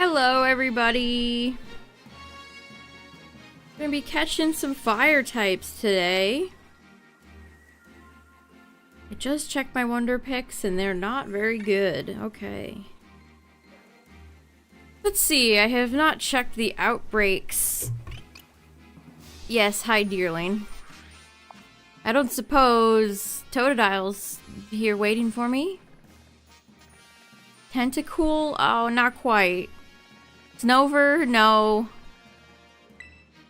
Hello, everybody. Gonna be catching some fire types today. I just checked my wonder picks and they're not very good. Okay. Let's see, I have not checked the outbreaks. Yes, hi dearling. I don't suppose Totodile's here waiting for me? Tentacool? Oh, not quite. Snover? No.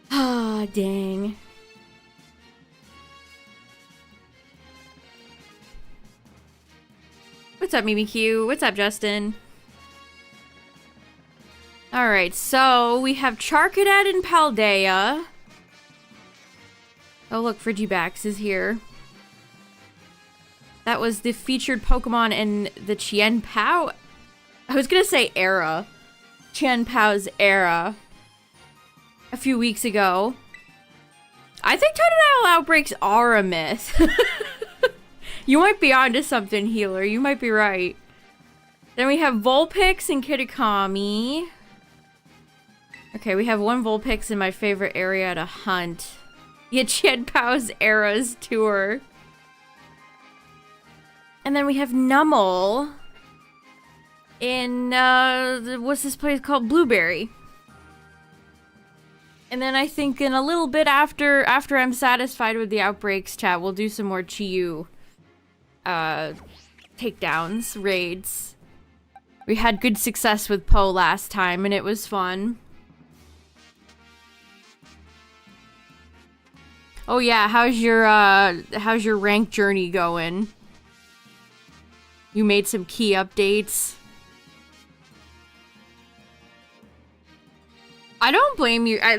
Ah, dang. What's up, Mimikyu? What's up, Justin? Alright, so we have Charcadet and Paldea. Oh, look, Frigibax is here. That was the featured Pokemon in the Qianpao. I was gonna say era. Qianpao's era. A few weeks ago. I think Totodile outbreaks are a myth. You might be onto something, Healer. You might be right. Then we have Vulpix and Kitakami. Okay, we have one Vulpix in my favorite area to hunt. Yeah, Qianpao's Eras Tour. And then we have Numel in, what's this place called? Blueberry. And then I think in a little bit after I'm satisfied with the outbreaks chat, we'll do some more Chiyu, takedowns, raids. We had good success with Poe last time, and it was fun. Oh yeah, how's your rank journey going? You made some key updates. I don't blame you. I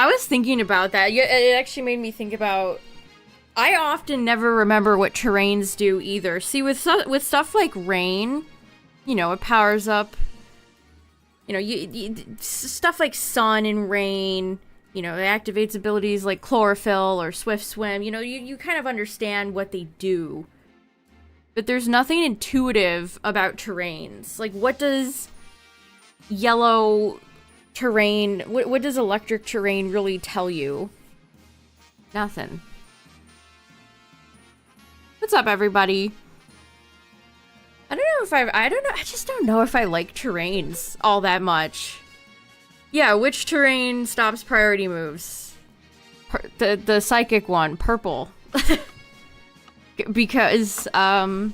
was thinking about that. It actually made me think about. I often never remember what terrains do either. See, with stuff like rain, you know, it powers up. You know, stuff like sun and rain. You know, it activates abilities like chlorophyll or swift swim. You know, you kind of understand what they do. But there's nothing intuitive about terrains. Like, what does yellow terrain, what does electric terrain really tell you? Nothing. What's up, everybody? I just don't know if I like terrains all that much. Yeah, which terrain stops priority moves? The psychic one, purple. Because, yeah,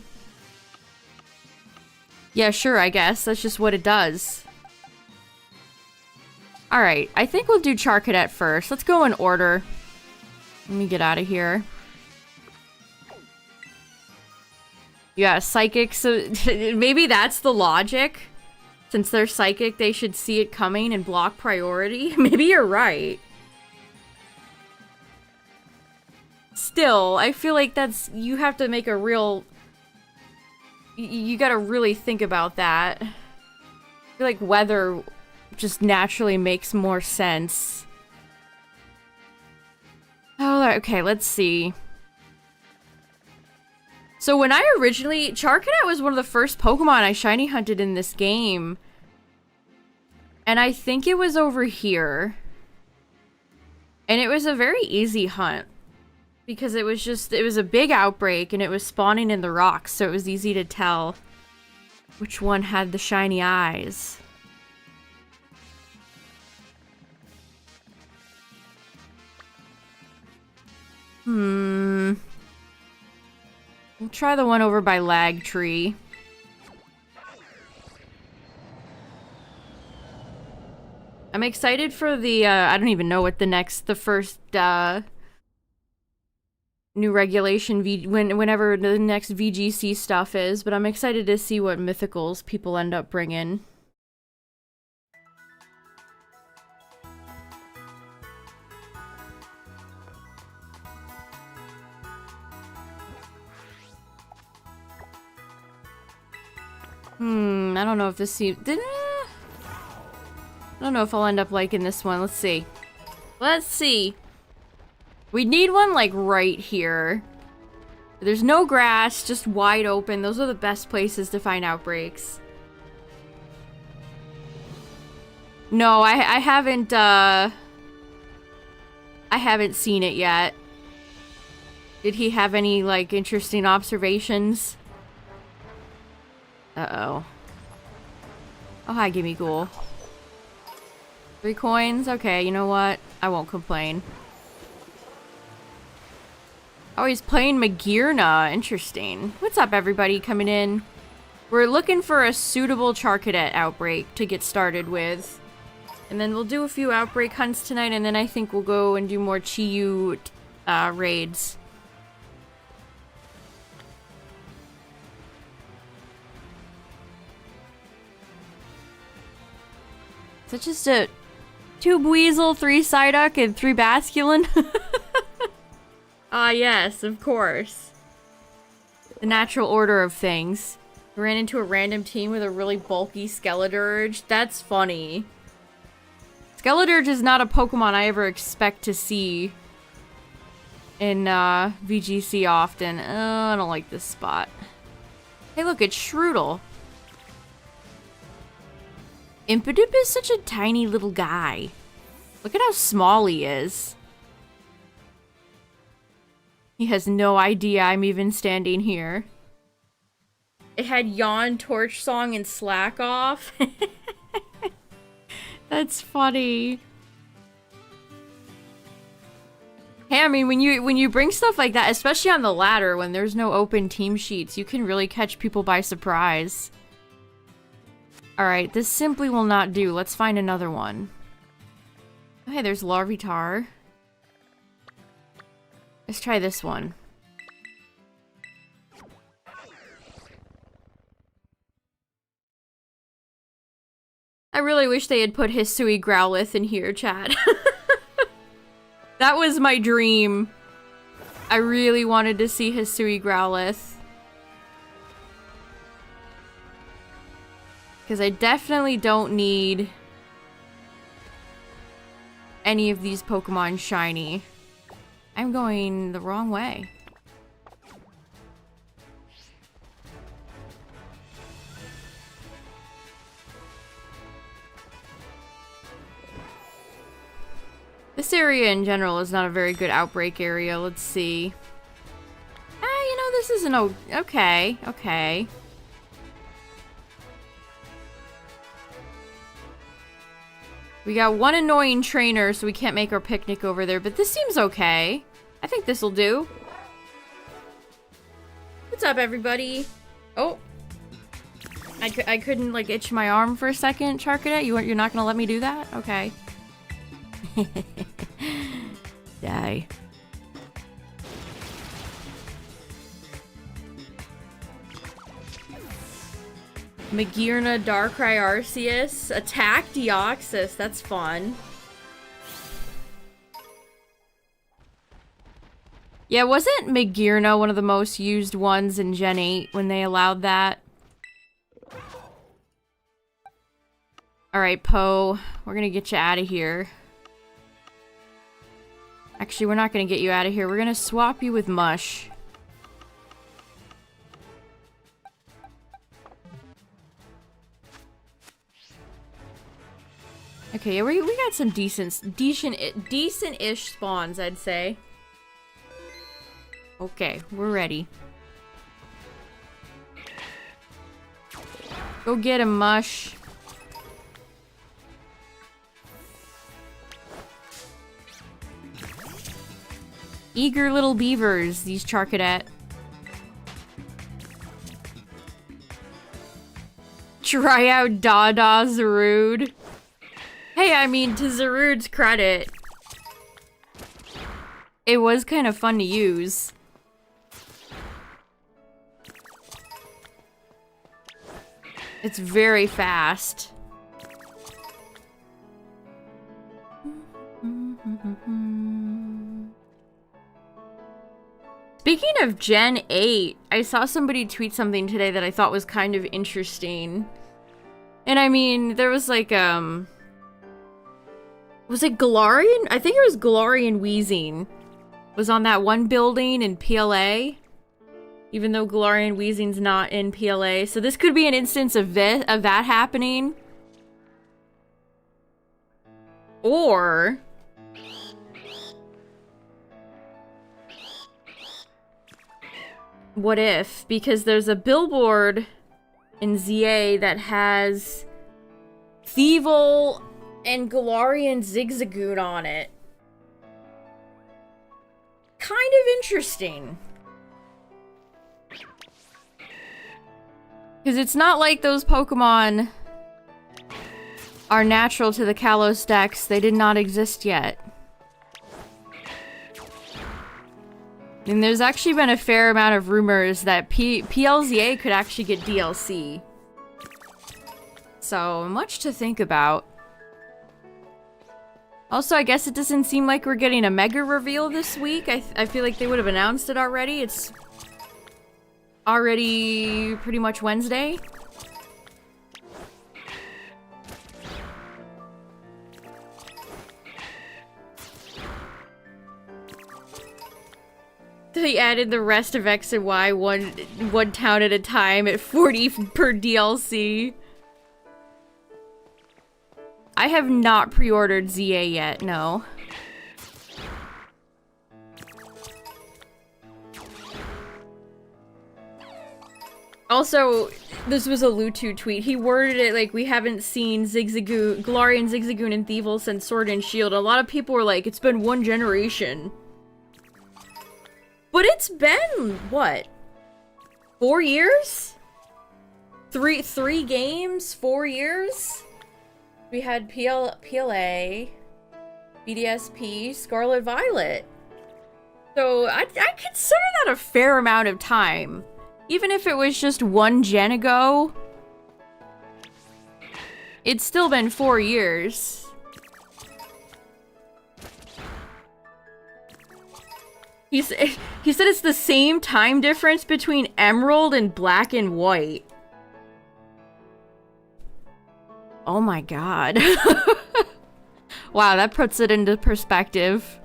sure, I guess. That's just what it does. Alright, I think we'll do Charcadet first. Let's go in order. Let me get out of here. Yeah, psychic, so maybe that's the logic. Since they're psychic, they should see it coming and block priority. Maybe you're right. Still, I feel like you have to make a real... You gotta really think about that. I feel like weather just naturally makes more sense. Oh, okay, let's see. So when I originally... Charcadet was one of the first Pokemon I shiny hunted in this game. And I think it was over here. And it was a very easy hunt. Because it was a big outbreak and it was spawning in the rocks, so it was easy to tell which one had the shiny eyes. We'll try the one over by Lag Tree. I'm excited for the, I don't even know what the first, new regulation whenever the next VGC stuff is, but I'm excited to see what mythicals people end up bringing. I don't know if this seems... I don't know if I'll end up liking this one. Let's see. Let's see. We need one, like, right here. There's no grass, just wide open. Those are the best places to find outbreaks. No, I haven't seen it yet. Did he have any, like, interesting observations? Uh-oh. Oh, hi, Gimme Ghoul. 3 coins? Okay, you know what? I won't complain. Oh, he's playing Magirna. Interesting. What's up, everybody coming in? We're looking for a suitable Charcadet outbreak to get started with. And then we'll do a few outbreak hunts tonight, and then I think we'll go and do more Chiyu raids. So just a 2 Buizel, 3 Psyduck, and 3 Basculin. Ah, yes, of course. The natural order of things. We ran into a random team with a really bulky Skeledirge. That's funny. Skeledirge is not a Pokemon I ever expect to see in VGC often. I don't like this spot. Hey, look, it's Shroodle. Impidimp is such a tiny little guy. Look at how small he is. He has no idea I'm even standing here. It had Yawn, Torch Song, and Slack Off. That's funny. Hey, I mean, when you bring stuff like that, especially on the ladder, when there's no open team sheets, you can really catch people by surprise. Alright, this simply will not do. Let's find another one. Oh, hey, there's Larvitar. Let's try this one. I really wish they had put Hisui Growlithe in here, chat. That was my dream. I really wanted to see Hisui Growlithe. Because I definitely don't need any of these Pokemon shiny. I'm going the wrong way. This area in general is not a very good outbreak area. Let's see. Ah, you know, this isn't okay. Okay. We got one annoying trainer, so we can't make our picnic over there, but this seems okay. I think this'll do. What's up, everybody? Oh. I couldn't, like, itch my arm for a second, Charcadet? You're not gonna let me do that? Okay. Die. Magirna, Darkrai, Arceus. Attack Deoxys. That's fun. Yeah, wasn't Magirna one of the most used ones in Gen 8 when they allowed that? Alright, Poe. We're gonna get you out of here. Actually, we're not gonna get you out of here. We're gonna swap you with Mush. Okay, yeah, we got some decent-ish spawns, I'd say. Okay, we're ready. Go get him, Mush. Eager little beavers, these Charcadet. Try out Dada Zarude. Hey, I mean, to Zarude's credit, it was kind of fun to use. It's very fast. Speaking of Gen 8, I saw somebody tweet something today that I thought was kind of interesting. And I mean, there was like, was it Galarian? I think it was Galarian Weezing. Was on that one building in PLA. Even though Galarian Weezing's not in PLA. So this could be an instance of that happening. Or what if, because there's a billboard in ZA that has Thievul and Galarian Zigzagoon on it. Kind of interesting. Because it's not like those Pokemon are natural to the Kalos Dex. They did not exist yet. And there's actually been a fair amount of rumors that PLZA could actually get DLC. So, much to think about. Also, I guess it doesn't seem like we're getting a mega reveal this week. I feel like they would have announced it already. It's already pretty much Wednesday. They added the rest of X and Y one town at a time at 40 per DLC. I have not pre-ordered ZA yet, no. Also, this was a Lutu tweet. He worded it like, we haven't seen Zigzagoon, Galarian Zigzagoon and Thievul since Sword and Shield. A lot of people were like, it's been one generation. But it's been, what? 4 years? Three games? 4 years? We had PLA, BDSP, Scarlet, Violet. So I consider that a fair amount of time. Even if it was just one gen ago, it's still been 4 years. He said it's the same time difference between Emerald and Black and White. Oh my god. Wow, that puts it into perspective.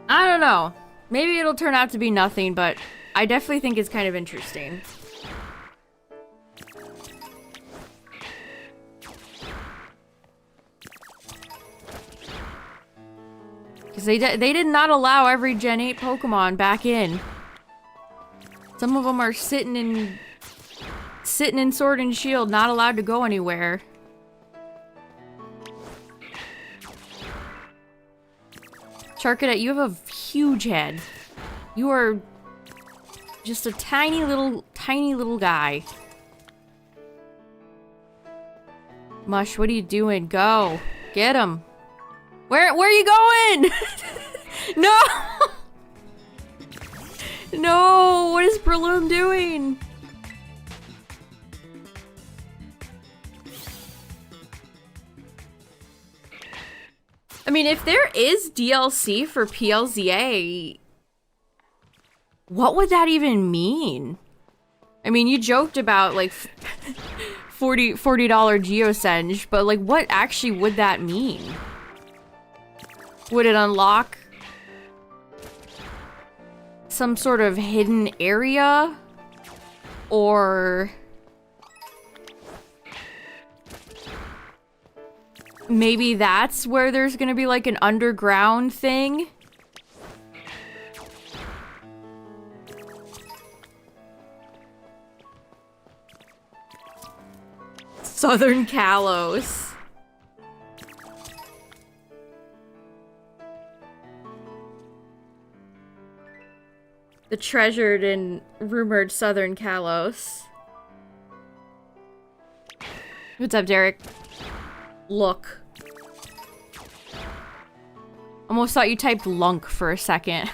I don't know. Maybe it'll turn out to be nothing, but I definitely think it's kind of interesting. Because they did not allow every Gen 8 Pokemon back in. Some of them are sitting in Sword and Shield, not allowed to go anywhere. Charcadet, you have a huge head. You are just a tiny little guy. Mush, what are you doing? Go. Get him. Where are you going? No! No! What is Breloom doing? I mean, if there is DLC for PLZA, what would that even mean? I mean, you joked about, like, $40 Geosenge, but, like, what actually would that mean? Would it unlock some sort of hidden area? Or maybe that's where there's gonna be like an underground thing? Southern Kalos. The treasured and rumored Southern Kalos. What's up, Derek? Look. Almost thought you typed lunk for a second.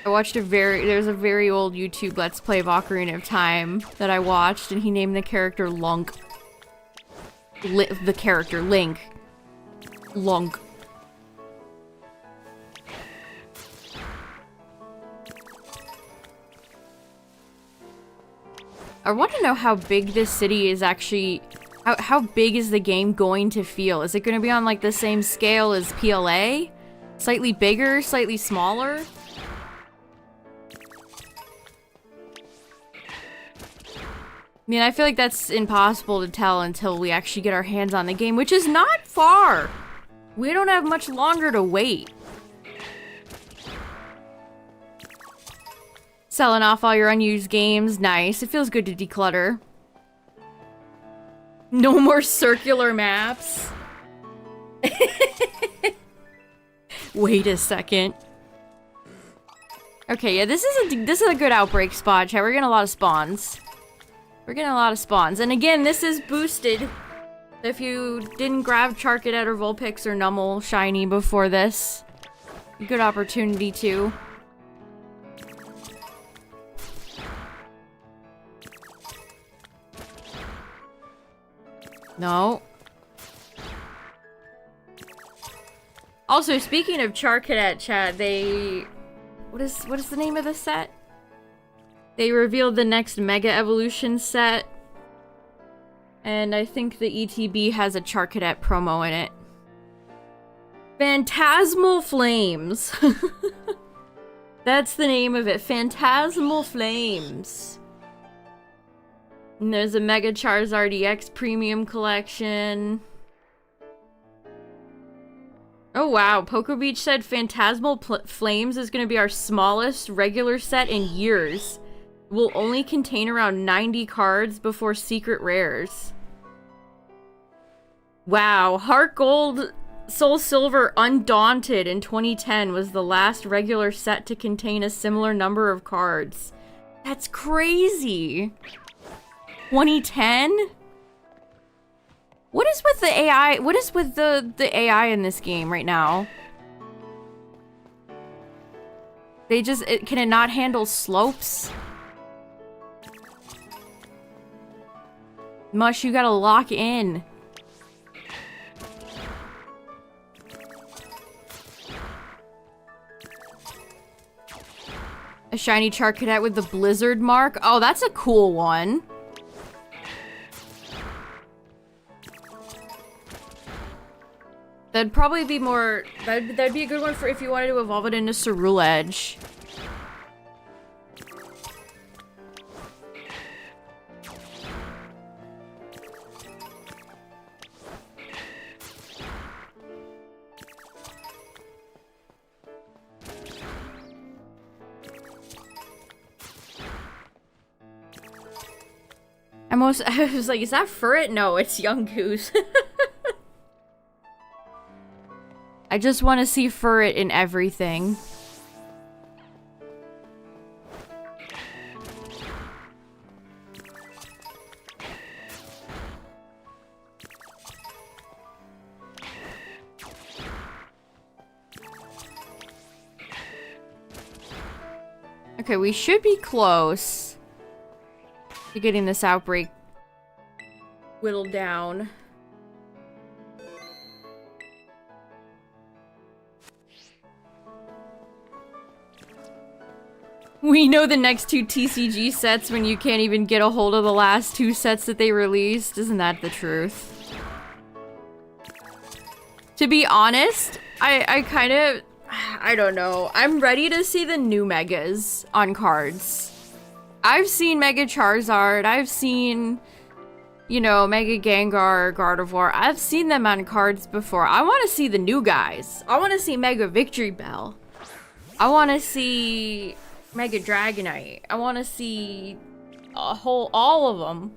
I watched there's a very old YouTube Let's Play of Ocarina of Time that I watched, and he named the character Lunk. The character, Link. Lunk. I want to know how big this city is actually How big is the game going to feel? Is it going to be on like the same scale as PLA? Slightly bigger, slightly smaller? I mean, I feel like that's impossible to tell until we actually get our hands on the game, which is not far. We don't have much longer to wait. Selling off all your unused games. Nice. It feels good to declutter. No more circular maps. Wait a second. Okay, yeah, this is a good outbreak spot, chat. We're getting a lot of spawns. We're getting a lot of spawns. And again, this is boosted. If you didn't grab Charcadet or Vulpix or Numel Shiny before this, good opportunity to. No. Also, speaking of Charcadet, chat, they... What is the name of the set? They revealed the next Mega Evolution set. And I think the ETB has a Charcadet promo in it. Phantasmal Flames. That's the name of it. Phantasmal Flames. And there's a Mega Charizard EX Premium Collection. Oh wow, Poco Beach said Phantasmal Flames is going to be our smallest regular set in years. Will only contain around 90 cards before secret rares. Wow, Heart Gold, Soul Silver Undaunted in 2010 was the last regular set to contain a similar number of cards. That's crazy. 2010? What is with the AI? What is with the AI in this game right now? They just, can it not handle slopes? Mush, you gotta lock in. A shiny Charcadet with the blizzard mark? Oh, that's a cool one. That'd probably be more... That'd be a good one for if you wanted to evolve it into Ceruledge. I was like, is that Furret? No, it's Young Goose. I just want to see Furret in everything. Okay, we should be close to getting this outbreak whittled down. We know the next two TCG sets when you can't even get a hold of the last two sets that they released. Isn't that the truth? To be honest, I kind of... I don't know. I'm ready to see the new Megas on cards. I've seen Mega Charizard. I've seen, you know, Mega Gengar, Gardevoir. I've seen them on cards before. I want to see the new guys. I want to see Mega Victory Bell. I want to see Mega Dragonite. I want to see all of them.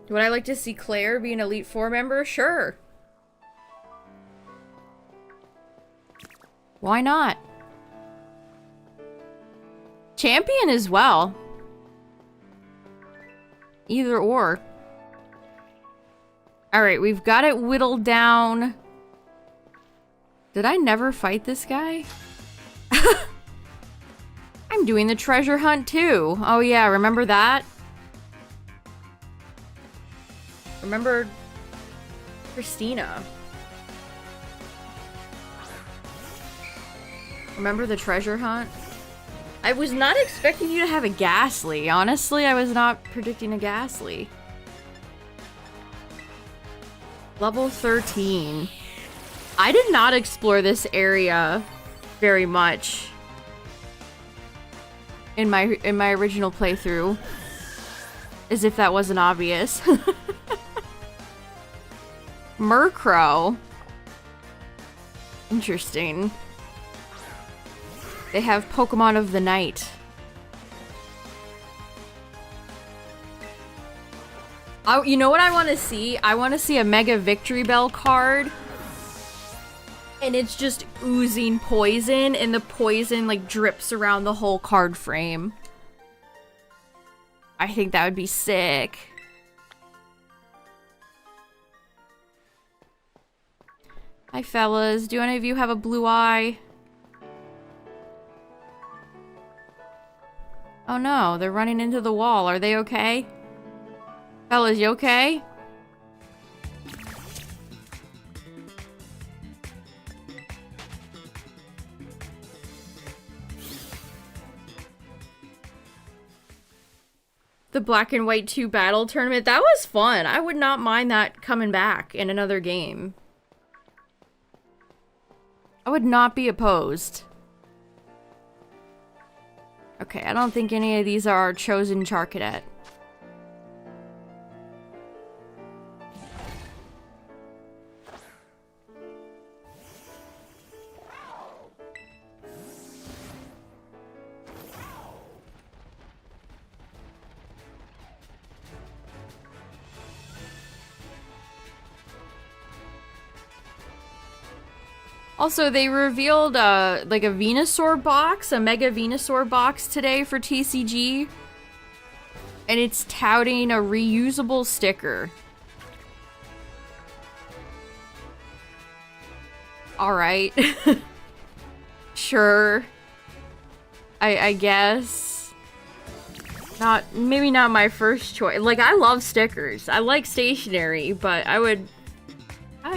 Would I like to see Claire be an Elite Four member? Sure. Why not? Champion as well. Either or. Alright, we've got it whittled down. Did I never fight this guy? I'm doing the treasure hunt too. Oh yeah, remember that? Remember Christina? Remember the treasure hunt? I was not expecting you to have a Ghastly. Honestly, I was not predicting a Ghastly. Level 13. I did not explore this area very much in my original playthrough. As if that wasn't obvious. Murkrow. Interesting. They have Pokemon of the Night. Oh, you know what I want to see? I want to see a Mega Victory Bell card. And it's just oozing poison, and the poison, like, drips around the whole card frame. I think that would be sick. Hi, fellas. Do any of you have a blue eye? Oh no, they're running into the wall. Are they okay? Fellas, you okay? The Black and White 2 battle tournament. That was fun. I would not mind that coming back in another game. I would not be opposed. Okay, I don't think any of these are our chosen Charcadet. Also, they revealed, like a Venusaur box, a Mega Venusaur box today for TCG. And it's touting a reusable sticker. Alright. Sure. I guess. Maybe not my first choice. Like, I love stickers. I like stationery, but I would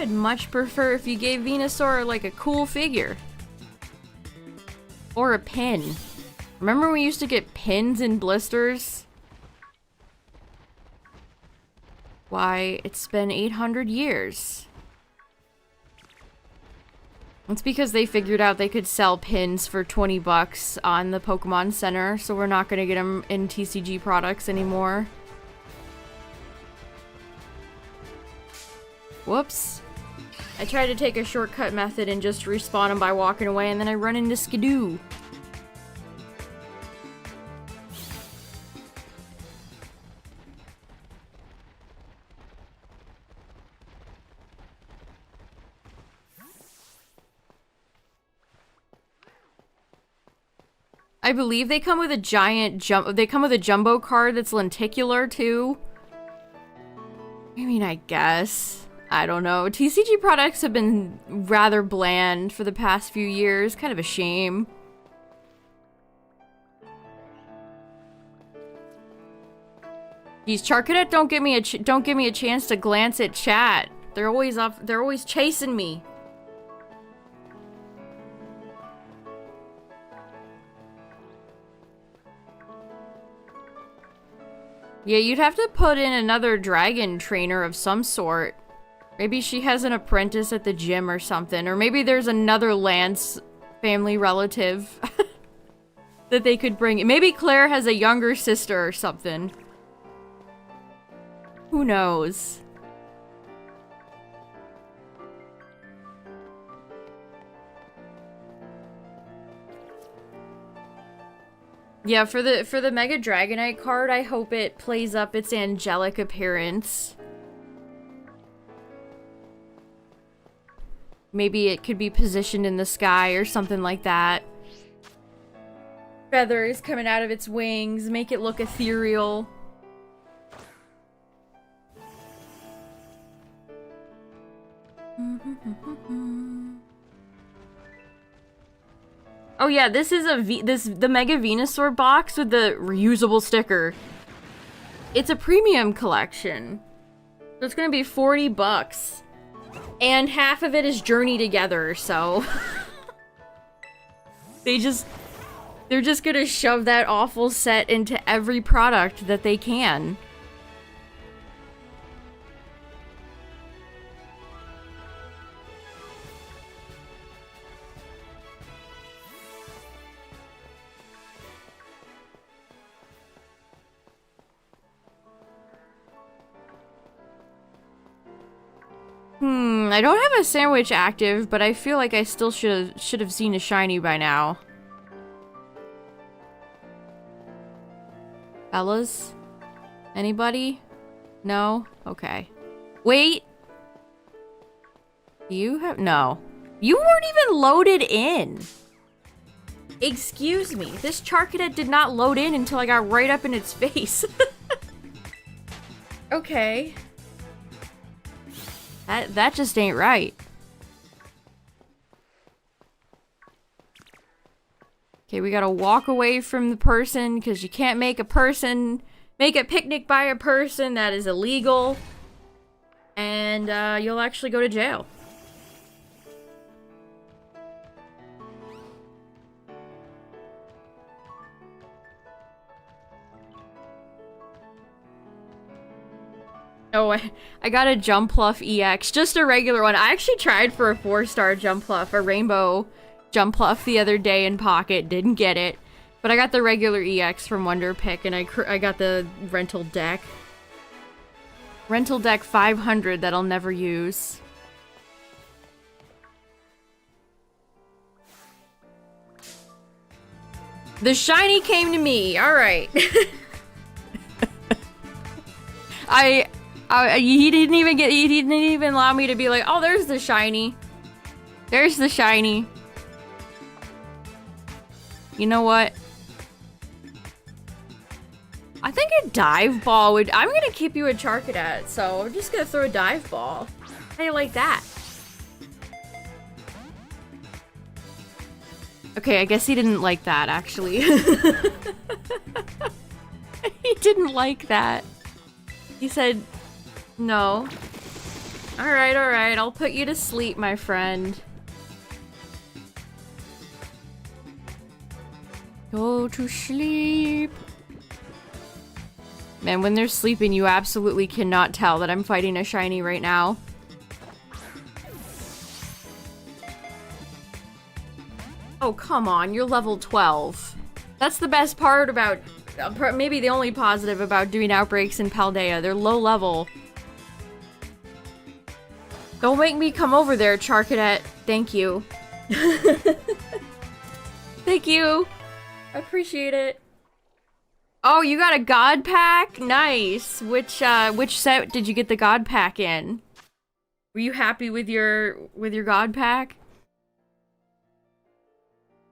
much prefer if you gave Venusaur, like, a cool figure. Or a pin. Remember we used to get pins and blisters? Why, it's been 800 years. It's because they figured out they could sell pins for 20 bucks on the Pokemon Center, so we're not gonna get them in TCG products anymore. Whoops. I tried to take a shortcut method and just respawn him by walking away, and then I run into Skidoo. I believe they come with a giant they come with a jumbo card that's lenticular too. I mean, I guess. I don't know. TCG products have been rather bland for the past few years. Kind of a shame. These Charcadet don't give me a chance to glance at chat. They're always chasing me. Yeah, you'd have to put in another dragon trainer of some sort. Maybe she has an apprentice at the gym or something. Or maybe there's another Lance family relative that they could bring. Maybe Claire has a younger sister or something. Who knows? Yeah, for the Mega Dragonite card, I hope it plays up its angelic appearance. Maybe it could be positioned in the sky or something like that. Feathers coming out of its wings, make it look ethereal. Oh yeah, this is the Mega Venusaur box with the reusable sticker. It's a premium collection. So it's gonna be 40 bucks. And half of it is Journey Together, so... They're just gonna shove that awful set into every product that they can. I don't have a sandwich active, but I feel like I still should have seen a shiny by now. Fellas? Anybody? No? Okay. Wait! You have- no. You weren't even loaded in! Excuse me, this Charcadet did not load in until I got right up in its face. Okay. That just ain't right. Okay, we gotta walk away from the person because you can't make a picnic by a person. That is illegal. And you'll actually go to jail. Oh, I got a Jumpluff EX, just a regular one. I actually tried for a 4-star Jumpluff, a rainbow Jumpluff the other day in Pocket, didn't get it. But I got the regular EX from Wonder Pick, and I got the rental deck. Rental deck 500 that I'll never use. The shiny came to me, alright. He didn't even allow me to be like, oh, there's the shiny. There's the shiny. You know what? I think a dive ball would... I'm gonna keep you a Charcadet, so I'm just gonna throw a dive ball. How do you like that? Okay, I guess he didn't like that, actually. He didn't like that. He said... No. Alright, alright. I'll put you to sleep, my friend. Go to sleep. Man, when they're sleeping, you absolutely cannot tell that I'm fighting a shiny right now. Oh, come on. You're level 12. That's the best part about... maybe the only positive about doing Outbreaks in Paldea. They're low level. Don't make me come over there, Charcadet. Thank you. Thank you. I appreciate it. Oh, you got a God Pack? Nice. Which set did you get the God Pack in? Were you happy with your God Pack?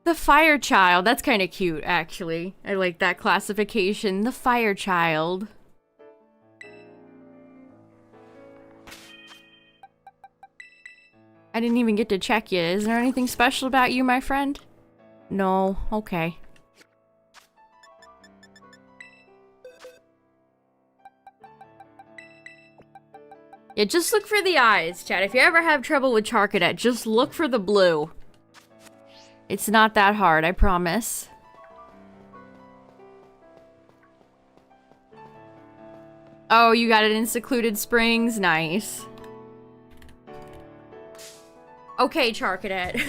The Fire Child. That's kind of cute, actually. I like that classification. The Fire Child. I didn't even get to check you. Is there anything special about you, my friend? No. Okay. Yeah, just look for the eyes, chat. If you ever have trouble with Charcadet, just look for the blue. It's not that hard, I promise. Oh, you got it in Secluded Springs? Nice. Okay, Charcadet.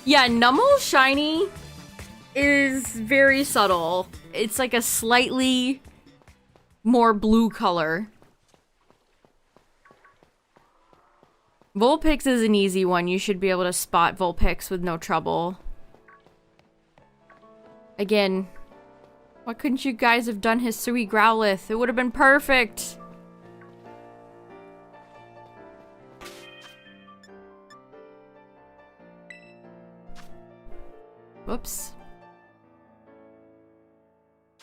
Yeah, Numel Shiny is very subtle. It's like a slightly more blue color. Vulpix is an easy one. You should be able to spot Vulpix with no trouble. Again, why couldn't you guys have done Hisui Growlithe? It would have been perfect. Whoops.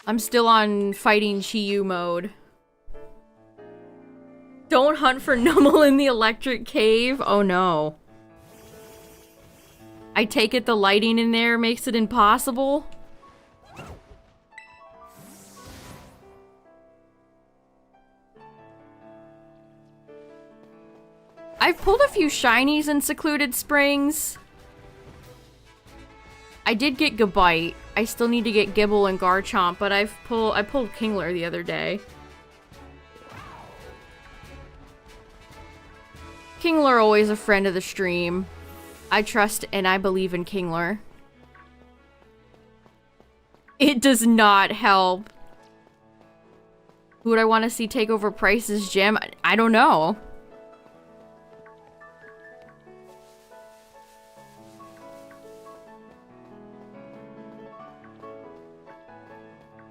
I'm still on fighting Chiyu mode. Don't hunt for Numel in the electric cave? Oh no. I take it the lighting in there makes it impossible? I've pulled a few shinies in Secluded Springs. I did get Gabite. I still need to get Gibble and Garchomp, but I pulled Kingler the other day. Kingler always a friend of the stream. I trust and I believe in Kingler. It does not help. Who would I want to see take over Price's gym? I don't know.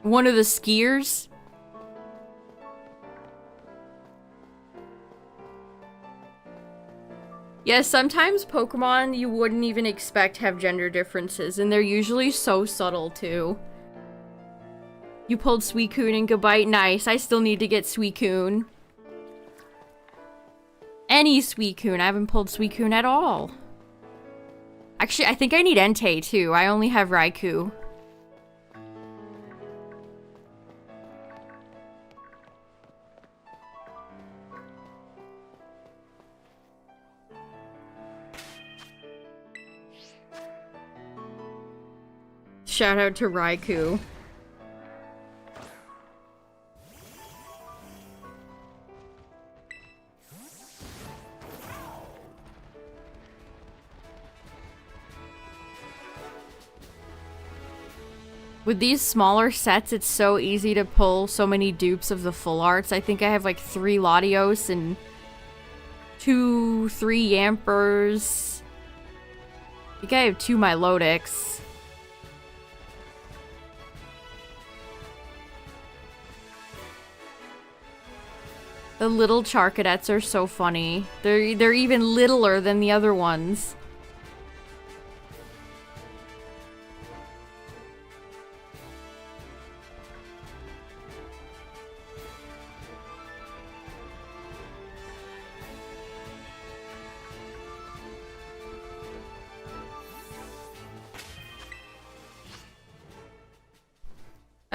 One of the skiers? Yeah, sometimes Pokemon you wouldn't even expect have gender differences, and they're usually so subtle, too. You pulled Suicune and Gabite. Nice. I still need to get Suicune. Any Suicune. I haven't pulled Suicune at all. Actually, I think I need Entei, too. I only have Raikou. Shout out to Raikou. With these smaller sets, it's so easy to pull so many dupes of the full arts. I think I have like 3 Latios and 3 Yampers. I think I have 2 Milotics. The little Charcadets are so funny. They're even littler than the other ones.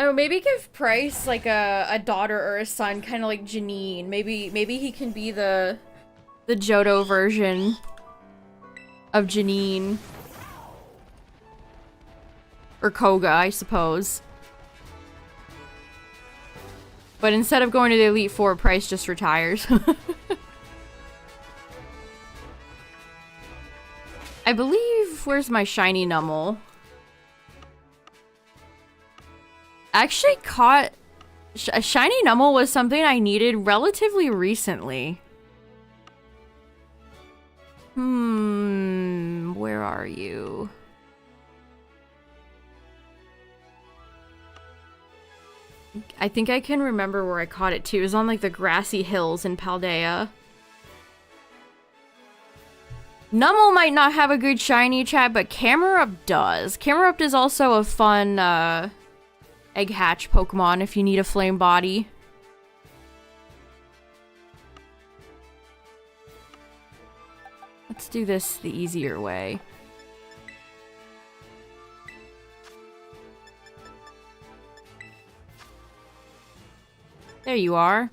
Oh, maybe give Price like a daughter or a son, kind of like Janine. Maybe he can be the Johto version of Janine. Or Koga, I suppose. But instead of going to the Elite Four, Price just retires. I believe... Where's my shiny Numel? Actually caught... A shiny Numel was something I needed relatively recently. Where are you? I think I can remember where I caught it too. It was on like the grassy hills in Paldea. Numel might not have a good shiny, chat, but Camerupt does. Camerupt is also a fun egg hatch Pokemon if you need a flame body. Let's do this the easier way. There you are.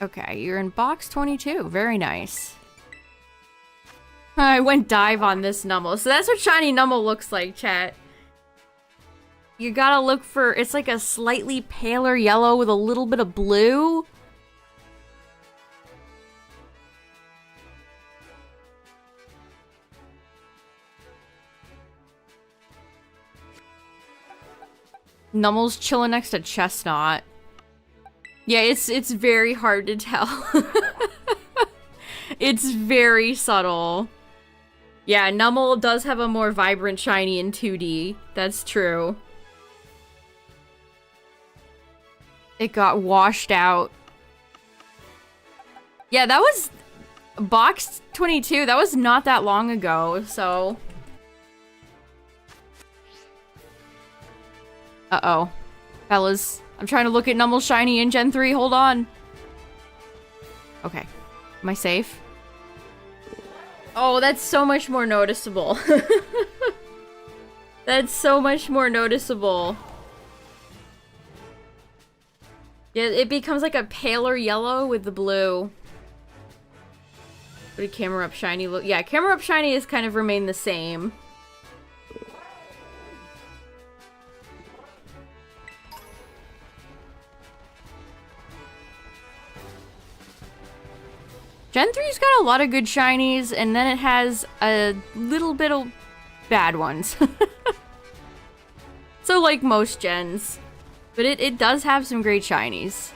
Okay, you're in box 22. Very nice. I went dive on this Numel. So that's what shiny Numel looks like, chat. You gotta look for... It's like a slightly paler yellow with a little bit of blue. Numel's chilling next to Chestnut. Yeah, it's very hard to tell. It's very subtle. Yeah, Numel does have a more vibrant shiny in 2D. That's true. It got washed out. Yeah, that was box 22. That was not that long ago, so... Uh-oh. Fellas, I'm trying to look at Numel's shiny in Gen 3. Hold on. Okay. Am I safe? Oh, that's so much more noticeable. That's so much more noticeable. Yeah, it becomes like a paler yellow with the blue. What did Camera Up Shiny look? Yeah, Camera Up Shiny has kind of remained the same. Gen 3's got a lot of good shinies, and then it has a little bit of bad ones. So like most gens. But it does have some great shinies.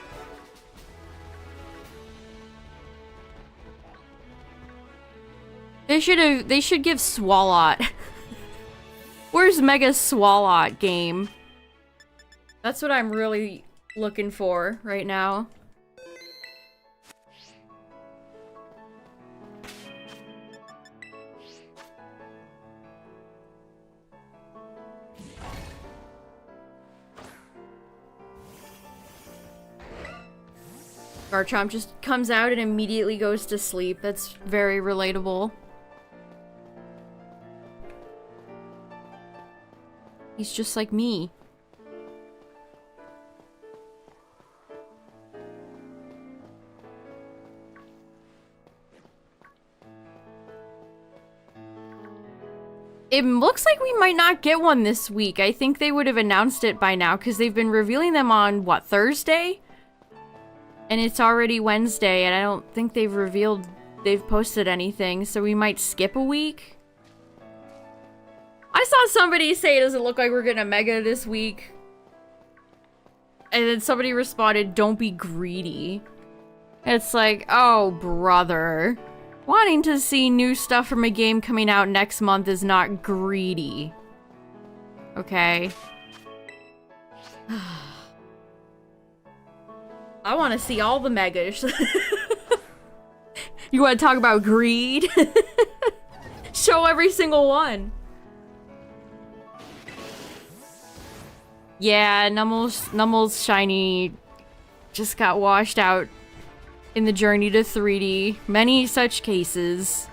They should give Swalot. Where's Mega Swalot game? That's what I'm really looking for right now. Garchomp just comes out and immediately goes to sleep. That's very relatable. He's just like me. It looks like we might not get one this week. I think they would have announced it by now because they've been revealing them on, what, Thursday? And it's already Wednesday, and I don't think they've posted anything, so we might skip a week. I saw somebody say, does it look like we're getting a Mega this week? And then somebody responded, don't be greedy. It's like, oh, brother. Wanting to see new stuff from a game coming out next month is not greedy. Okay. I want to see all the Megas. You want to talk about greed? Show every single one. Yeah, Nummel's shiny just got washed out in the journey to 3D. Many such cases.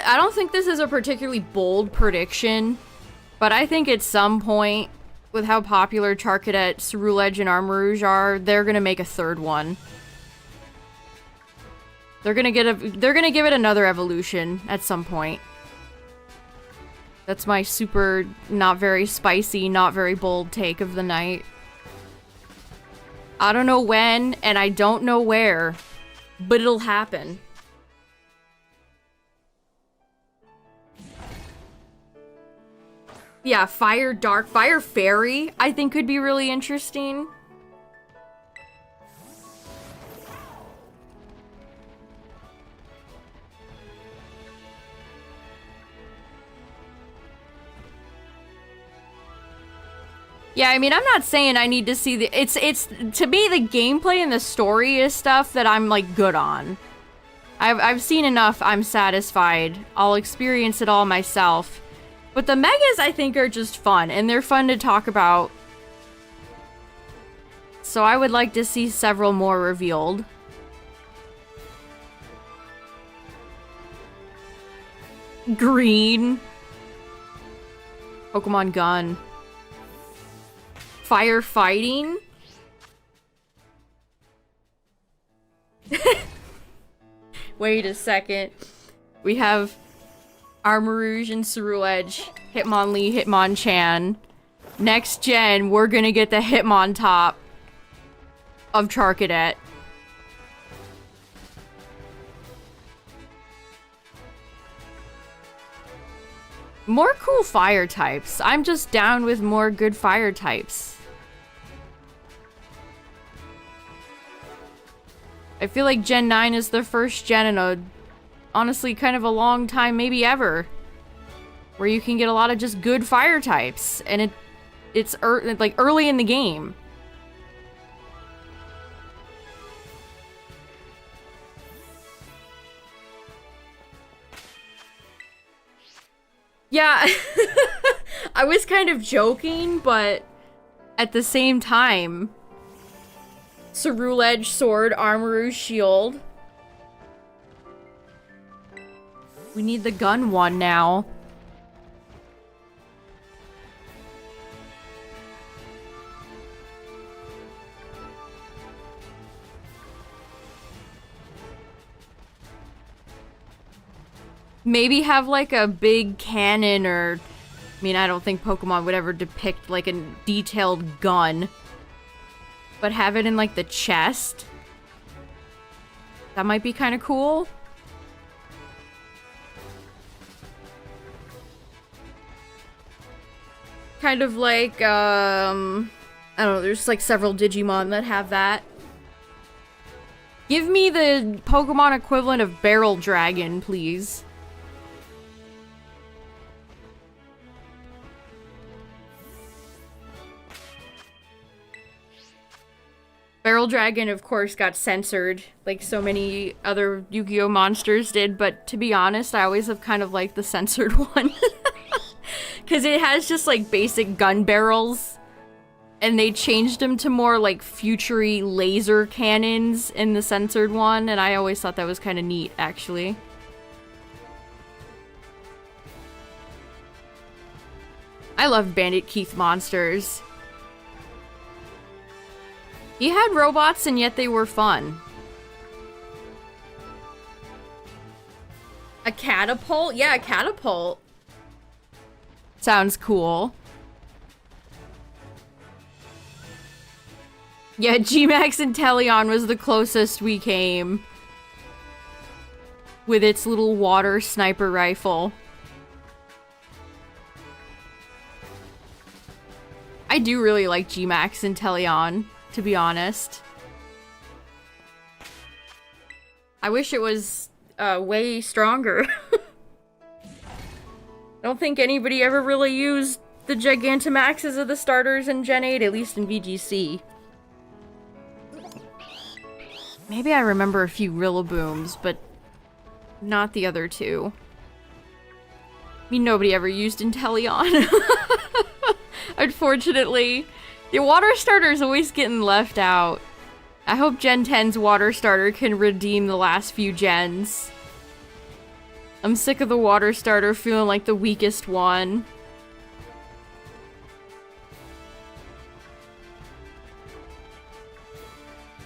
I don't think this is a particularly bold prediction, but I think at some point, with how popular Charcadet, Ceruledge, and Armarouge are, they're gonna make a third one. They're gonna give it another evolution at some point. That's my super not very spicy, not very bold take of the night. I don't know when, and I don't know where, but it'll happen. Yeah, Fire Fairy, I think could be really interesting. Yeah, I mean, I'm not saying I need to see the... It's to me, the gameplay and the story is stuff that I'm, like, good on. I've seen enough, I'm satisfied. I'll experience it all myself. But the Megas, I think, are just fun, and they're fun to talk about. So I would like to see several more revealed. Green. Pokemon Gun. Firefighting? Wait a second. We have Armarouge and Ceruledge, Hitmonlee, Hitmonchan. Next gen, we're gonna get the Hitmontop of Charcadet. More cool fire types. I'm just down with more good fire types. I feel like Gen 9 is the first gen in a, honestly, kind of a long time, maybe ever, where you can get a lot of just good fire types, and it's like early in the game. Yeah, I was kind of joking, but at the same time, Ceruledge, Sword, Armarouge, Shield. We need the gun one now. Maybe have like a big cannon or... I mean, I don't think Pokemon would ever depict like a detailed gun. But have it in like the chest. That might be kind of cool. Kind of like, I don't know, there's like several Digimon that have that. Give me the Pokemon equivalent of Barrel Dragon, please. Barrel Dragon, of course, got censored, like so many other Yu-Gi-Oh! Monsters did, but to be honest, I always have kind of liked the censored one. Because it has just, like, basic gun barrels, and they changed them to more, like, future-y laser cannons in the censored one, and I always thought that was kind of neat, actually. I love Bandit Keith monsters. He had robots, and yet they were fun. A catapult? Yeah, a catapult. Sounds cool. Yeah, G-Max Inteleon was the closest we came. With its little water sniper rifle. I do really like G-Max Inteleon, to be honest. I wish it was way stronger. I don't think anybody ever really used the Gigantamaxes of the starters in Gen 8, at least in VGC. Maybe I remember a few Rillabooms, but not the other two. I mean, nobody ever used Inteleon. Unfortunately. The water starter's always getting left out. I hope Gen 10's water starter can redeem the last few gens. I'm sick of the water starter feeling like the weakest one.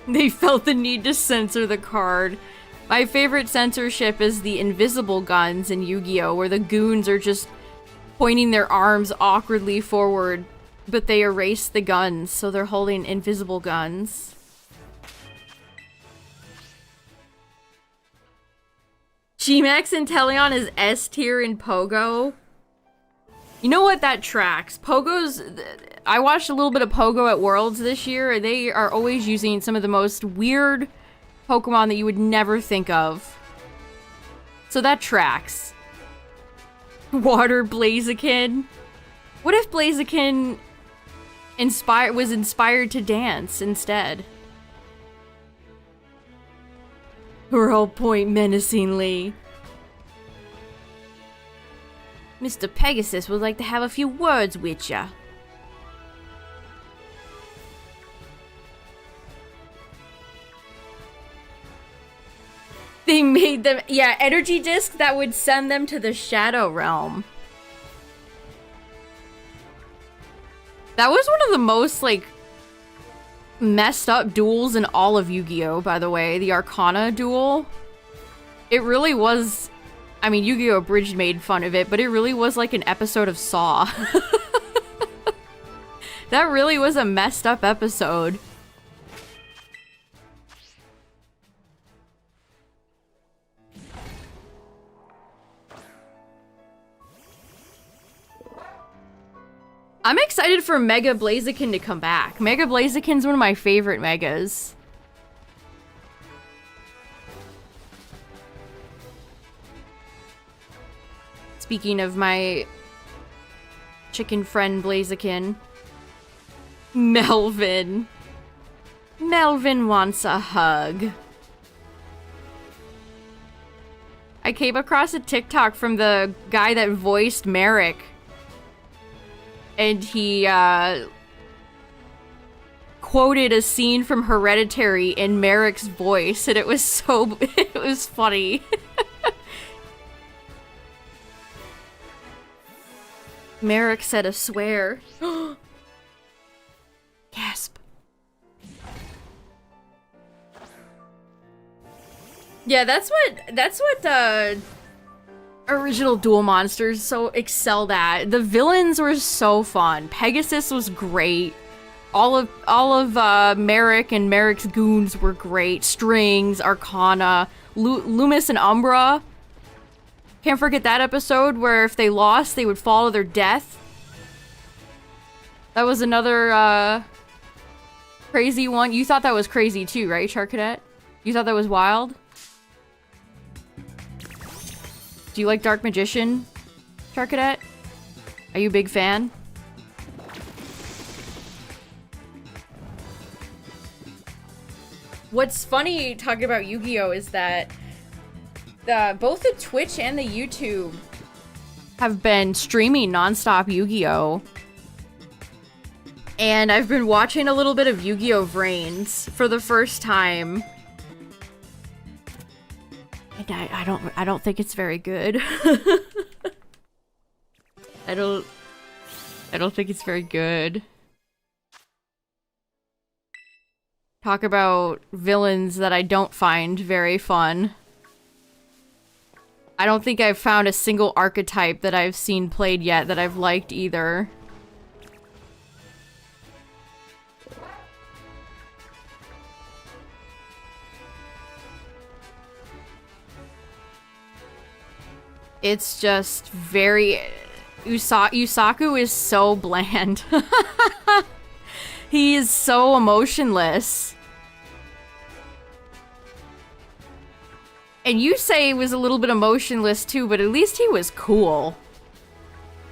They felt the need to censor the card. My favorite censorship is the invisible guns in Yu-Gi-Oh! Where the goons are just pointing their arms awkwardly forward, but they erase the guns, so they're holding invisible guns. G-Max Inteleon is S tier in Pogo. You know what? That tracks. Pogo's... I watched a little bit of Pogo at Worlds this year, and they are always using some of the most weird Pokemon that you would never think of. So that tracks. Water Blaziken. What if Blaziken was inspired to dance instead? Pearl point menacingly. Mr. Pegasus would like to have a few words with ya. They made them, yeah, energy disc that would send them to the Shadow Realm. That was one of the most, like, messed up duels in all of Yu-Gi-Oh, by the way. The Arcana duel. It really was... I mean, Yu-Gi-Oh! Abridged made fun of it, but it really was like an episode of Saw. That really was a messed up episode. I'm excited for Mega Blaziken to come back. Mega Blaziken's one of my favorite Megas. Speaking of my chicken friend Blaziken. Melvin. Melvin wants a hug. I came across a TikTok from the guy that voiced Merrick. And he, quoted a scene from Hereditary in Merrick's voice, and it was so... it was funny. Merrick said a swear. Gasp. Yeah, that's what Original Duel Monsters so excelled at. The villains were so fun. Pegasus was great. All of Merrick and Merrick's goons were great. Strings, Arcana, Loomis and Umbra. Can't forget that episode where if they lost, they would fall to their death. That was another crazy one. You thought that was crazy too, right, Char Cadet? You thought that was wild? Do you like Dark Magician, Char Cadet? Are you a big fan? What's funny talking about Yu-Gi-Oh! Is that both the Twitch and the YouTube have been streaming nonstop Yu-Gi-Oh! And I've been watching a little bit of Yu-Gi-Oh! Vrains for the first time. And I don't think it's very good. I don't think it's very good. Talk about villains that I don't find very fun. I don't think I've found a single archetype that I've seen played yet that I've liked either. It's just very... Yusaku is so bland. He is so emotionless. And Yusei was a little bit emotionless too, but at least he was cool.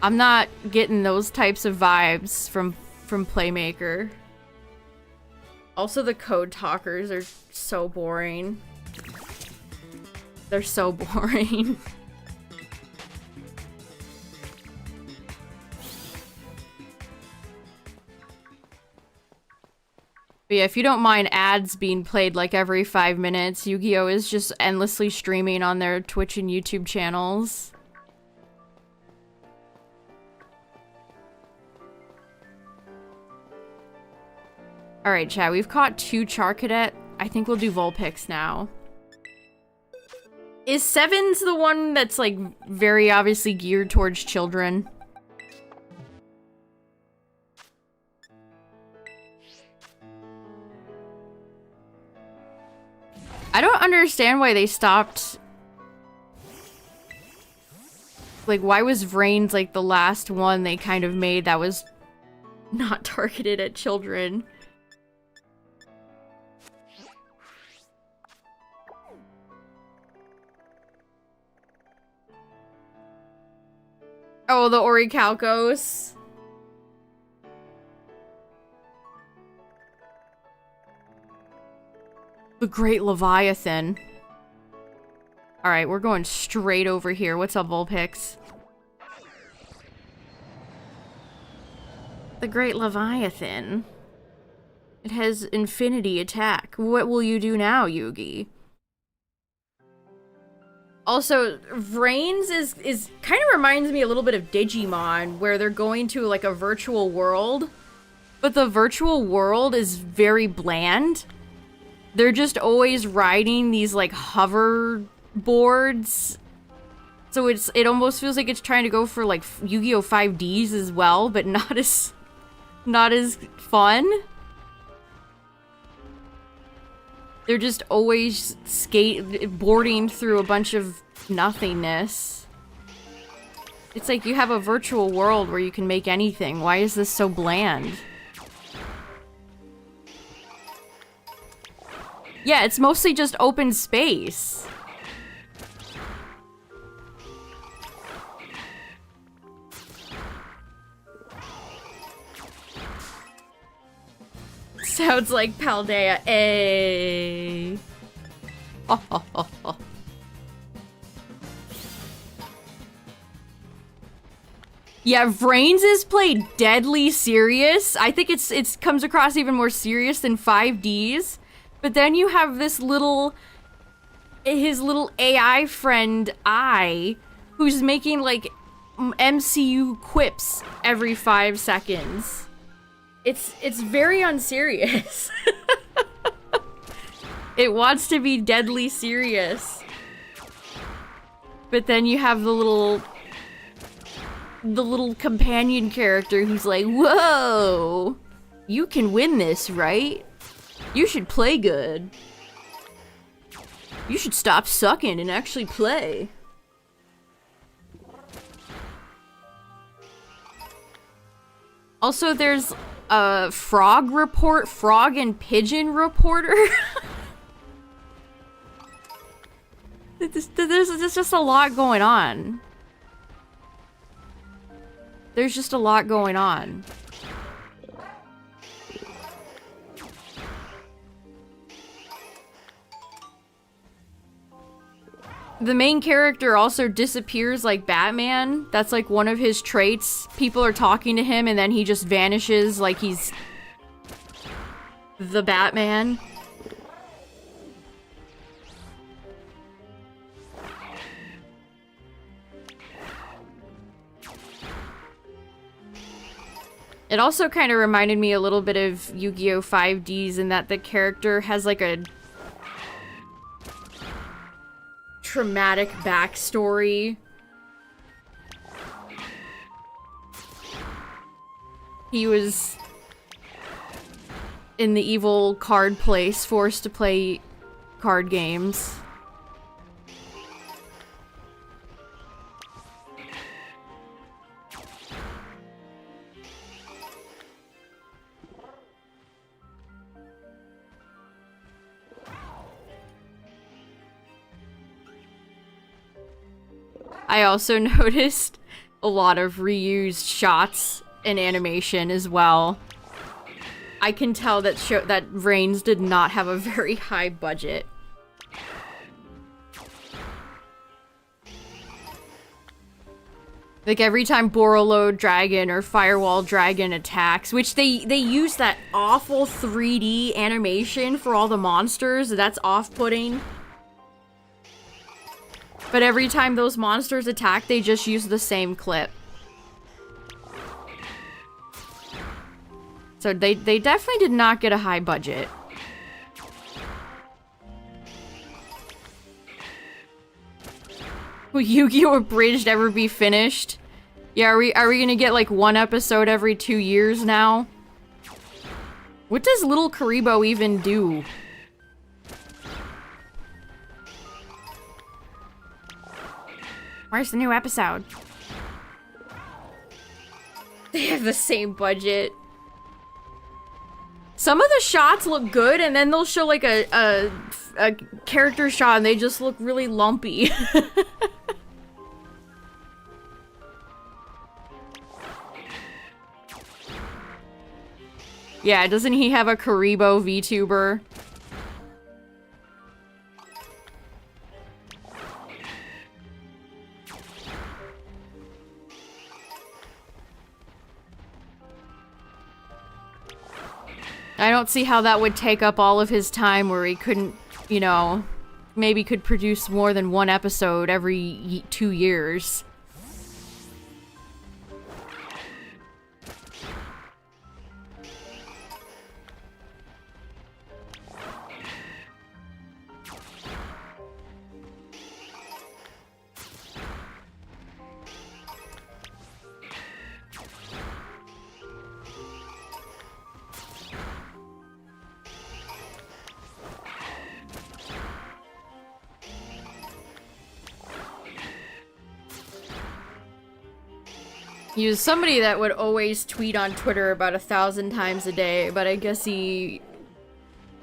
I'm not getting those types of vibes from Playmaker. Also, the code talkers are so boring. They're so boring. But yeah, if you don't mind ads being played like every 5 minutes, Yu-Gi-Oh! Is just endlessly streaming on their Twitch and YouTube channels. Alright, chat, we've caught 2 Char Cadet. I think we'll do Vulpix now. Is Sevens the one that's like very obviously geared towards children? I don't understand why they stopped. Like, why was Vrains like the last one they kind of made that was not targeted at children? Oh, the Orichalcos. The Great Leviathan. Alright, we're going straight over here. What's up, Vulpix? The Great Leviathan. It has infinity attack. What will you do now, Yugi? Also, Vrains is kind of reminds me a little bit of Digimon, where they're going to like a virtual world, but the virtual world is very bland. They're just always riding these like hover boards. So it almost feels like it's trying to go for like Yu-Gi-Oh! 5Ds as well, but not as fun. They're just always boarding through a bunch of nothingness. It's like you have a virtual world where you can make anything. Why is this so bland? Yeah, it's mostly just open space. Sounds like Paldea. Ay. Oh, oh, oh, oh. Yeah, Vrains is played deadly serious. I think it comes across even more serious than 5Ds. But then you have this his little AI friend, who's making, like, MCU quips every 5 seconds. It's very unserious. It wants to be deadly serious. But then you have the little companion character who's like, whoa, you can win this, right? You should play good. You should stop sucking and actually play. Also, there's a frog and pigeon reporter. There's just a lot going on. There's just a lot going on. The main character also disappears like Batman. That's like one of his traits. People are talking to him and then he just vanishes like he's the Batman. It also kind of reminded me a little bit of Yu-Gi-Oh! 5Ds in that the character has like a traumatic backstory. He was in the evil card place, forced to play card games. I also noticed a lot of reused shots in animation as well. I can tell that Reigns did not have a very high budget. Like every time Borreload Dragon or Firewall Dragon attacks, which they use that awful 3D animation for all the monsters, that's off-putting. But every time those monsters attack, they just use the same clip. So they definitely did not get a high budget. Will Yu-Gi-Oh! Abridged ever be finished? Yeah, are we gonna get like one episode every 2 years now? What does Little Karibo even do? Where's the new episode? They have the same budget. Some of the shots look good, and then they'll show like a character shot and they just look really lumpy. Yeah, doesn't he have a Karibo VTuber? I don't see how that would take up all of his time where he couldn't, you know, maybe could produce more than one episode every 2 years. He was somebody that would always tweet on Twitter about 1,000 times a day, but I guess he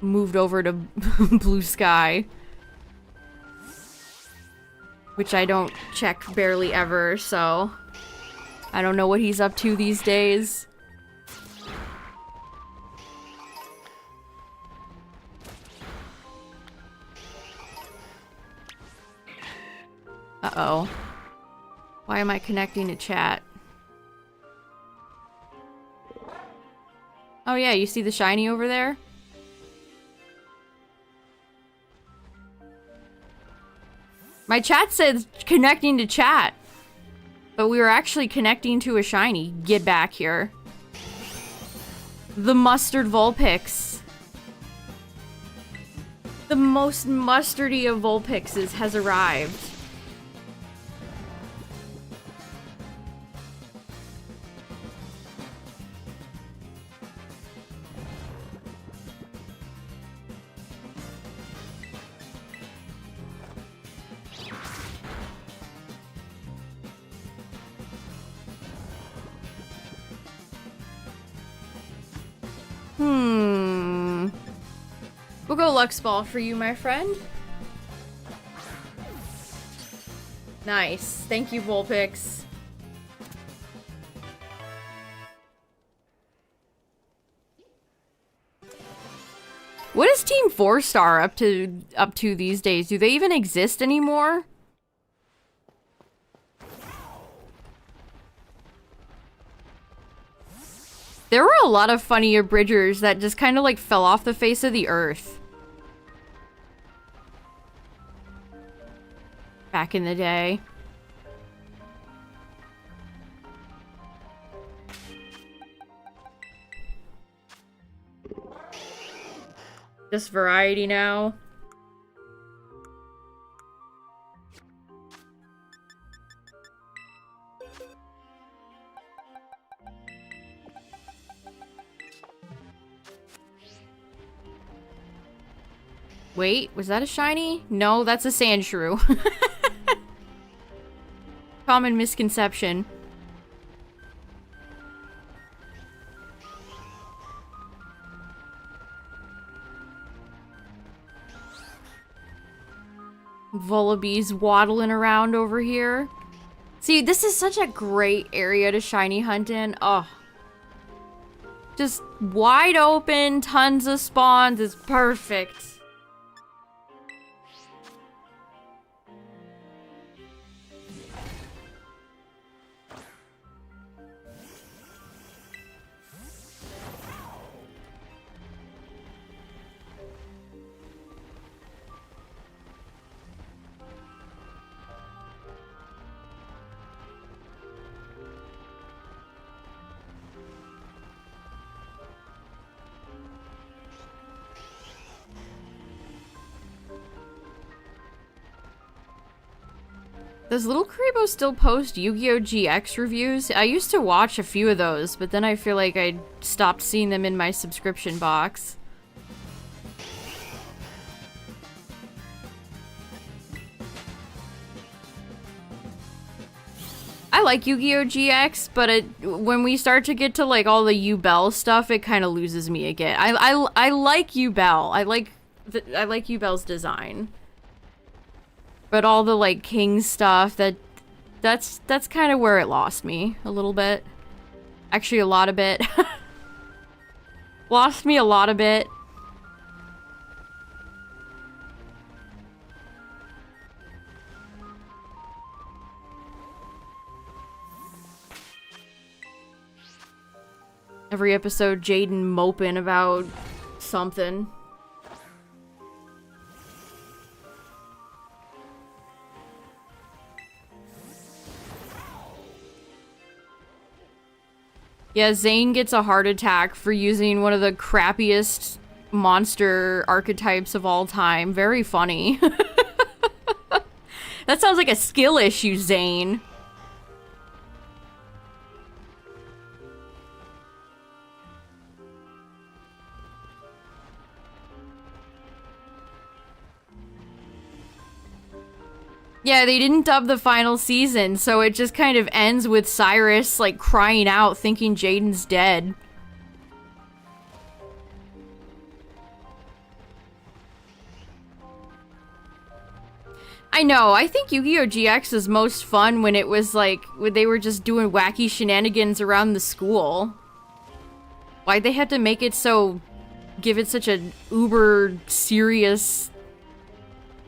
moved over to Blue Sky. Which I don't check barely ever, so I don't know what he's up to these days. Uh-oh. Why am I connecting to chat? Oh yeah, you see the shiny over there? My chat said connecting to chat. But we were actually connecting to a shiny. Get back here. The mustard Vulpix. The most mustardy of Vulpixes has arrived. go Lux Ball for you, my friend. Nice. Thank you, Vulpix. What is Team 4-Star up to these days? Do they even exist anymore? There were a lot of funny abridgers that just kind of like fell off the face of the earth. Back in the day. Just variety now. Wait, was that a shiny? No, that's a sand shrew. Common misconception. Vullaby's waddling around over here. See, this is such a great area to shiny hunt in. Oh. Just wide open, tons of spawns. It's perfect. Does Little Karibo still post Yu-Gi-Oh! GX reviews? I used to watch a few of those, but then I feel like I stopped seeing them in my subscription box. I like Yu-Gi-Oh! GX, but when we start to get to like all the Yu-Bell stuff, it kind of loses me again. I like Yu-Bell. I like Yu-Bell's design. But all the, like, King stuff, that's kind of where it lost me a little bit. Actually, a lot of bit. Lost me a lot of bit. Every episode, Jaden moping about something. Yeah, Zane gets a heart attack for using one of the crappiest monster archetypes of all time. Very funny. That sounds like a skill issue, Zane. Yeah, they didn't dub the final season, so it just kind of ends with Cyrus, like, crying out, thinking Jaden's dead. I know, I think Yu-Gi-Oh! GX is most fun when it was, like, when they were just doing wacky shenanigans around the school. Why'd they have to make it so... give it such an uber serious...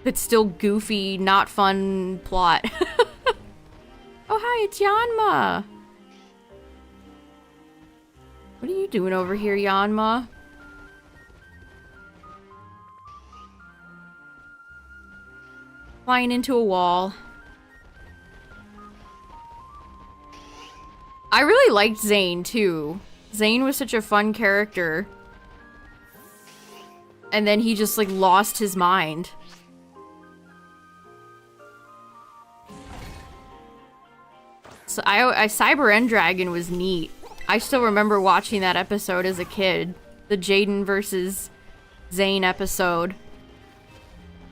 but still goofy, not fun plot. Oh, hi, it's Yanma. What are you doing over here, Yanma? Flying into a wall. I really liked Zane, too. Zane was such a fun character. And then he just, like, lost his mind. So I Cyber End Dragon was neat. I still remember watching that episode as a kid. The Jaden versus Zane episode.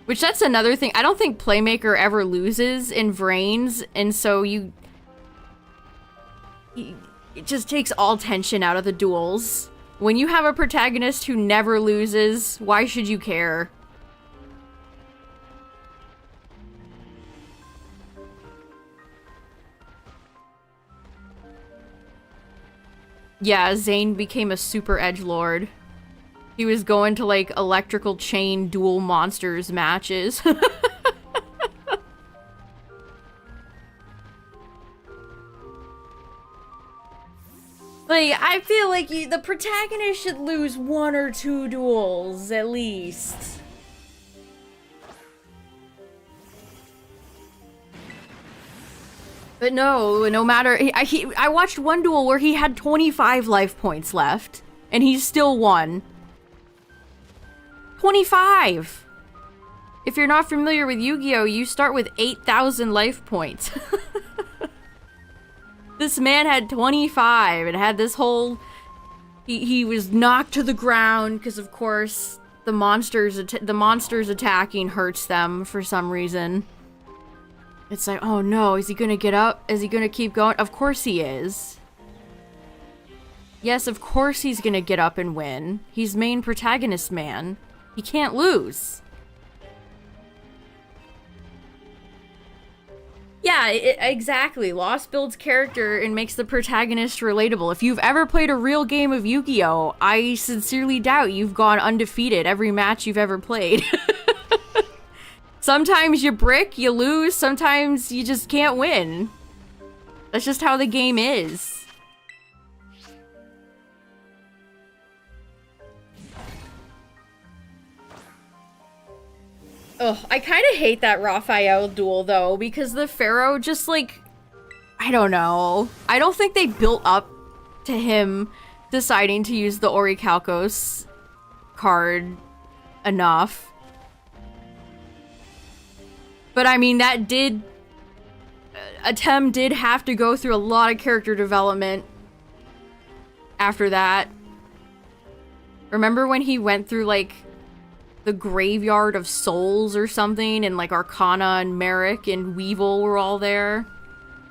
Which that's another thing. I don't think Playmaker ever loses in Vrains, and so it just takes all tension out of the duels. When you have a protagonist who never loses, why should you care? Yeah, Zane became a super edgelord. He was going to, like, electrical chain duel monsters matches. Like, I feel like the protagonist should lose 1 or 2 duels, at least. But no matter... I watched one duel where he had 25 life points left, and he still won. 25! If you're not familiar with Yu-Gi-Oh, you start with 8,000 life points. This man had 25 and had this whole... He was knocked to the ground because, of course, the monsters attacking hurts them for some reason. It's like, oh no, is he gonna get up? Is he gonna keep going? Of course he is. Yes, of course he's gonna get up and win. He's main protagonist, man. He can't lose. Yeah, exactly. Loss builds character and makes the protagonist relatable. If you've ever played a real game of Yu-Gi-Oh, I sincerely doubt you've gone undefeated every match you've ever played. Sometimes you brick, you lose, sometimes you just can't win. That's just how the game is. Ugh, I kind of hate that Raphael duel, though, because the Pharaoh just, like... I don't know. I don't think they built up to him deciding to use the Orichalcos card enough. But, I mean, that did... Atem did have to go through a lot of character development after that. Remember when he went through, like... the Graveyard of Souls or something, and like Arcana and Merrick and Weevil were all there.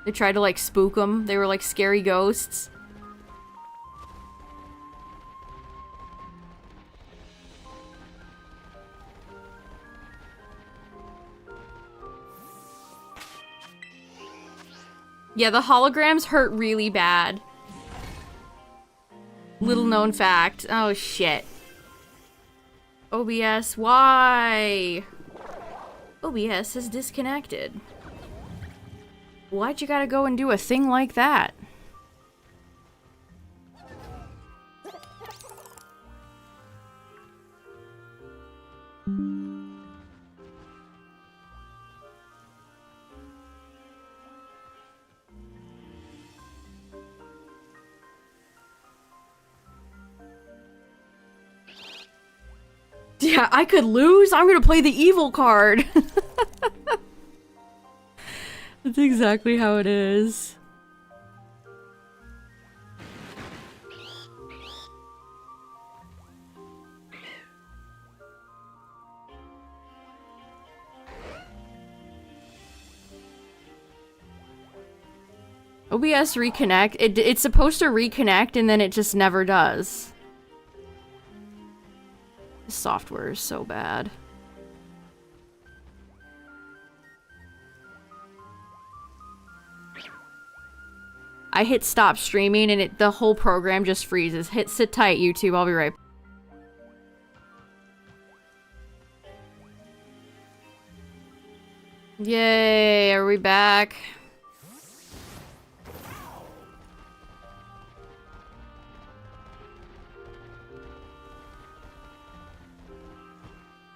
They tried to like spook them. They were like scary ghosts. Yeah, the holograms hurt really bad. Little known fact. Oh shit. OBS, why? OBS is disconnected. Why'd you gotta go and do a thing like that? Yeah, I could lose. I'm gonna play the evil card. That's exactly how it is. OBS reconnect. It's supposed to reconnect and then it just never does. The software is so bad. I hit stop streaming and the whole program just freezes. Sit tight, YouTube. I'll be right back. Yay, are we back?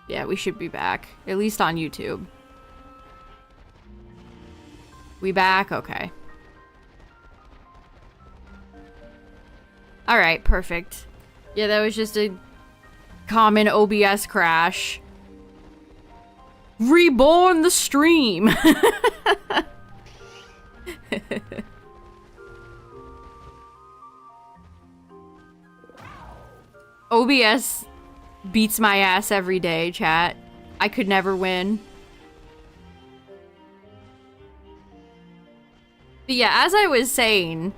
Yeah, we should be back. At least on YouTube. We back? Okay. Alright, perfect. Yeah, that was just a common OBS crash. Reborn the stream! OBS beats my ass every day, chat. I could never win. But yeah, as I was saying,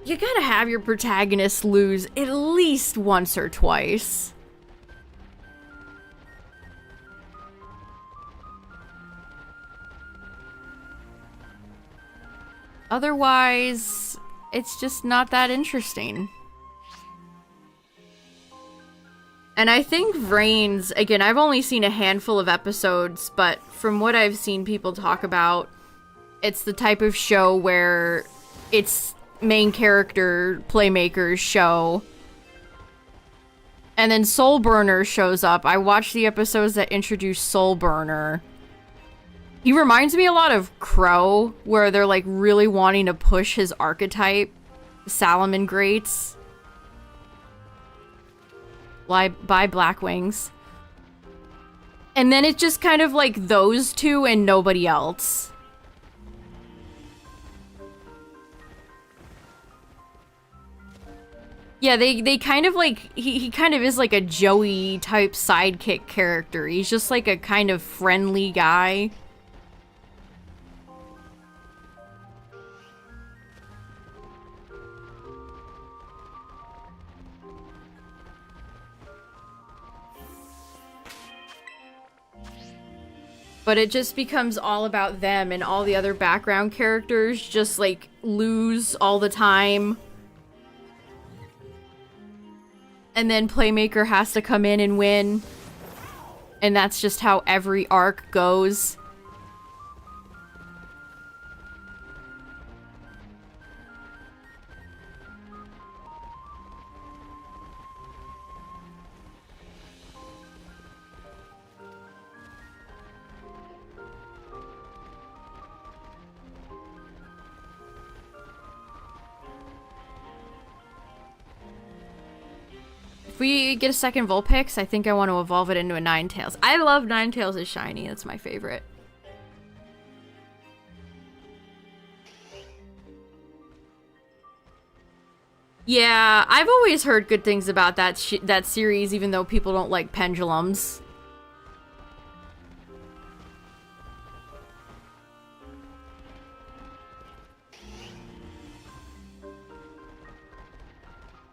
you gotta have your protagonist lose at least once or twice. Otherwise, it's just not that interesting. And I think Vrains, again, I've only seen a handful of episodes, but from what I've seen people talk about, it's the type of show where it's main character playmaker's show. And then Soulburner shows up. I watched the episodes that introduced Soulburner. He reminds me a lot of Crow, where they're like really wanting to push his archetype. Salomon Greats. By Blackwings. And then it's just kind of like those two and nobody else. Yeah, they kind of like, he kind of is like a Joey type sidekick character. He's just like a kind of friendly guy. But it just becomes all about them, and all the other background characters just like lose all the time. And then Playmaker has to come in and win. And that's just how every arc goes. If we get a second Vulpix, I think I want to evolve it into a Ninetales. I love Ninetales as shiny. That's my favorite. Yeah, I've always heard good things about that series, even though people don't like pendulums.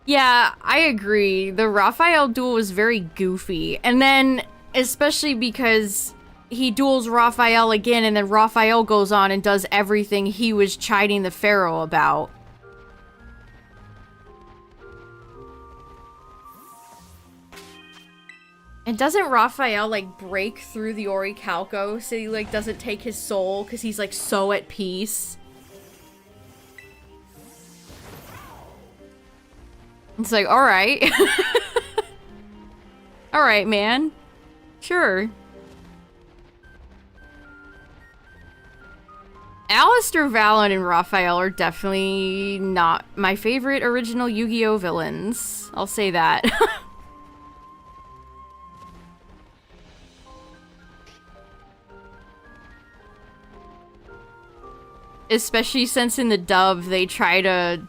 Yeah, I agree. The Raphael duel was very goofy. And then, especially because he duels Raphael again, and then Raphael goes on and does everything he was chiding the Pharaoh about. And doesn't Raphael, like, break through the Orichalco so he, like, doesn't take his soul because he's, like, so at peace? It's like, alright. Alright, man. Sure. Alistair, Valen, and Raphael are definitely not my favorite original Yu-Gi-Oh! Villains. I'll say that. Especially since in the dub they try to...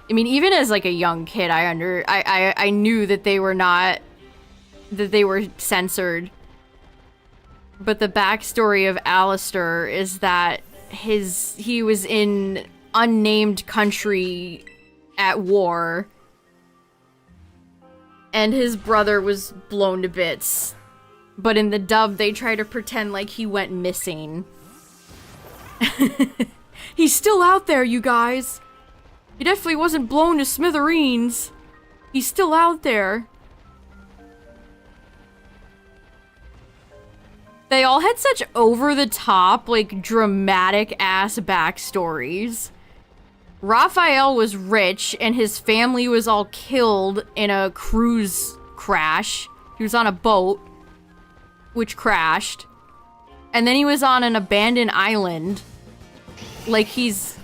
I mean, even as like a young kid, I knew that they were not... that they were censored. But the backstory of Alistair is that he was in unnamed country at war. And his brother was blown to bits. But in the dub, they try to pretend like he went missing. He's still out there, you guys. He definitely wasn't blown to smithereens. He's still out there. They all had such over-the-top, like, dramatic-ass backstories. Raphael was rich, and his family was all killed in a cruise crash. He was on a boat, which crashed. And then he was on an abandoned island. Like he's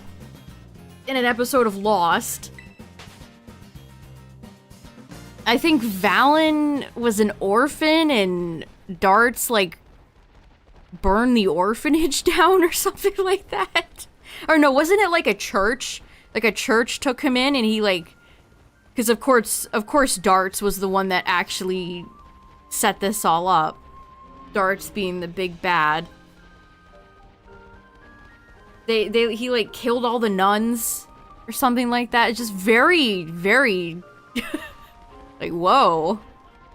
in an episode of Lost. I think Valen was an orphan and Darts, like, burned the orphanage down or something like that. Or no, wasn't it like a church? Like a church took him in and he, like... Because of course Darts was the one that actually set this all up. Darts being the big bad. He like killed all the nuns or something like that. It's just very, very like, whoa.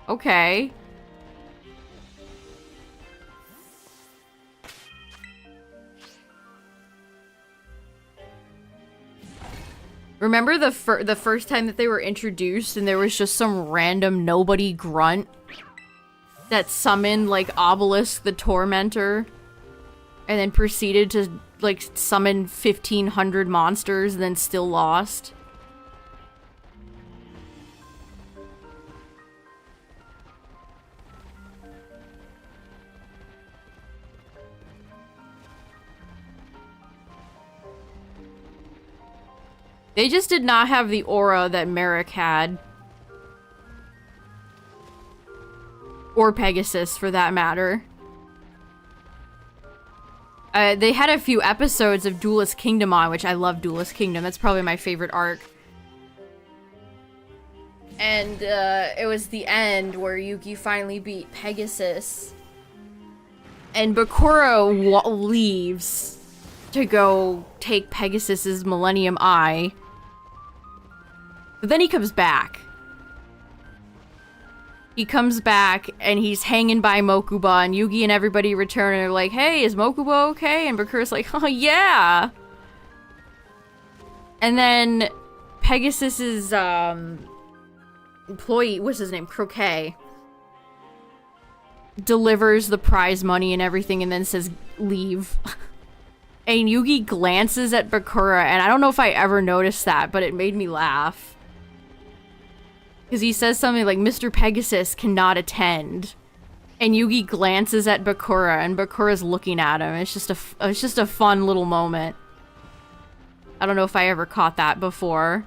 Okay. Remember the first time that they were introduced and there was just some random nobody grunt that summoned, like, Obelisk the Tormentor and then proceeded to, like, summon 1,500 monsters and then still lost? They just did not have the aura that Merrick had. Or Pegasus, for that matter. They had a few episodes of Duelist Kingdom on, which I love Duelist Kingdom. That's probably my favorite arc. And, it was the end where Yugi finally beat Pegasus. And Bakura leaves to go take Pegasus's Millennium Eye. But then he comes back. He comes back, and he's hanging by Mokuba, and Yugi and everybody return, and they're like, hey, is Mokuba okay? And Bakura's like, oh, yeah! And then Pegasus's, employee, what's his name? Croquet. Delivers the prize money and everything, and then says, leave. And Yugi glances at Bakura, and I don't know if I ever noticed that, but it made me laugh. Because he says something like, Mr. Pegasus cannot attend. And Yugi glances at Bakura, and Bakura's looking at him. It's just a fun little moment. I don't know if I ever caught that before.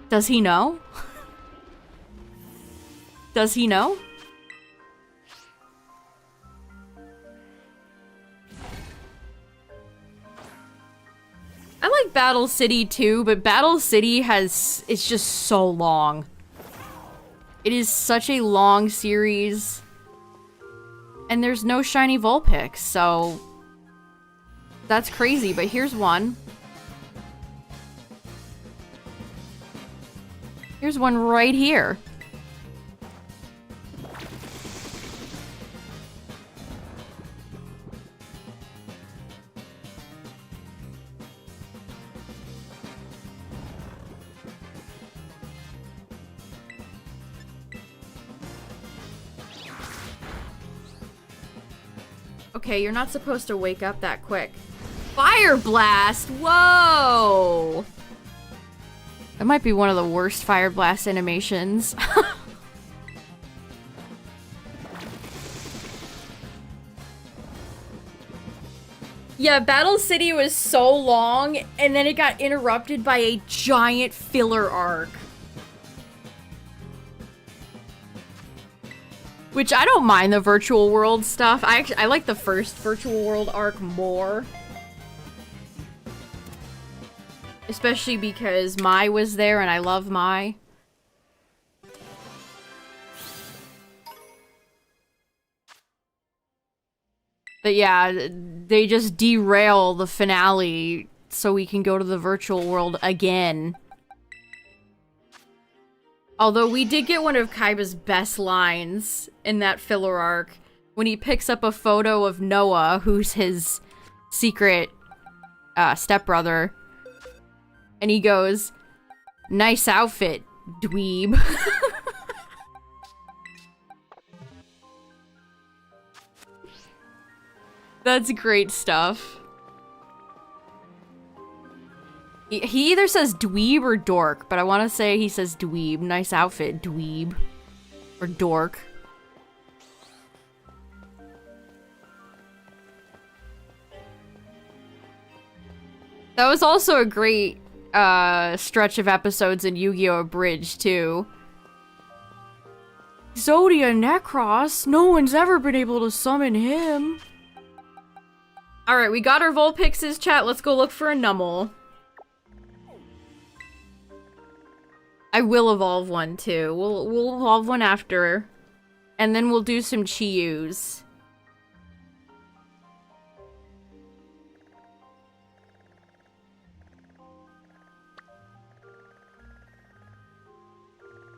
Does he know? Does he know? I like Battle City too, but Battle City it's just so long. It is such a long series. And there's no shiny Vulpix, so that's crazy, but here's one. Here's one right here. Okay, you're not supposed to wake up that quick. Fire Blast! Whoa! That might be one of the worst Fire Blast animations. Yeah, Battle City was so long, and then it got interrupted by a giant filler arc. Which, I don't mind the virtual world stuff. I like the first virtual world arc more. Especially because Mai was there, and I love Mai. But yeah, they just derail the finale so we can go to the virtual world again. Although we did get one of Kaiba's best lines in that filler arc when he picks up a photo of Noah, who's his secret stepbrother, and he goes, "Nice outfit, dweeb." That's great stuff. He either says dweeb or dork, but I want to say he says dweeb. Nice outfit, dweeb. Or dork. That was also a great stretch of episodes in Yu-Gi-Oh! Abridged, too. Zodia Necros? No one's ever been able to summon him. Alright, we got our Vulpixes, chat. Let's go look for a Numel. I will evolve one, too. We'll evolve one after. And then we'll do some Chiyus.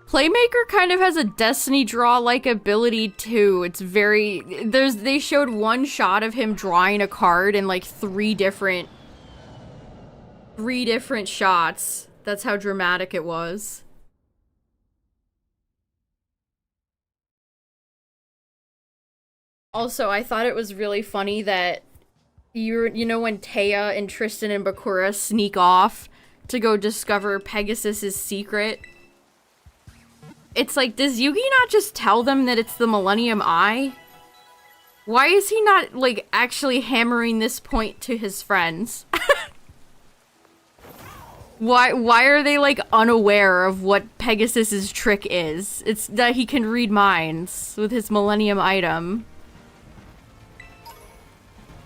Playmaker kind of has a Destiny draw-like ability too. It's very... They showed one shot of him drawing a card in like three different shots. That's how dramatic it was. Also, I thought it was really funny that you know when Taya and Tristan and Bakura sneak off to go discover Pegasus's secret? It's like, does Yugi not just tell them that it's the Millennium Eye? Why is he not, like, actually hammering this point to his friends? Why are they, like, unaware of what Pegasus's trick is? It's that he can read minds with his Millennium item.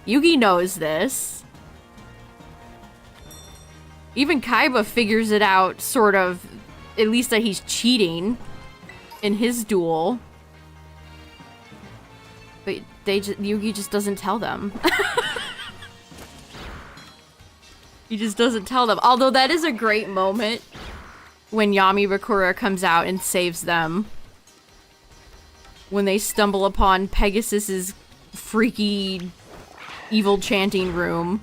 Yugi knows this. Even Kaiba figures it out, sort of, at least that he's cheating in his duel. But Yugi just doesn't tell them. He just doesn't tell them. Although that is a great moment when Yami Bakura comes out and saves them. When they stumble upon Pegasus's freaky evil chanting room.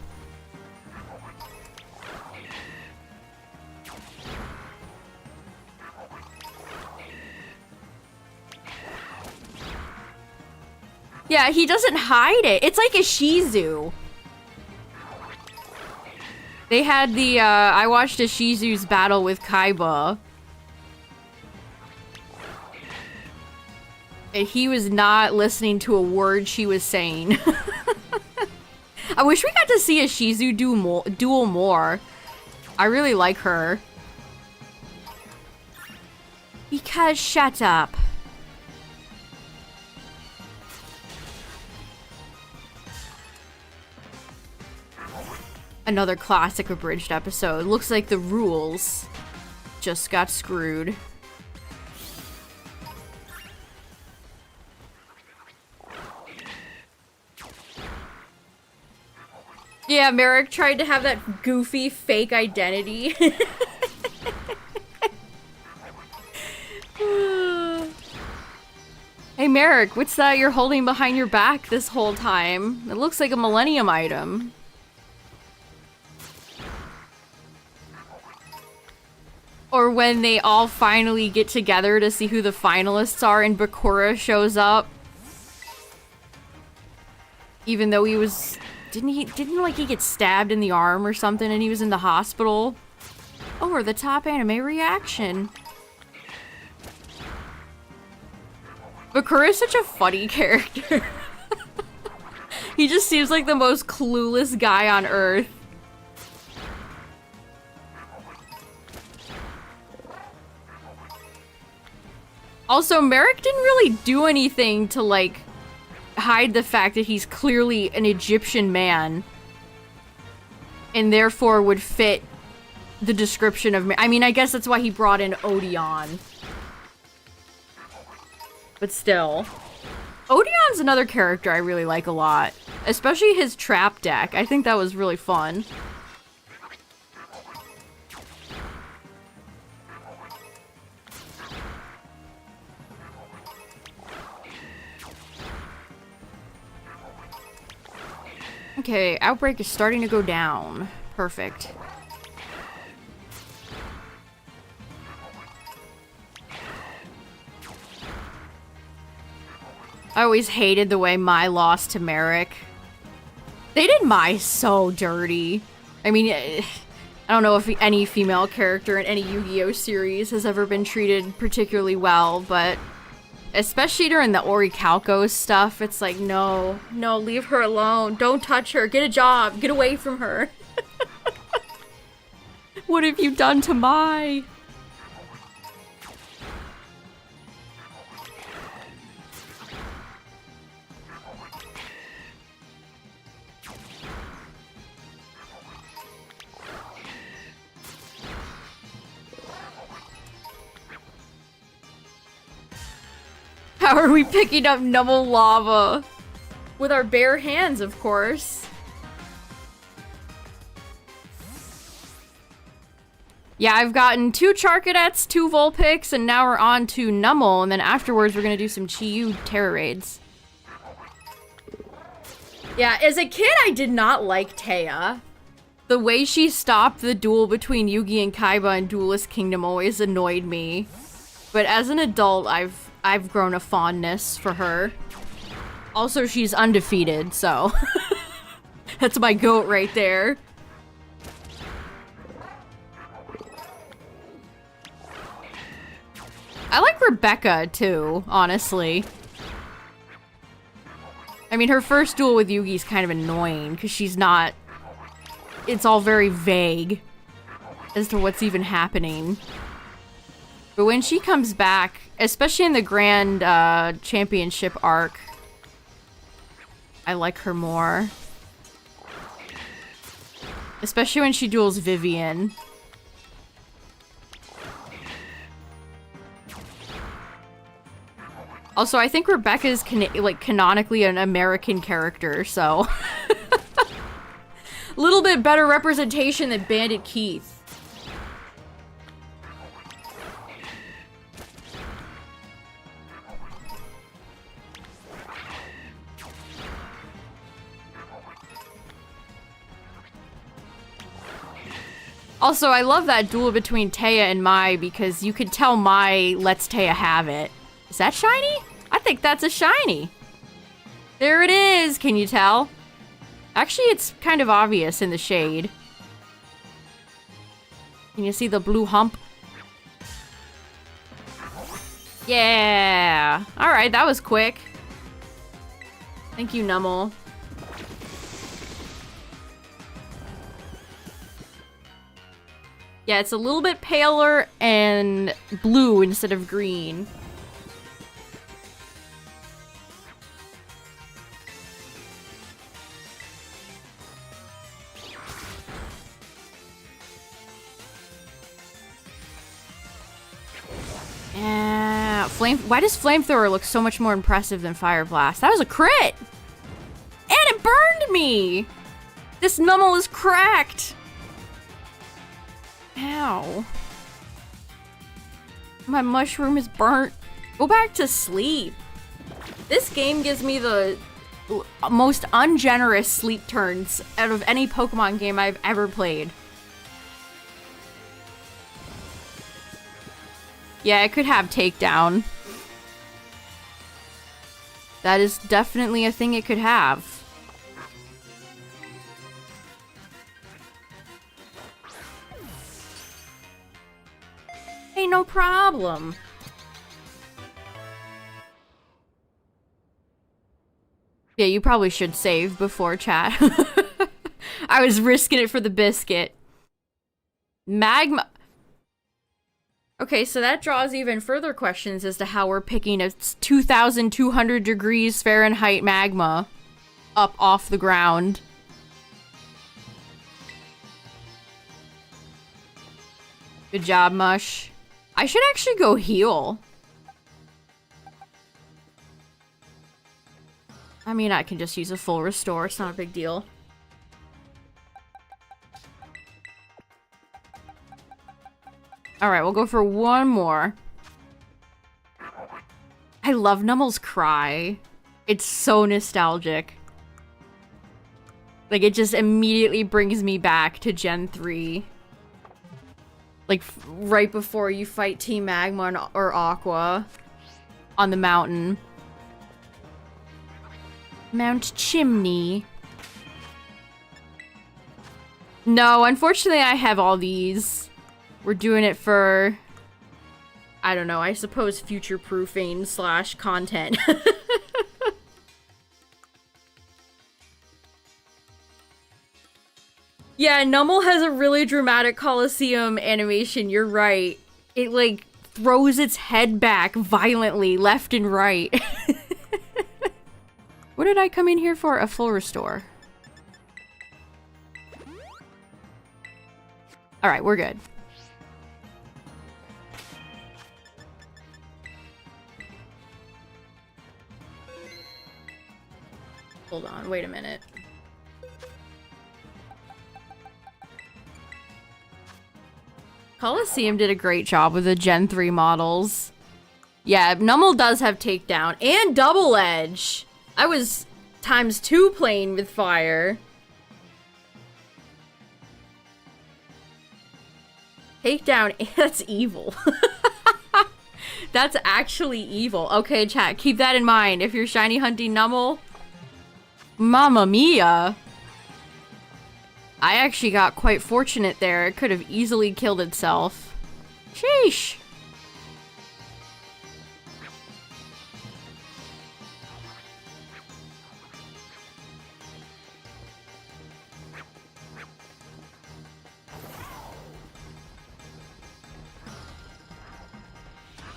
Yeah, he doesn't hide it. It's like a Shizu. They had the, I watched a Shizu's battle with Kaiba. And he was not listening to a word she was saying. I wish we got to see a Shizu duel more. I really like her. Because shut up. Another classic abridged episode. Looks like the rules just got screwed. Yeah, Merrick tried to have that goofy fake identity. Hey Merrick, what's that you're holding behind your back this whole time? It looks like a Millennium item. Or when they all finally get together to see who the finalists are and Bakura shows up. Even though he was... Didn't like he get stabbed in the arm or something and he was in the hospital? Over the top anime reaction. Bakura is such a funny character. He just seems like the most clueless guy on earth. Also, Merrick didn't really do anything to, like, hide the fact that he's clearly an Egyptian man. And therefore would fit the description of... I mean, I guess that's why he brought in Odeon. But still. Odeon's another character I really like a lot. Especially his trap deck. I think that was really fun. Okay, Outbreak is starting to go down. Perfect. I always hated the way Mai lost to Merrick. They did Mai so dirty. I mean, I don't know if any female character in any Yu-Gi-Oh series has ever been treated particularly well, but... especially during the Orichalco stuff, it's like, no, leave her alone. Don't touch her. Get a job. Get away from her. What have you done to Mai? How are we picking up Numble Lava? With our bare hands, of course. Yeah, I've gotten 2 Charcadettes, 2 Vulpix, and now we're on to Numel, and then afterwards we're gonna do some Chi-Yu Terror Raids. Yeah, as a kid, I did not like Taya. The way she stopped the duel between Yugi and Kaiba in Duelist Kingdom always annoyed me. But as an adult, I've grown a fondness for her. Also, she's undefeated, so... That's my goat right there. I like Rebecca, too, honestly. I mean, her first duel with Yugi's kind of annoying, because she's not... It's all very vague as to what's even happening. But when she comes back, especially in the Grand Championship arc, I like her more. Especially when she duels Vivian. Also, I think Rebecca's canonically an American character, so... A little bit better representation than Bandit Keith. Also, I love that duel between Taya and Mai because you could tell Mai lets Taya have it. Is that shiny? I think that's a shiny. There it is, can you tell? Actually, it's kind of obvious in the shade. Can you see the blue hump? Yeah! Alright, that was quick. Thank you, Numel. Yeah, it's a little bit paler and blue instead of green. Yeah, why does Flamethrower look so much more impressive than Fire Blast? That was a crit! And it burned me! This Numel is cracked! Ow. My mushroom is burnt. Go back to sleep. This game gives me the most ungenerous sleep turns out of any Pokemon game I've ever played. Yeah, it could have takedown. That is definitely a thing it could have. Hey, no problem. Yeah, you probably should save before chat. I was risking it for the biscuit. Magma. Okay, so that draws even further questions as to how we're picking a 2,200 degrees Fahrenheit magma up off the ground. Good job, Mush. I should actually go heal. I mean, I can just use a full restore. It's not a big deal. Alright, we'll go for one more. I love Numel's cry. It's so nostalgic. Like, it just immediately brings me back to Gen 3. Like, right before you fight Team Magma or Aqua on the mountain. Mount Chimney. No, unfortunately I have all these. We're doing it for, I don't know, I suppose future-proofing / content. Yeah, Numel has a really dramatic Colosseum animation, you're right. It, like, throws its head back violently, left and right. What did I come in here for? A full restore. Alright, we're good. Hold on, wait a minute. Coliseum did a great job with the Gen 3 models. Yeah, Nummel does have takedown and double edge. I was ×2 playing with fire. Takedown, that's evil. That's actually evil. Okay, chat, keep that in mind. If you're shiny hunting Nummel, Mamma mia. I actually got quite fortunate there. It could have easily killed itself. Sheesh.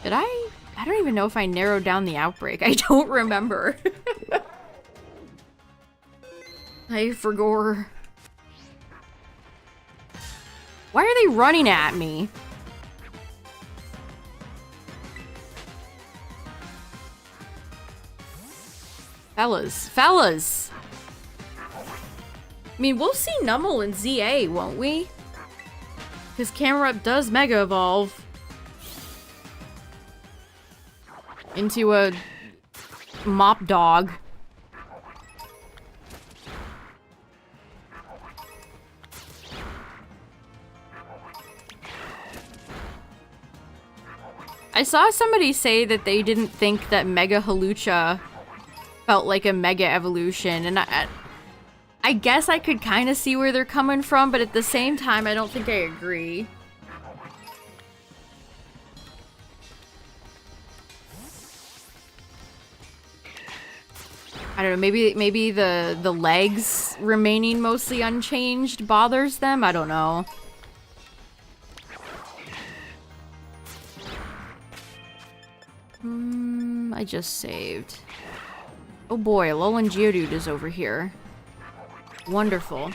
Did I don't even know if I narrowed down the outbreak. I don't remember. I forgot. Why are they running at me? Fellas. I mean, we'll see Nummel in ZA, won't we? Because Camerupt does Mega Evolve into a mop dog. I saw somebody say that they didn't think that Mega Halucha felt like a Mega Evolution, and I guess I could kind of see where they're coming from, but at the same time, I don't think I agree. I don't know, maybe the legs remaining mostly unchanged bothers them? I don't know. I just saved. Oh boy, Alolan Geodude is over here. Wonderful.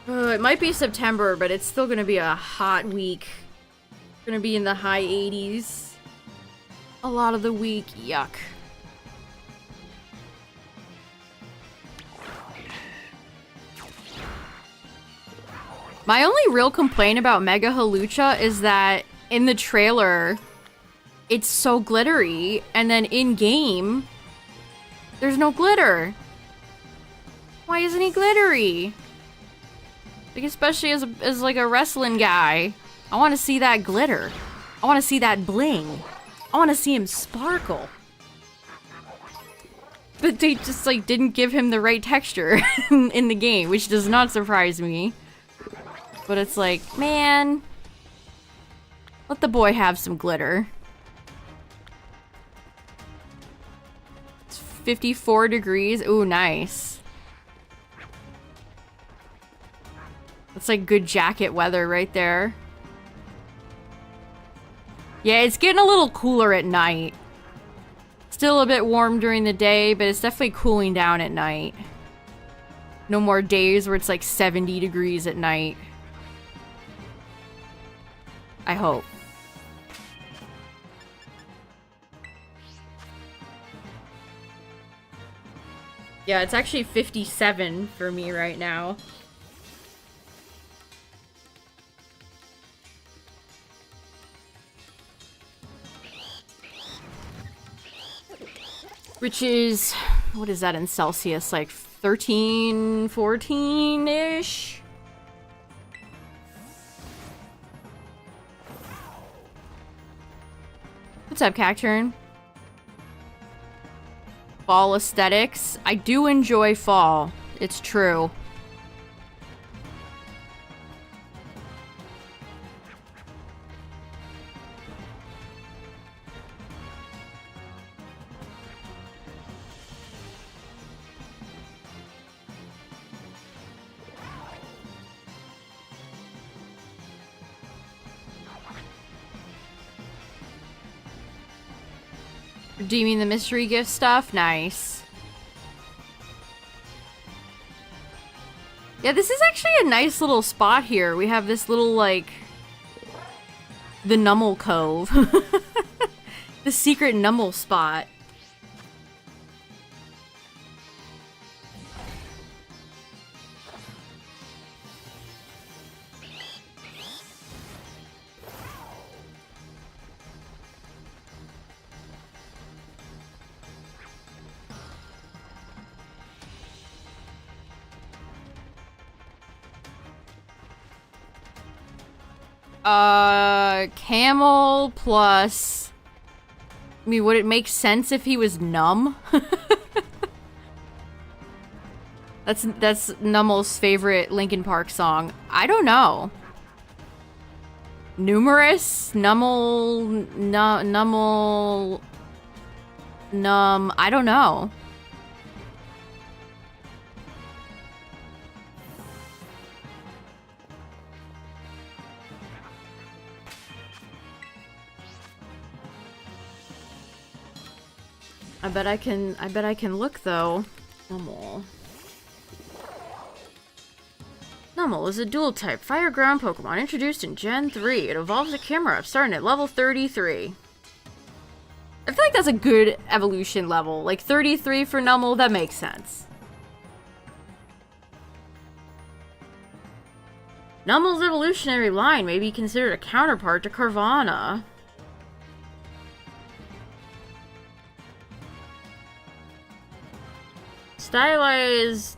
It might be September, but it's still gonna be a hot week. It's gonna be in the high 80s. A lot of the week. Yuck. My only real complaint about Mega Halucha is that in the trailer, it's so glittery, and then in-game, there's no glitter. Why isn't he glittery? Like, especially as like a wrestling guy. I want to see that glitter. I want to see that bling. I want to see him sparkle. But they just, like, didn't give him the right texture in the game, which does not surprise me. But it's like, man, let the boy have some glitter. It's 54 degrees. Ooh, nice. That's like good jacket weather right there. Yeah, it's getting a little cooler at night. Still a bit warm during the day, but it's definitely cooling down at night. No more days where it's like 70 degrees at night. I hope. Yeah, it's actually 57 for me right now. Which is, what is that in Celsius? Like 13, 14-ish? What's up, Cacturn? Fall aesthetics. I do enjoy fall. It's true. Redeeming the mystery gift stuff? Nice. Yeah, this is actually a nice little spot here. We have this little, like, The Nummel Cove. The secret Nummel spot. Camel plus... I mean, would it make sense if he was numb? That's Nummel's favorite Linkin Park song. I don't know. Numerous? Nummel... Nummel... Numb... I don't know. I bet I can look though. Nummel. Nummel is a dual type fire ground Pokemon introduced in Gen 3. It evolves a camera up starting at level 33. I feel like that's a good evolution level. Like 33 for Nummel, that makes sense. Nummel's evolutionary line may be considered a counterpart to Carvanha. Stylized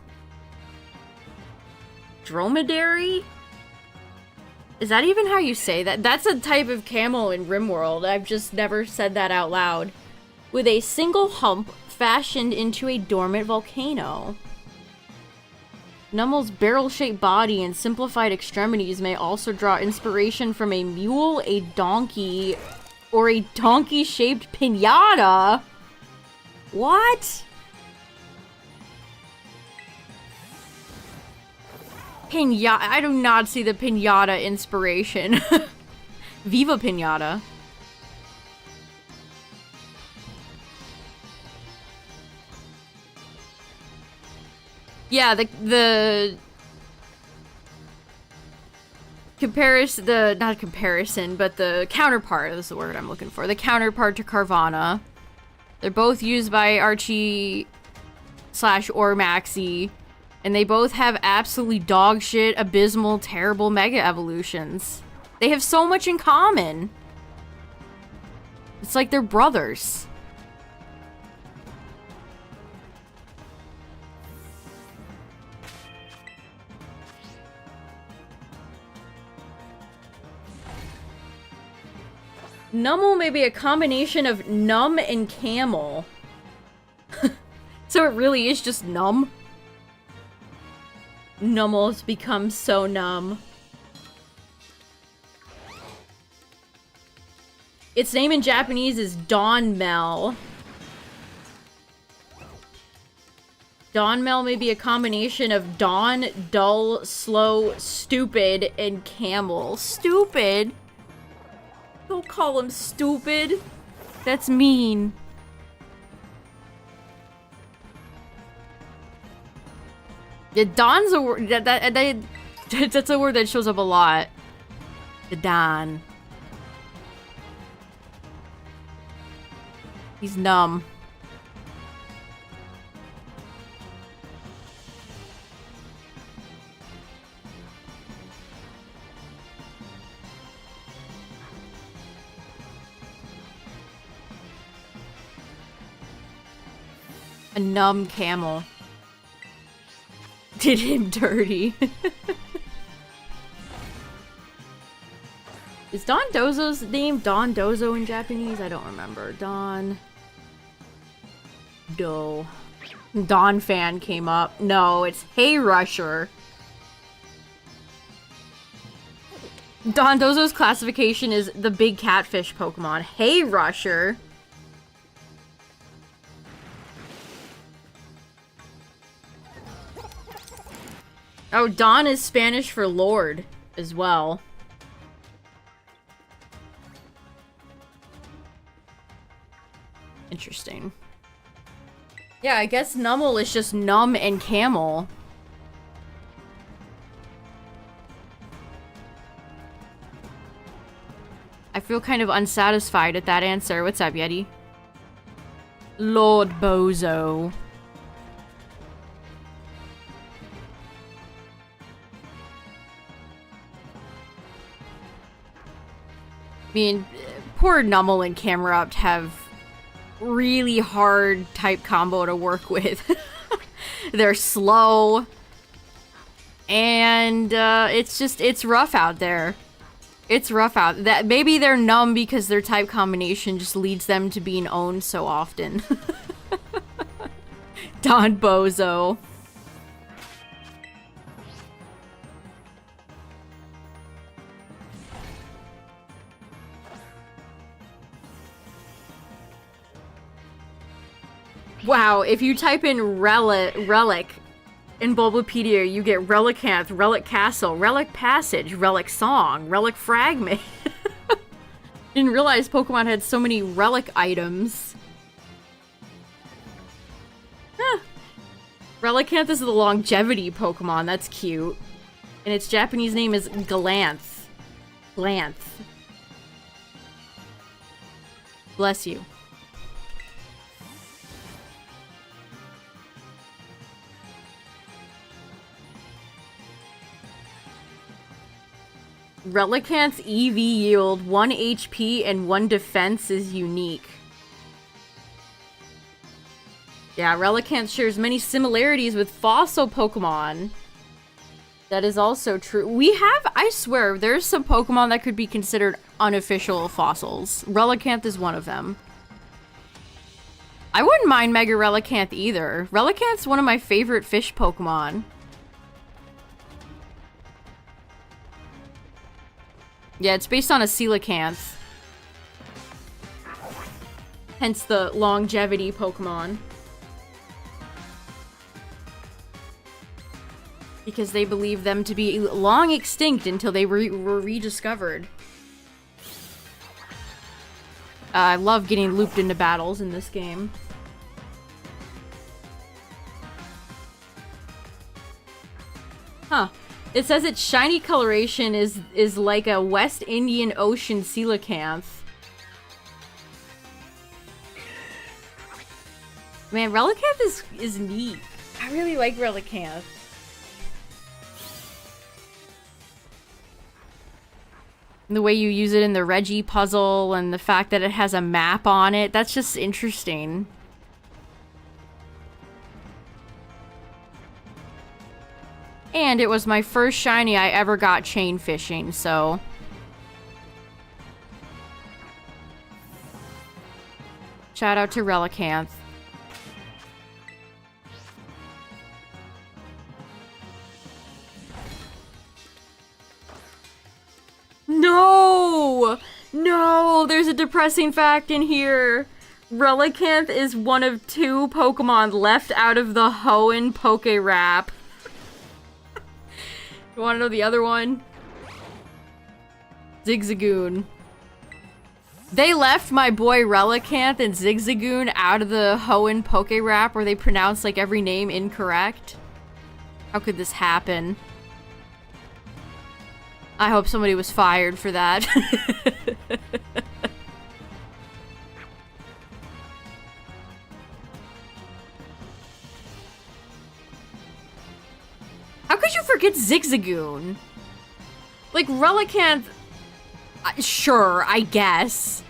dromedary? Is that even how you say that? That's a type of camel in RimWorld. I've just never said that out loud. With a single hump fashioned into a dormant volcano. Nummel's barrel-shaped body and simplified extremities may also draw inspiration from a mule, a donkey, or a donkey-shaped pinata. What? Pinata. I do not see the pinata inspiration. Viva Pinata. Yeah, the comparison, not comparison, but the counterpart, that's the word I'm looking for. The counterpart to Carvanha. They're both used by Archie / Ormaxi. And they both have absolutely dogshit, abysmal, terrible mega evolutions. They have so much in common. It's like they're brothers. Nummel may be a combination of numb and camel. So it really is just numb? Nummel's become so numb. Its name in Japanese is Dawnmel. Dawnmel may be a combination of dawn, dull, slow, stupid, and camel. Stupid? Don't call him stupid. That's mean. Yeah, Don's a word that's a word that shows up a lot. The Don. He's numb. A numb camel. Did him dirty. Is Don Dozo's name Don Dozo in Japanese? I don't remember. Don Fan came up. No, it's Hey Rusher. Don Dozo's classification is the big catfish Pokemon. Hey Rusher. Oh, Don is Spanish for Lord as well. Interesting. Yeah, I guess Nummel is just numb and camel. I feel kind of unsatisfied at that answer. What's up, Yeti? Lord Bozo. I mean, poor Nummel and Camerupt have really hard type combo to work with. They're slow. And it's rough out there. It's rough out. That maybe they're numb because their type combination just leads them to being owned so often. Don Bozo. Wow, if you type in relic in Bulbapedia, you get Relicanth, Relic Castle, Relic Passage, Relic Song, Relic Fragment. Didn't realize Pokemon had so many relic items. Huh. Relicanth is the longevity Pokemon, that's cute. And its Japanese name is Glanth. Glanth. Bless you. Relicanth's EV yield, 1 HP and 1 defense is unique. Yeah, Relicanth shares many similarities with fossil Pokemon. That is also true. We have, I swear, there's some Pokemon that could be considered unofficial fossils. Relicanth is one of them. I wouldn't mind Mega Relicanth either. Relicanth's one of my favorite fish Pokemon. Yeah, it's based on a coelacanth. Hence the longevity Pokemon. Because they believe them to be long extinct until they were rediscovered. I love getting looped into battles in this game. Huh. It says its shiny coloration is like a West Indian Ocean coelacanth. Man, Relicanth is neat. I really like Relicanth. The way you use it in the Reggie puzzle and the fact that it has a map on it, that's just interesting. And it was my first shiny I ever got chain fishing, so... Shout out to Relicanth. No! No! There's a depressing fact in here. Relicanth is one of 2 Pokemon left out of the Hoenn Poke Rap. You wanna know the other one? Zigzagoon. They left my boy Relicanth and Zigzagoon out of the Hoenn Poke Rap where they pronounce like every name incorrect. How could this happen? I hope somebody was fired for that. How could you forget Zigzagoon? Like, Relicanth... sure, I guess.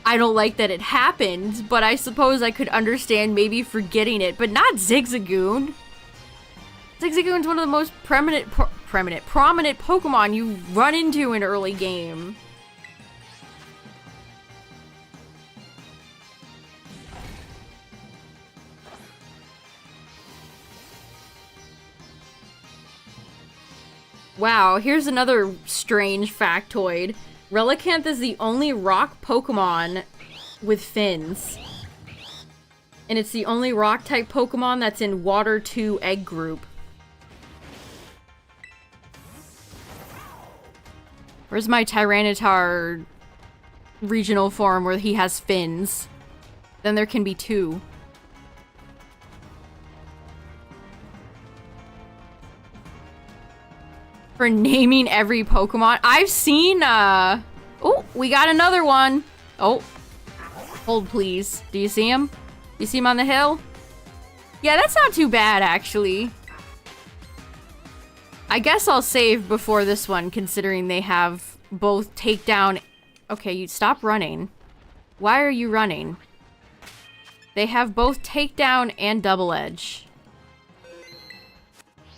I don't like that it happened, but I suppose I could understand maybe forgetting it, but not Zigzagoon. Zigzagoon's one of the most prominent Pokemon you run into in early game. Wow, here's another strange factoid. Relicanth is the only rock Pokemon with fins. And it's the only rock-type Pokemon that's in Water 2 egg group. Where's my Tyranitar regional form where he has fins? Then there can be 2. For naming every Pokemon. I've seen, Oh, we got another one. Oh, hold please. Do you see him? You see him on the hill? Yeah, that's not too bad, actually. I guess I'll save before this one, considering they have both takedown... Okay, you stop running. Why are you running? They have both takedown and double edge.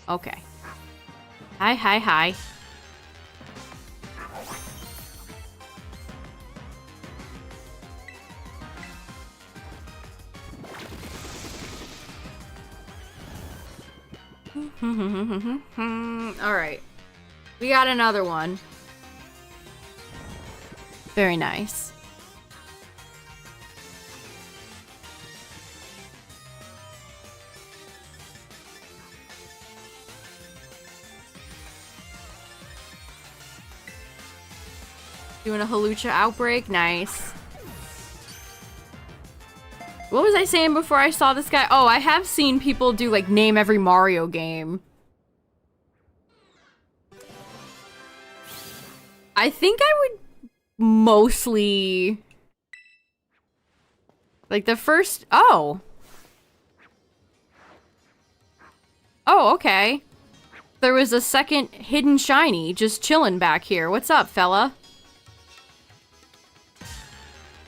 Okay. Hi, hi, hi. Alright. We got another one. Very nice. Doing a Halucha outbreak? Nice. What was I saying before I saw this guy? Oh, I have seen people do, like, name every Mario game. I think I would mostly... Like, the first... Oh. Oh, okay. There was a second hidden shiny just chilling back here. What's up, fella?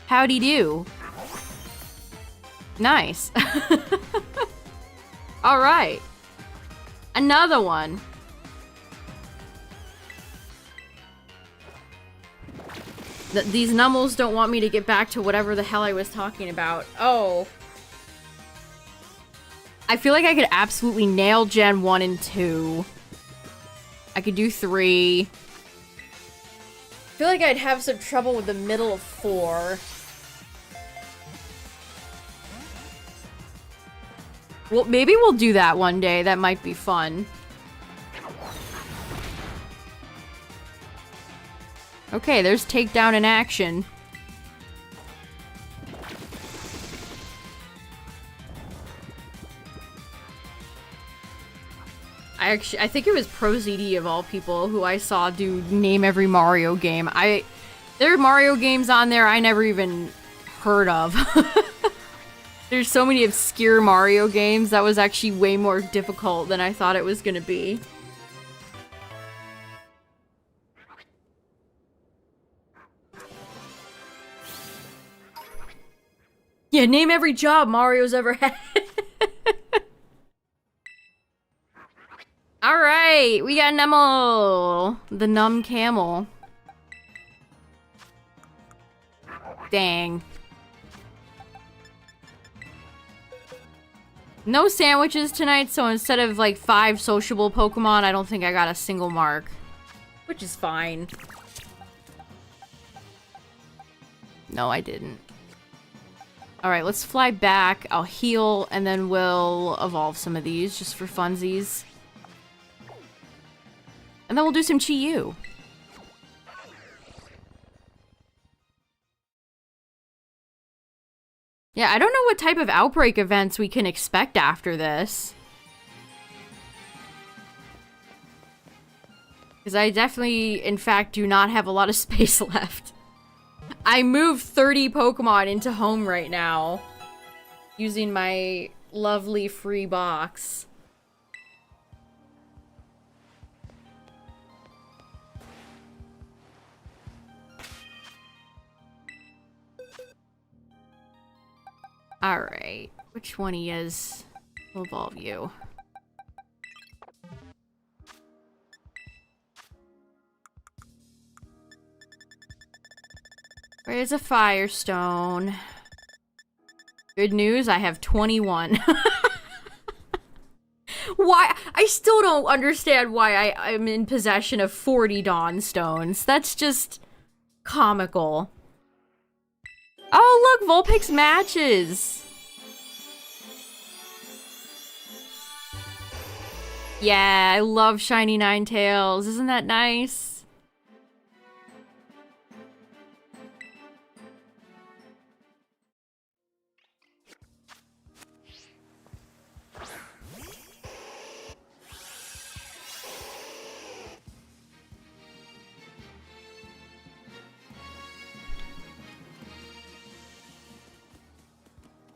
Howdy do. Nice. Alright. Another one. These nummels don't want me to get back to whatever the hell I was talking about. Oh. I feel like I could absolutely nail Gen 1 and 2. I could do 3. I feel like I'd have some trouble with the middle of 4. Well, maybe we'll do that one day. That might be fun. Okay, there's takedown in action. I think it was ProZD of all people who I saw do name every Mario game. There are Mario games on there I never even heard of. There's so many obscure Mario games that was actually way more difficult than I thought it was gonna be. Yeah, name every job Mario's ever had. Alright, we got Nummel. The numb camel. Dang. No sandwiches tonight, so instead of like 5 sociable Pokemon, I don't think I got a single mark. Which is fine. No, I didn't. Alright, let's fly back. I'll heal, and then we'll evolve some of these just for funsies. And then we'll do some Chi-Yu. Yeah, I don't know what type of outbreak events we can expect after this. Because I definitely, in fact, do not have a lot of space left. I moved 30 Pokemon into home right now. Using my lovely free box. Alright, which one he is? We'll evolve you. Where's a Firestone? Good news, I have 21. Why? I still don't understand why I'm in possession of 40 Dawnstones. That's just comical. Oh, look, Vulpix matches. Yeah, I love shiny Ninetales. Isn't that nice?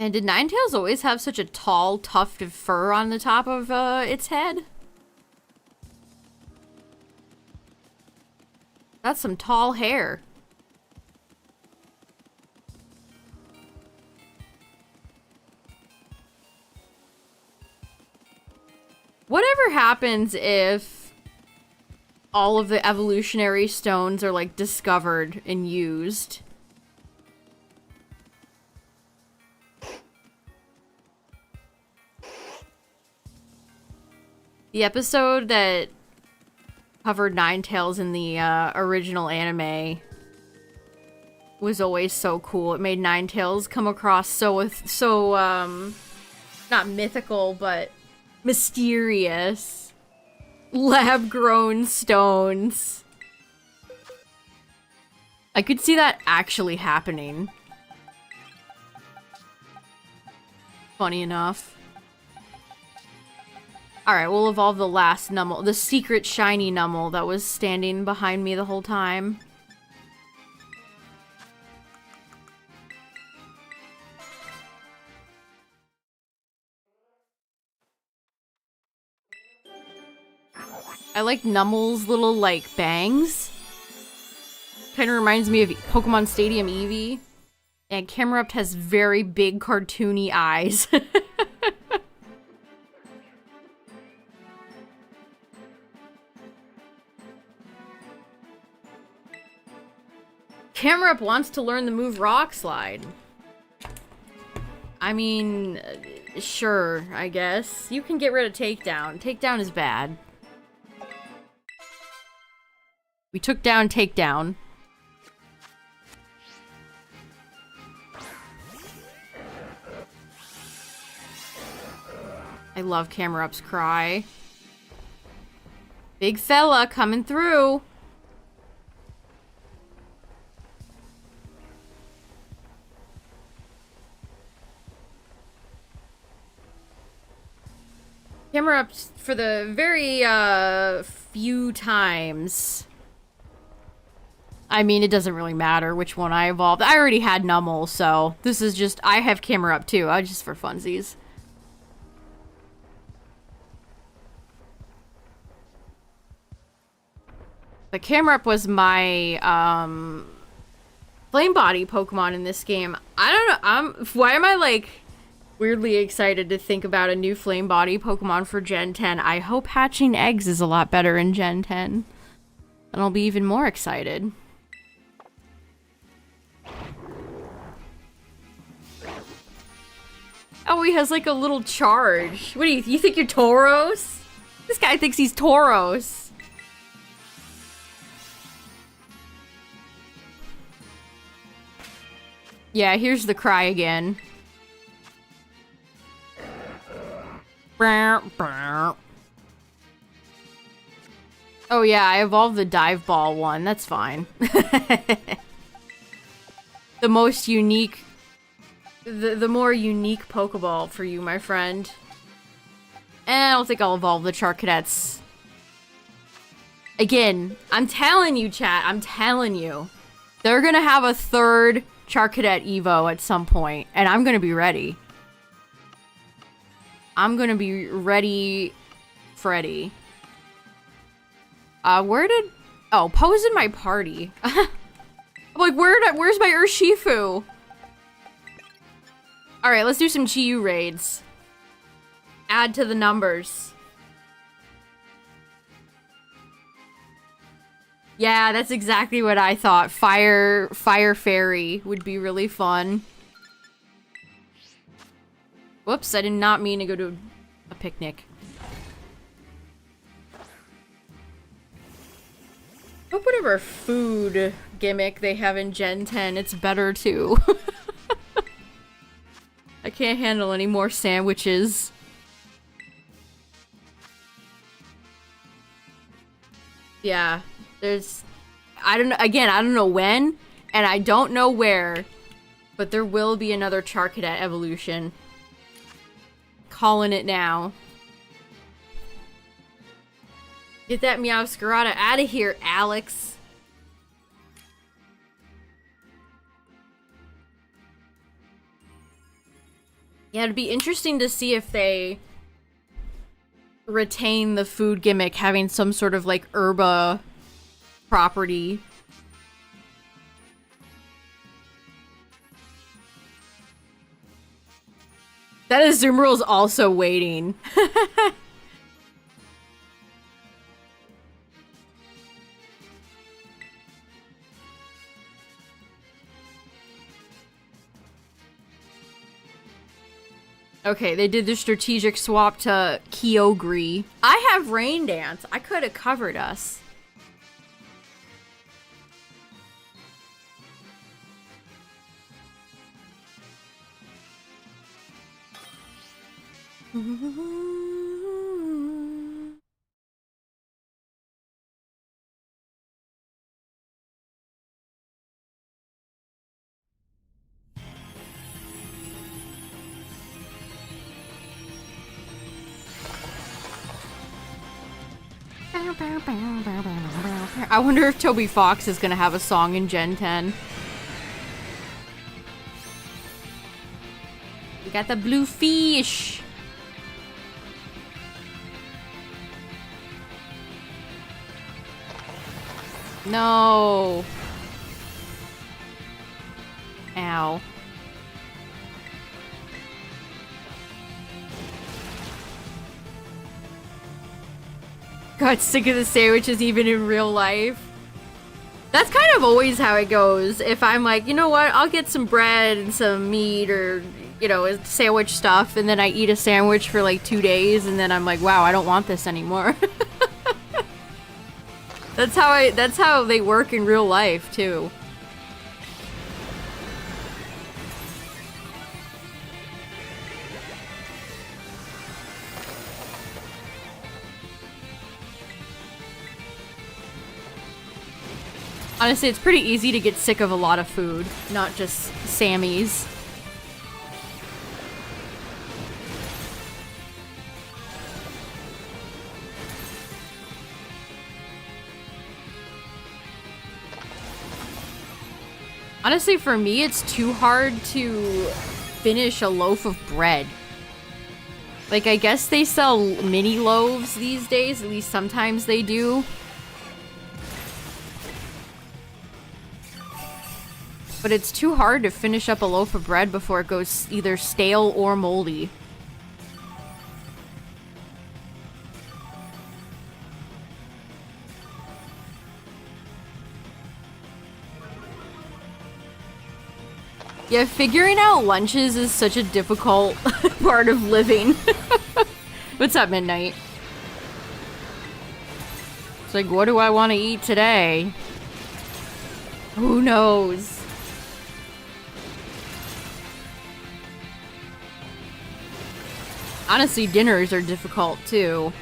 And did Ninetales always have such a tall tuft of fur on the top of its head? That's some tall hair. Whatever happens if all of the evolutionary stones are like discovered and used? The episode that covered Ninetales in the original anime was always so cool. It made Ninetales come across so not mythical, but mysterious. Lab-grown stones. I could see that actually happening. Funny enough. Alright, we'll evolve the last Numel. The secret shiny Numel that was standing behind me the whole time. I like Numel's little, like, bangs. Kind of reminds me of Pokemon Stadium Eevee. And Camerupt has very big, cartoony eyes. Camerupt wants to learn the move Rock Slide. I mean, sure, I guess. You can get rid of Takedown. Takedown is bad. We took down Takedown. I love Camerupt's cry. Big fella coming through. Camerupt, for the very, few times. I mean, it doesn't really matter which one I evolved. I already had Numel, so this is just, I have Camerupt too, just for funsies. But Camerupt was my, Flame Body Pokemon in this game. I don't know, why am I, like, weirdly excited to think about a new Flame Body Pokemon for Gen 10. I hope hatching eggs is a lot better in Gen 10. And I'll be even more excited. Oh, he has like a little charge. What do you think you're Tauros? This guy thinks he's Tauros. Yeah, here's the cry again. Oh yeah, I evolved the Dive Ball one. That's fine. The most unique... The more unique Pokeball for you, my friend. And I don't think I'll evolve the Charcadets. Again, I'm telling you, chat. I'm telling you. They're gonna have a third Charcadet Evo at some point, and I'm gonna be ready. I'm gonna be ready, Freddy. Where did... Oh, Poe's in my party. I'm like, where's my Urshifu? Alright, let's do some Chi-Yu raids. Add to the numbers. Yeah, that's exactly what I thought. Fire Fairy would be really fun. Whoops, I did not mean to go to a picnic. Hope whatever food gimmick they have in Gen 10, it's better too. I can't handle any more sandwiches. Yeah, there's... I don't know when, and I don't know where, but there will be another Charcadet evolution. Calling it now. Get that Meowscarada out of here, Alex. Yeah, it'd be interesting to see if they retain the food gimmick having some sort of like herba property. That Azumarill's also waiting. Okay, they did the strategic swap to Kyogre. I have Rain Dance. I could have covered us. I wonder if Toby Fox is gonna have a song in Gen 10. We got the blue feesh. No. Ow. Got sick of the sandwiches even in real life. That's kind of always how it goes. If I'm like, you know what, I'll get some bread and some meat or, you know, sandwich stuff, and then I eat a sandwich for like 2 days, and then I'm like, wow, I don't want this anymore. That's how they work in real life too. Honestly, it's pretty easy to get sick of a lot of food, not just Sammy's. Honestly, for me, it's too hard to finish a loaf of bread. Like, I guess they sell mini loaves these days, at least sometimes they do. But it's too hard to finish up a loaf of bread before it goes either stale or moldy. Yeah, figuring out lunches is such a difficult part of living. What's up, Midnight? It's like, what do I want to eat today? Who knows? Honestly, dinners are difficult, too.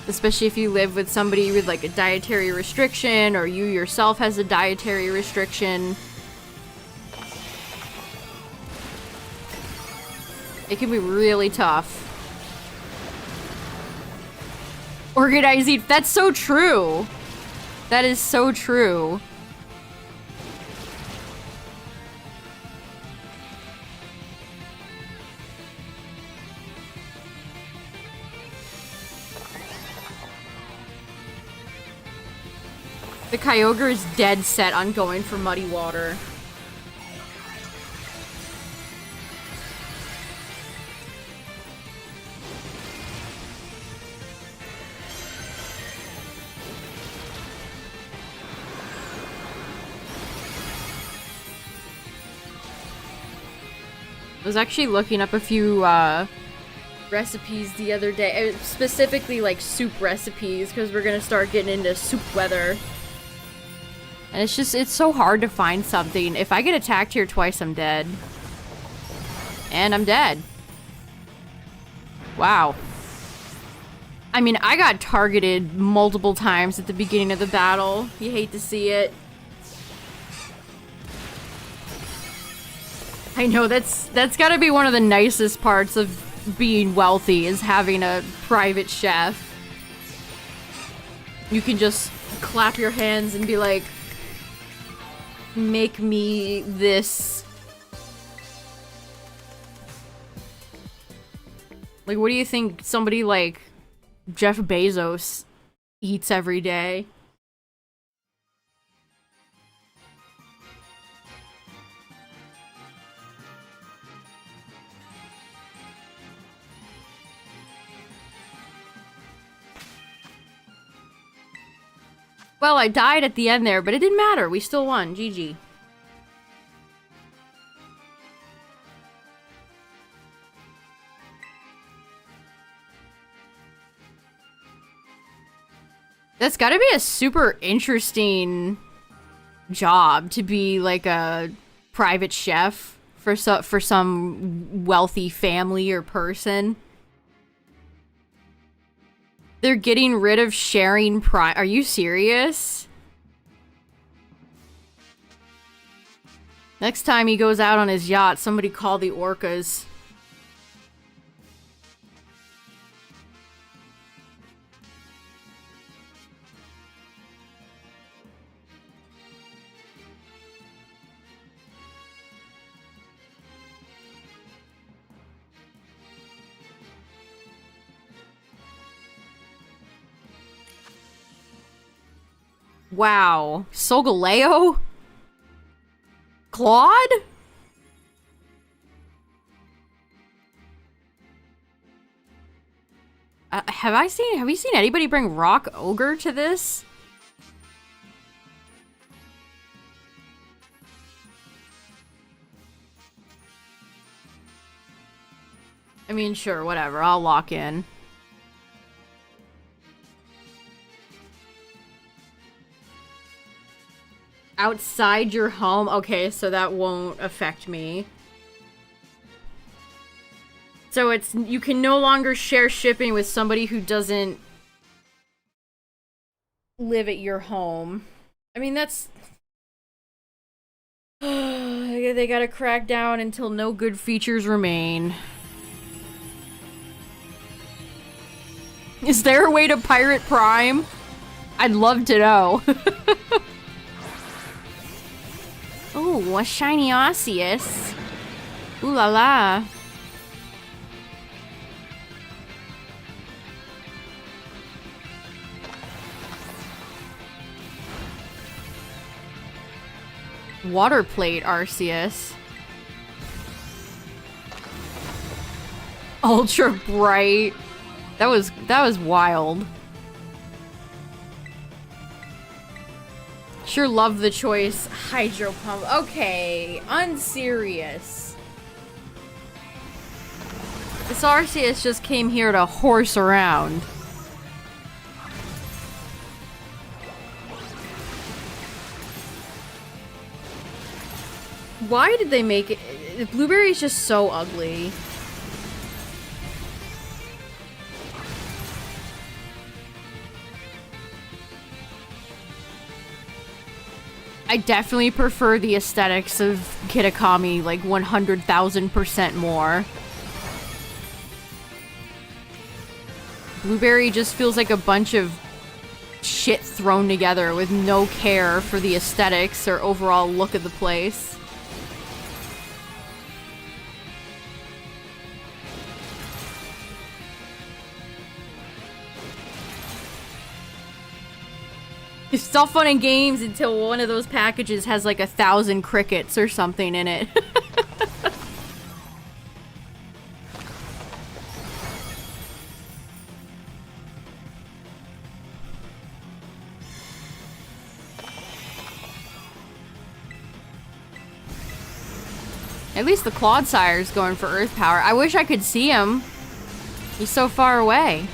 Especially if you live with somebody with, like, a dietary restriction, or you yourself has a dietary restriction. It can be really tough. Organized eat. That's so true. That is so true. The Kyogre is dead set on going for muddy water. I was actually looking up a few recipes the other day, specifically like soup recipes, because we're gonna start getting into soup weather. And it's so hard to find something. If I get attacked here twice, I'm dead. And I'm dead. Wow. I mean, I got targeted multiple times at the beginning of the battle. You hate to see it. I know, that's gotta be one of the nicest parts of being wealthy, is having a private chef. You can just clap your hands and be like, make me this. Like, what do you think somebody like Jeff Bezos eats every day? Well, I died at the end there, but it didn't matter. We still won. GG. That's gotta be a super interesting job to be like a private chef for some wealthy family or person. They're getting rid of sharing prime. Are you serious? Next time he goes out on his yacht, somebody call the orcas. Wow. Solgaleo? Claude? Have you seen anybody bring Rock Ogre to this? I mean, sure, whatever. I'll lock in. Outside your home? Okay, so that won't affect me. So it's, you can no longer share shipping with somebody who doesn't live at your home. I mean, that's... They gotta crack down until no good features remain. Is there a way to pirate Prime? I'd love to know. Oh, a shiny Osseous. Ooh la la. Water plate Arceus. Ultra bright. That was wild. Sure love the choice. Hydro Pump. Okay, unserious. This Arceus just came here to horse around. Why did they make it? The blueberry is just so ugly. I definitely prefer the aesthetics of Kitakami, like 100,000% more. Blueberry just feels like a bunch of shit thrown together with no care for the aesthetics or overall look of the place. It's all fun and games until one of those packages has like 1,000 crickets or something in it. At least the Clodsire's going for Earth Power. I wish I could see him. He's so far away.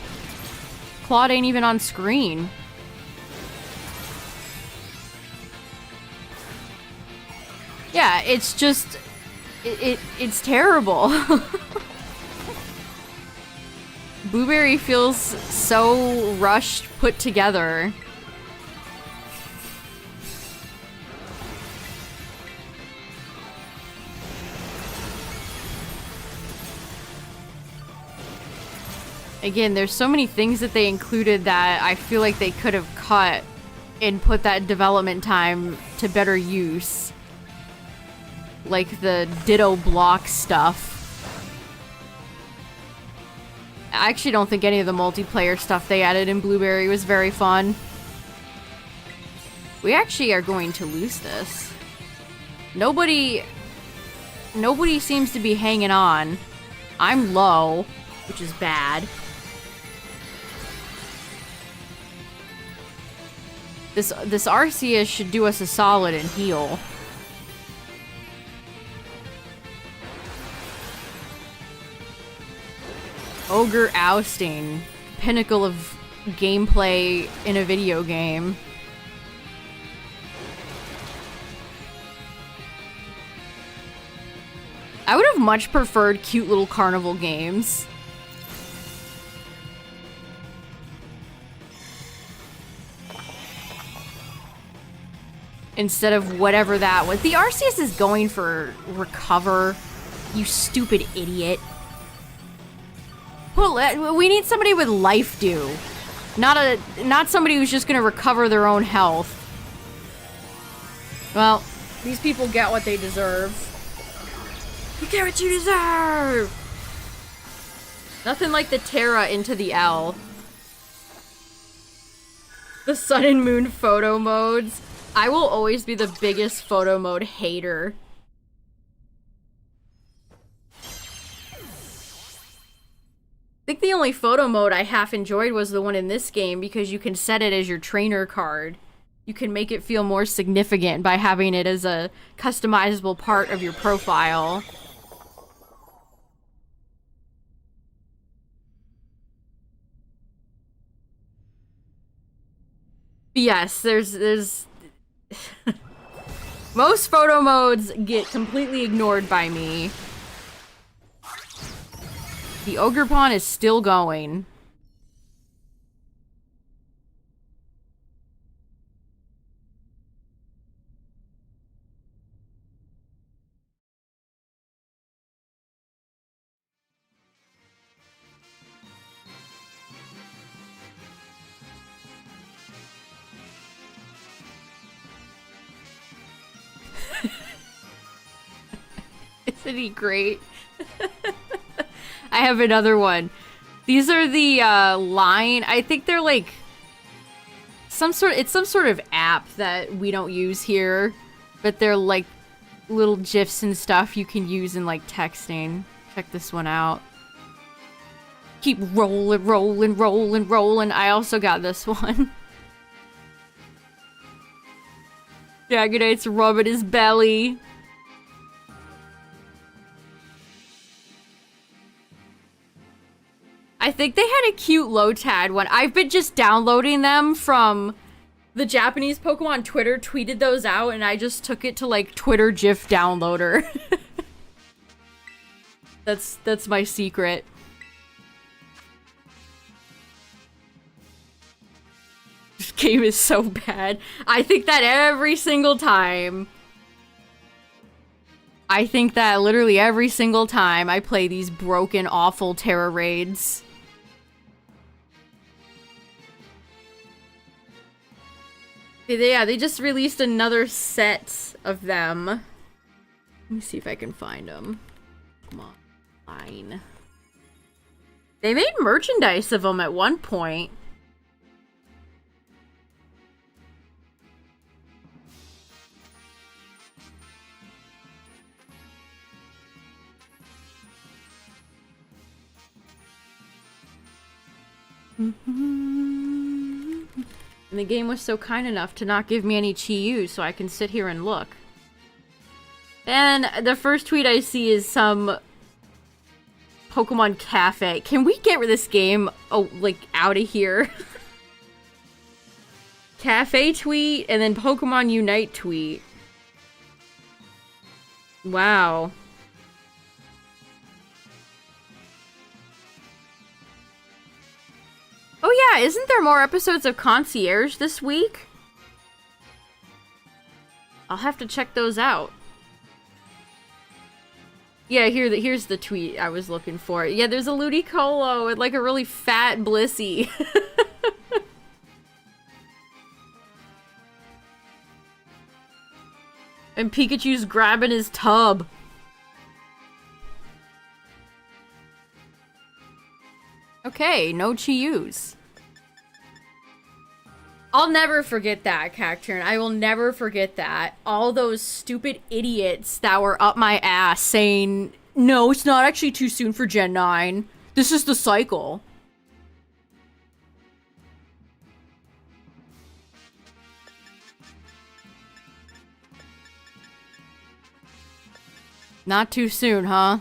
Claude ain't even on screen. Yeah, it's just... It's terrible. Blueberry feels so rushed, put together. Again, there's so many things that they included that I feel like they could have cut and put that development time to better use. Like the Ditto block stuff. I actually don't think any of the multiplayer stuff they added in Blueberry was very fun. We actually are going to lose this. Nobody seems to be hanging on. I'm low, which is bad. This Arceus should do us a solid and heal. Ogre ousting. Pinnacle of gameplay in a video game. I would have much preferred cute little carnival games. Instead of whatever that was. The Arceus is going for recover, you stupid idiot. Well, we need somebody with life dew. Not somebody who's just gonna recover their own health. Well, these people get what they deserve. You get what you deserve! Nothing like the Terra into the L. The sun and moon photo modes. I will always be the biggest photo mode hater. I think the only photo mode I half enjoyed was the one in this game because you can set it as your trainer card. You can make it feel more significant by having it as a customizable part of your profile. Yes, there's most photo modes get completely ignored by me. The Ogre Pawn is still going. Isn't he great? I have another one. These are the line. I think they're like it's some sort of app that we don't use here, but they're like little GIFs and stuff you can use in like texting. Check this one out. Keep rolling, rolling, rolling, rolling. I also got this one. Dragonite's rubbing his belly. I think they had a cute Lotad one. I've been just downloading them from the Japanese Pokemon Twitter tweeted those out, and I just took it to like Twitter GIF downloader. That's my secret. This game is so bad. I think that every single time. I think that literally every single time I play these broken, awful Terra raids. Yeah, they just released another set of them. Let me see if I can find them. Come on. Fine. They made merchandise of them at one point. And the game was so kind enough to not give me any Chi-Yu, so I can sit here and look. And the first tweet I see is some Pokemon Cafe. Can we get this game, like, out of here? Cafe tweet, and then Pokemon Unite tweet. Wow. Oh yeah, isn't there more episodes of Concierge this week? I'll have to check those out. Yeah, here's the tweet I was looking for. Yeah, there's a Ludicolo and like a really fat Blissey. And Pikachu's grabbing his tub. Okay, no Chiyus. I'll never forget that, Cacturn. I will never forget that. All those stupid idiots that were up my ass saying, no, it's not actually too soon for Gen 9. This is the cycle. Not too soon, huh?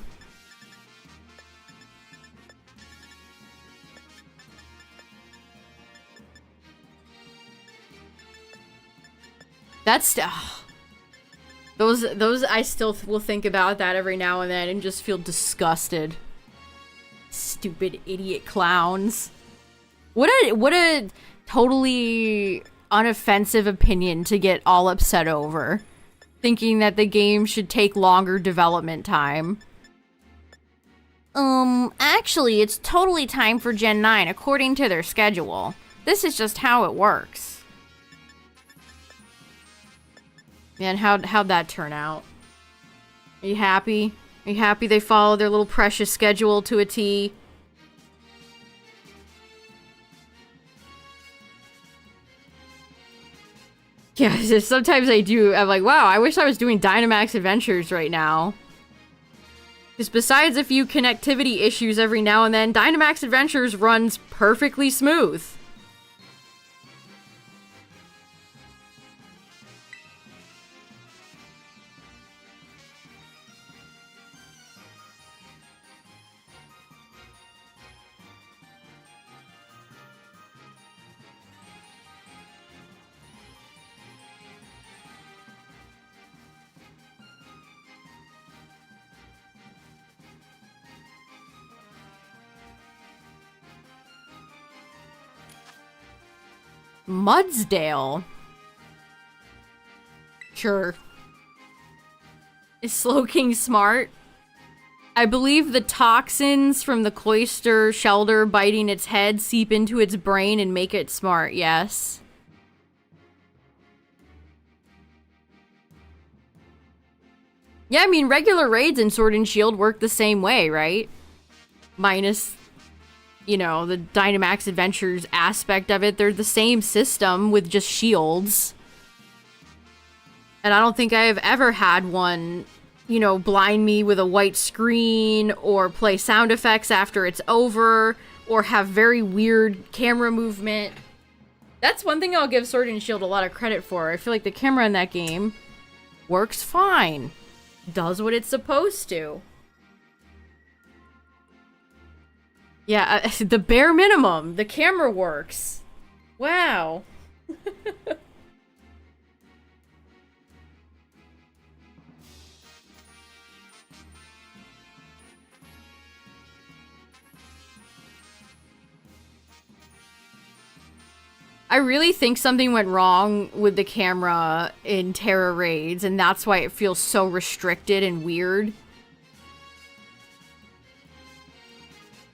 That's those I still will think about that every now and then and just feel disgusted. Stupid idiot clowns. What a totally unoffensive opinion to get all upset over. Thinking that the game should take longer development time. Actually, it's totally time for Gen 9 according to their schedule. This is just how it works. Man, how'd that turn out? Are you happy? Are you happy they follow their little precious schedule to a T? Yeah, sometimes I do. I'm like, wow, I wish I was doing Dynamax Adventures right now. Because besides a few connectivity issues every now and then, Dynamax Adventures runs perfectly smooth. Mudsdale? Sure. Is Slowking smart? I believe the toxins from the cloister shelter biting its head seep into its brain and make it smart, yes. Yeah, I mean, regular raids in Sword and Shield work the same way, right? Minus, you know, the Dynamax Adventures aspect of it. They're the same system with just shields. And I don't think I have ever had one, you know, blind me with a white screen or play sound effects after it's over or have very weird camera movement. That's one thing I'll give Sword and Shield a lot of credit for. I feel like the camera in that game works fine. Does what it's supposed to. Yeah, the bare minimum. The camera works. Wow. I really think something went wrong with the camera in Terra raids, and that's why it feels so restricted and weird.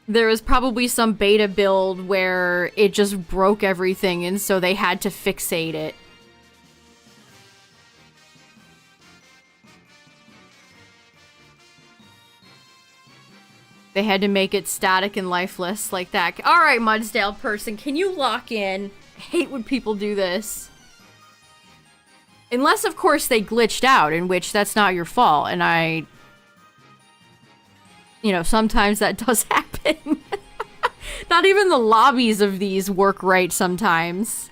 There was probably some beta build where it just broke everything, and so they had to fixate it. They had to make it static and lifeless like that. Alright, Mudsdale person, can you lock in? I hate when people do this. Unless, of course, they glitched out, in which that's not your fault, and you know, sometimes that does happen. Not even the lobbies of these work right sometimes.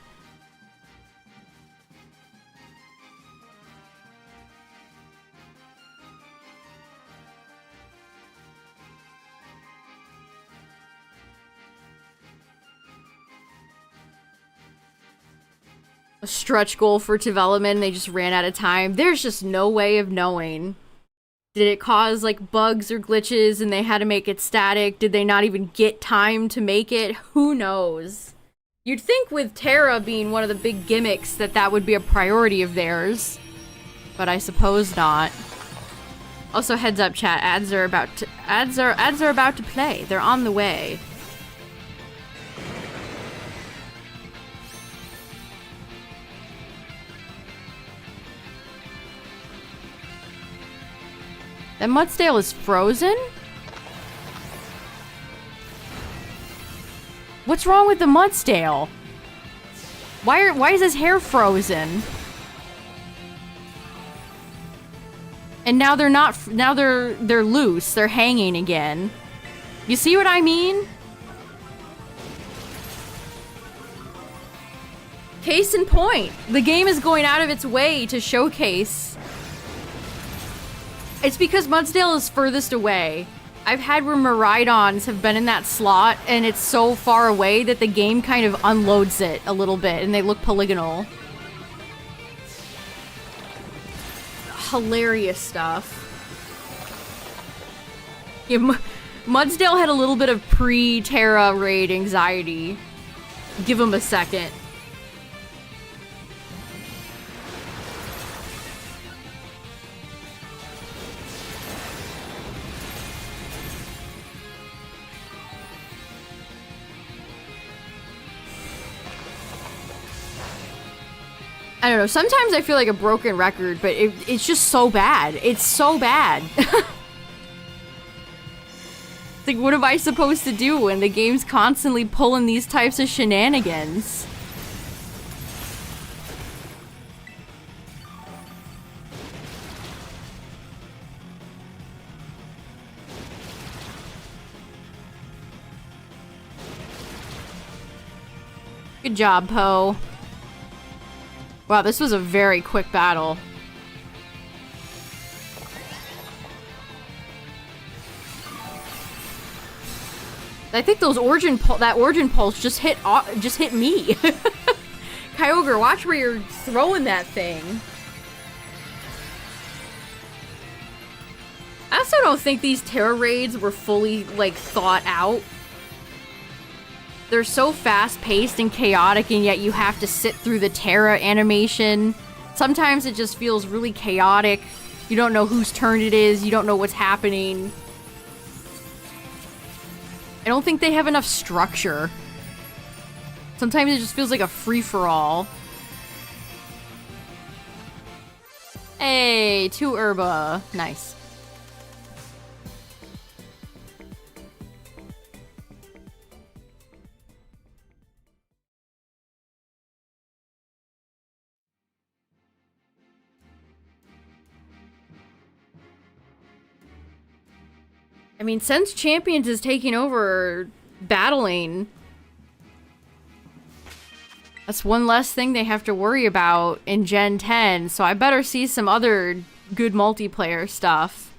A stretch goal for development, they just ran out of time. There's just no way of knowing. Did it cause, like, bugs or glitches and they had to make it static? Did they not even get time to make it? Who knows? You'd think with Terra being one of the big gimmicks that that would be a priority of theirs. But I suppose not. Also, heads up, chat. Ads are about to play. They're on the way. That Mudsdale is frozen? What's wrong with the Mudsdale? Why is his hair frozen? And now they're not, now they're loose. They're hanging again. You see what I mean? Case in point. The game is going out of its way to showcase. It's because Mudsdale is furthest away. I've had where Miraidons have been in that slot, and it's so far away that the game kind of unloads it a little bit, and they look polygonal. Hilarious stuff. Yeah, Mudsdale had a little bit of pre-Terra raid anxiety. Give him a second. I don't know, sometimes I feel like a broken record, but it's just so bad. It's so bad. Like, what am I supposed to do when the game's constantly pulling these types of shenanigans? Good job, Poe. Wow, this was a very quick battle. I think those that origin pulse just hit me. Kyogre, watch where you're throwing that thing. I also don't think these Terra raids were fully, like, thought out. They're so fast-paced and chaotic, and yet you have to sit through the Terra animation. Sometimes it just feels really chaotic. You don't know whose turn it is. You don't know what's happening. I don't think they have enough structure. Sometimes it just feels like a free-for-all. Hey, 2 Herba. Nice. I mean, since Champions is taking over battling, that's one less thing they have to worry about in Gen 10, so I better see some other good multiplayer stuff.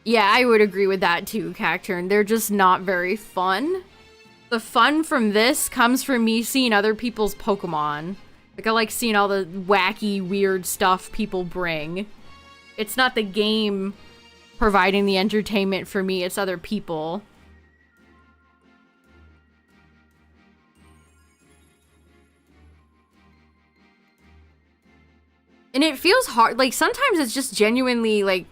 Yeah, I would agree with that too, Cacturn. They're just not very fun. The fun from this comes from me seeing other people's Pokemon. Like, I like seeing all the wacky, weird stuff people bring. It's not the game providing the entertainment for me, it's other people. And it feels hard, like, sometimes it's just genuinely, like...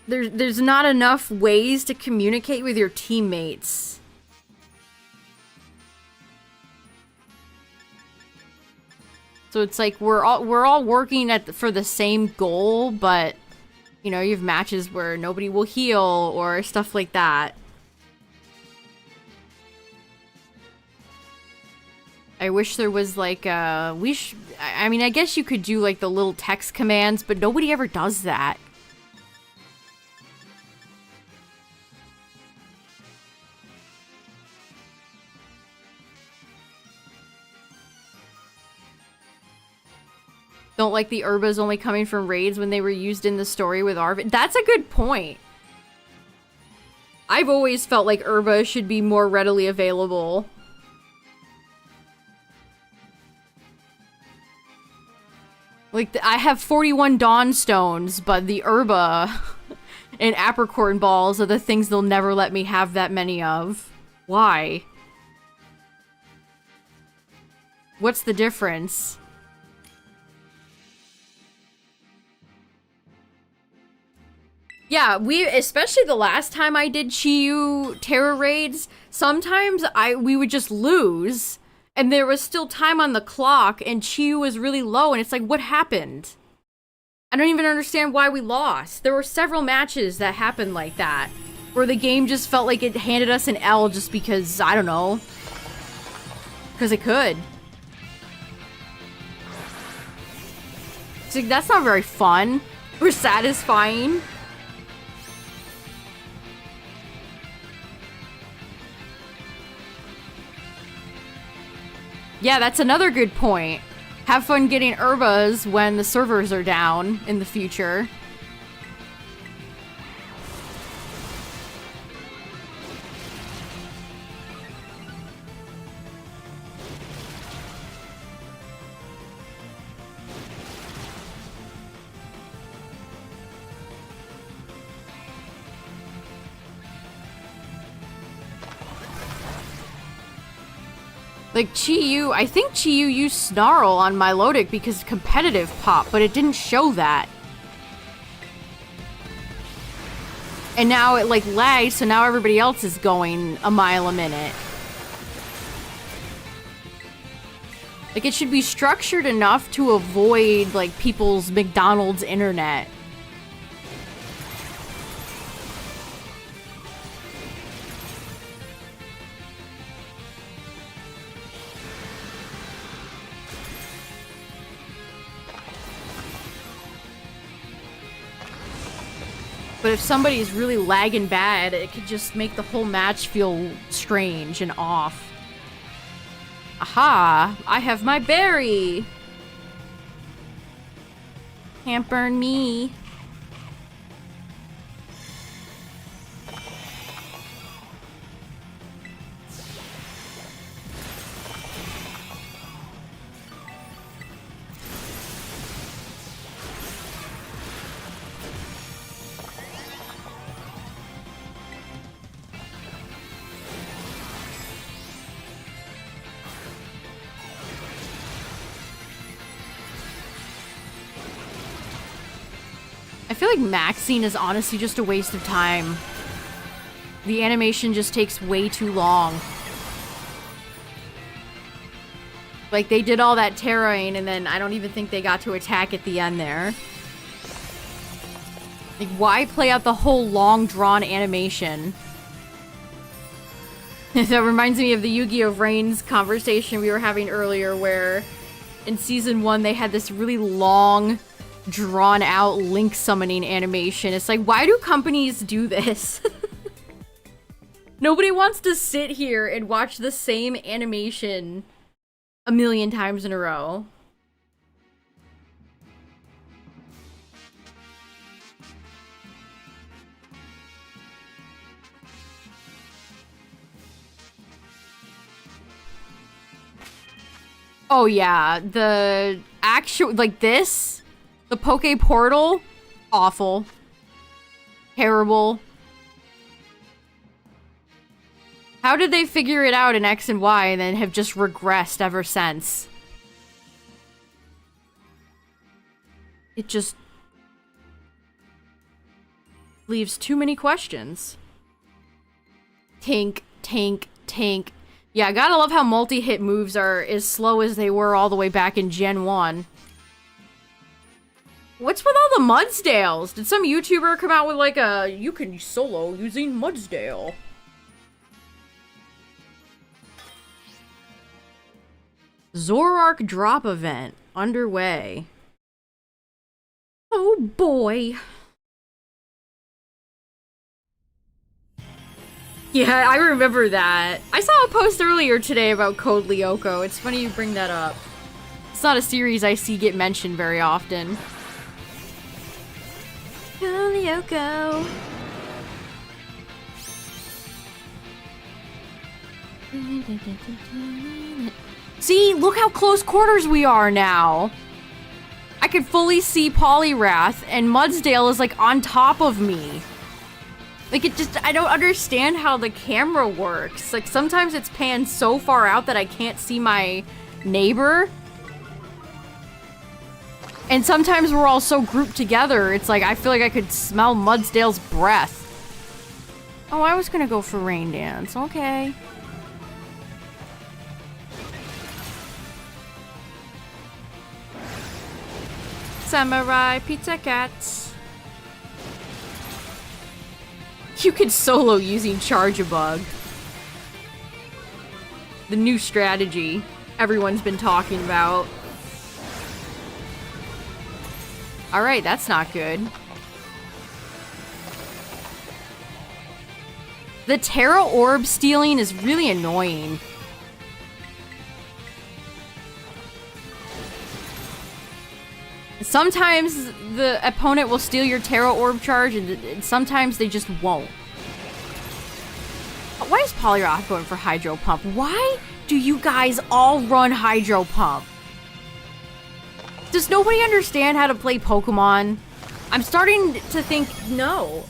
There's not enough ways to communicate with your teammates. So it's like we're all working for the same goal, but you know, you have matches where nobody will heal or stuff like that. I wish there was like I mean, I guess you could do like the little text commands, but nobody ever does that. Don't like the Herbas only coming from raids when they were used in the story with Arvid. That's a good point. I've always felt like Herba should be more readily available. Like, I have 41 Dawn Stones, but the Herba and Apricorn Balls are the things they'll never let me have that many of. Why? What's the difference? Yeah, especially the last time I did Chiyu Terra raids, sometimes we would just lose, And there was still time on the clock, and Chi was really low, and it's like, what happened? I don't even understand why we lost. There were several matches that happened like that, where the game just felt like it handed us an L just because, I don't know, because it could. It's like, that's not very fun or satisfying. Yeah, that's another good point. Have fun getting Urbas when the servers are down in the future. Like, I think Chi-Yu used Snarl on Milotic because competitive pop, but it didn't show that. And now it, like, lags, so now everybody else is going a mile a minute. Like, it should be structured enough to avoid, like, people's McDonald's internet. But if somebody's really lagging bad, it could just make the whole match feel strange and off. Aha! I have my berry! Can't burn me. I feel like maxing is honestly just a waste of time. The animation just takes way too long. Like, they did all that terrain, and then I don't even think they got to attack at the end there. Like, why play out the whole long, drawn animation? That reminds me of the Yu-Gi-Oh! Reigns conversation we were having earlier, where in Season 1 they had this really long, drawn-out Link summoning animation. It's like, why do companies do this? Nobody wants to sit here and watch the same animation a million times in a row. Oh yeah, the actual, like this, the Poke Portal, awful. Terrible. How did they figure it out in X and Y and then have just regressed ever since? It just leaves too many questions. Tink, tink, tink. Yeah, I gotta love how multi-hit moves are as slow as they were all the way back in Gen 1. What's with all the Mudsdales? Did some YouTuber come out with like a, you can solo using Mudsdale? Zoroark drop event underway. Oh boy. Yeah, I remember that. I saw a post earlier today about Code Lyoko. It's funny you bring that up. It's not a series I see get mentioned very often. Code Lyoko. See, look how close quarters we are now. I could fully see Poliwrath, and Mudsdale is like on top of me. Like, it just, I don't understand how the camera works. Like, sometimes it's panned so far out that I can't see my neighbor. And sometimes we're all so grouped together, it's like, I feel like I could smell Mudsdale's breath. Oh, I was gonna go for Rain Dance. Okay. Samurai Pizza Cats. You can solo using Charge-a-Bug. The new strategy everyone's been talking about. Alright, that's not good. The Terra Orb stealing is really annoying. Sometimes the opponent will steal your Terra Orb charge, and sometimes they just won't. Why is Poliwrath going for Hydro Pump? Why do you guys all run Hydro Pump? Does nobody understand how to play Pokemon? I'm starting to think no.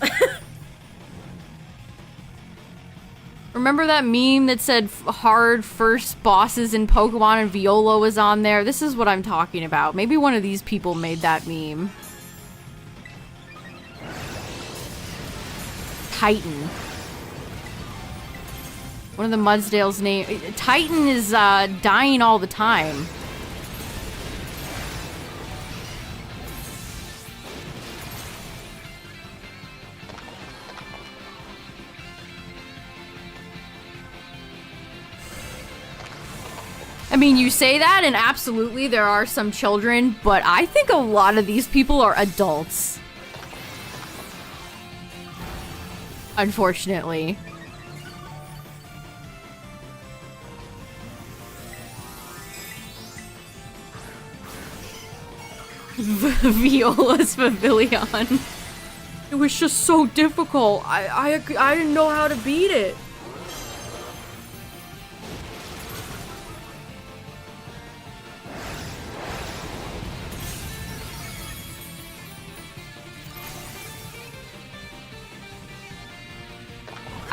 Remember that meme that said hard first bosses in Pokemon and Viola was on there? This is what I'm talking about. Maybe one of these people made that meme. Titan. One of the Mudsdale's name. Titan is dying all the time. I mean, you say that, and absolutely there are some children, but I think a lot of these people are adults. Unfortunately. Viola's Pavilion. It was just so difficult. I didn't know how to beat it.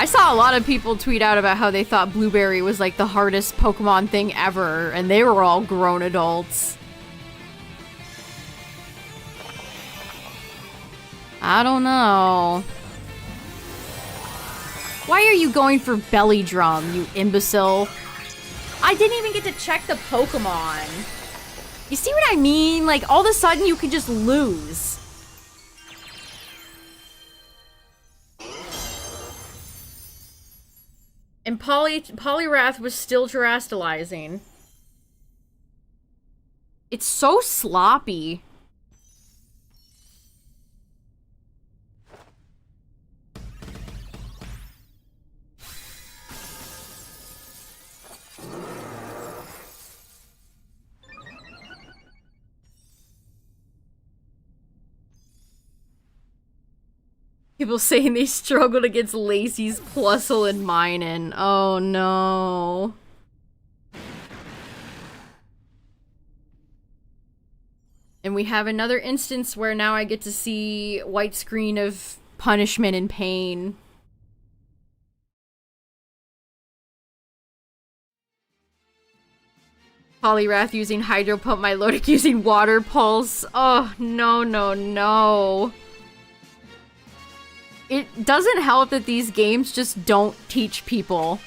I saw a lot of people tweet out about how they thought Blueberry was like the hardest Pokemon thing ever, and they were all grown adults. I don't know. Why are you going for Belly Drum, you imbecile? I didn't even get to check the Pokemon. You see what I mean? Like, all of a sudden you can just lose. And Poliwrath was still terastallizing. It's so sloppy. People saying they struggled against Lacey's Plusle and Minun. Oh no. And we have another instance where now I get to see white screen of punishment and pain. Poliwrath using Hydro Pump, Milotic using Water Pulse. Oh, no, no, no. It doesn't help that these games just don't teach people.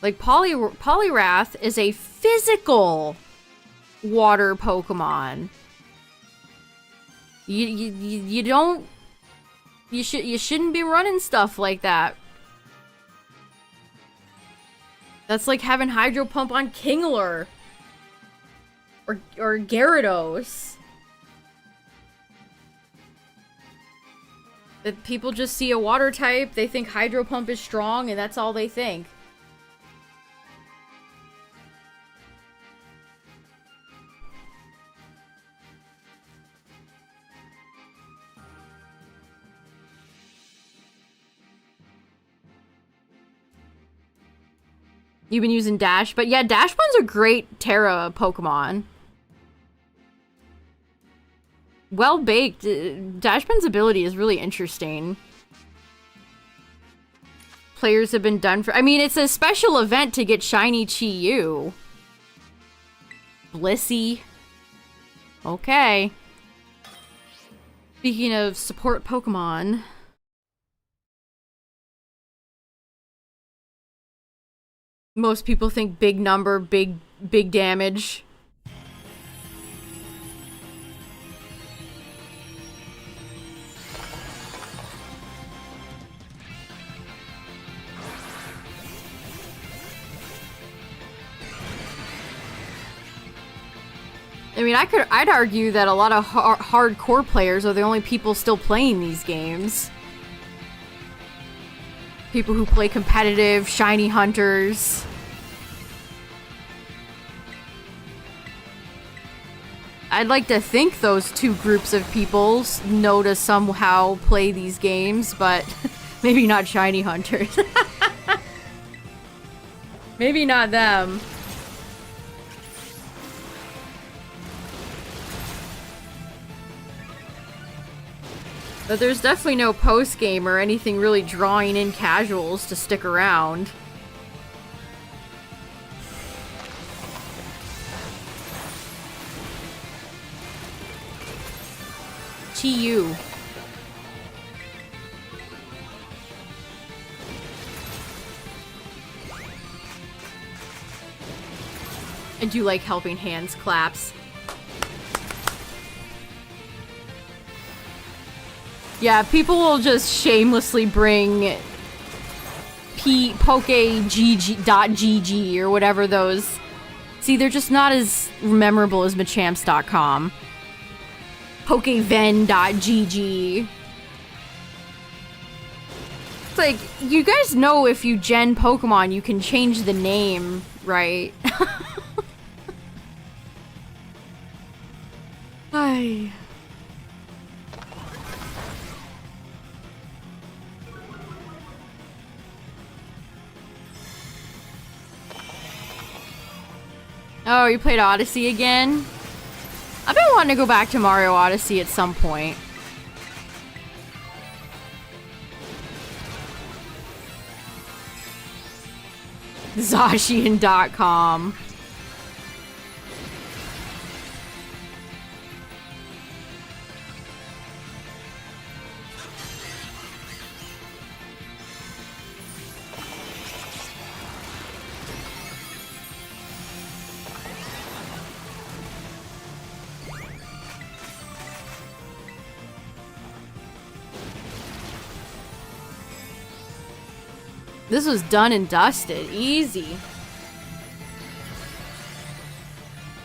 Like, Poliwrath is a physical water Pokemon. You don't... You shouldn't be running stuff like that. That's like having Hydro Pump on Kingler. Or Gyarados. That people just see a water type, they think Hydro Pump is strong, and that's all they think. You've been using Dash, but yeah, Dashbun's a great Terra Pokemon. Well baked. Dashbun's ability is really interesting. Players have been done for... I mean, it's a special event to get Shiny Chi-Yu. Blissey. Okay. Speaking of support Pokemon... Most people think big number, big big damage. I mean, I'd argue that a lot of hardcore players are the only people still playing these games. People who play competitive, shiny hunters. I'd like to think those two groups of people know to somehow play these games, but maybe not shiny hunters. Maybe not them. But there's definitely no post-game or anything really drawing in casuals to stick around. Chi-Yu. I do like helping hands claps. Yeah, people will just shamelessly bring PokeGG.gg or whatever those... See, they're just not as memorable as Machamps.com. Pokeven.gg. It's like, you guys know if you gen Pokemon, you can change the name, right? Ay... Oh, you played Odyssey again? I've been wanting to go back to Mario Odyssey at some point. Zacian.com. This was done and dusted. Easy.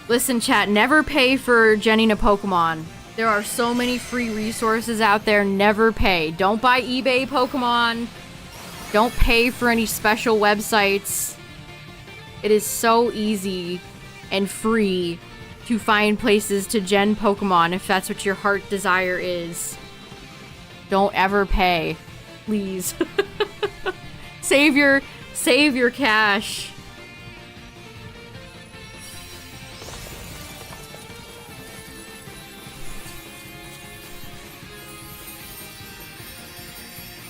Listen, chat, never pay for genning a Pokemon. There are so many free resources out there. Never pay. Don't buy eBay Pokemon. Don't pay for any special websites. It is so easy and free to find places to gen Pokemon if that's what your heart desire is. Don't ever pay. Please. Save your cash.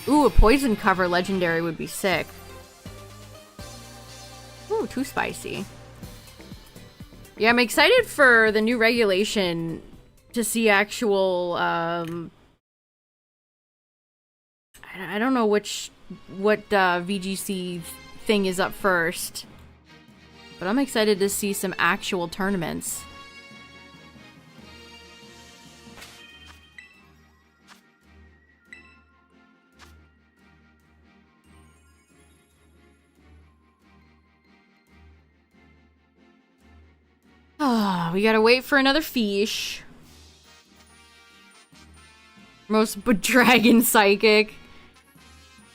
Ooh, a poison cover legendary would be sick. Ooh, too spicy. Yeah, I'm excited for the new regulation to see actual, I don't know what VGC thing is up first. But I'm excited to see some actual tournaments. Ah, we gotta wait for another feesh. Most dragon psychic.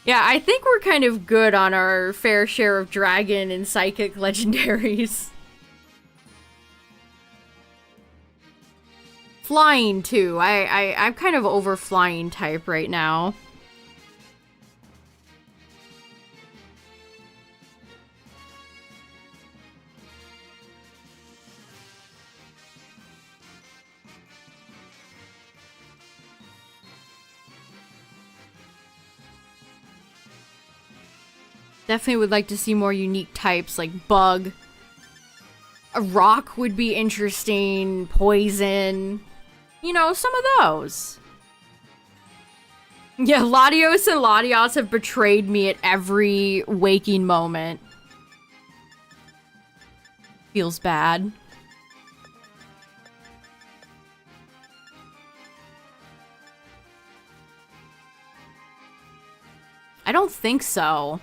Yeah, I think we're kind of good on our fair share of dragon and psychic legendaries. Flying too. I'm kind of over flying type right now. Definitely would like to see more unique types like bug. A rock would be interesting. Poison. You know, some of those. Yeah, Latios and Latios have betrayed me at every waking moment. Feels bad. I don't think so.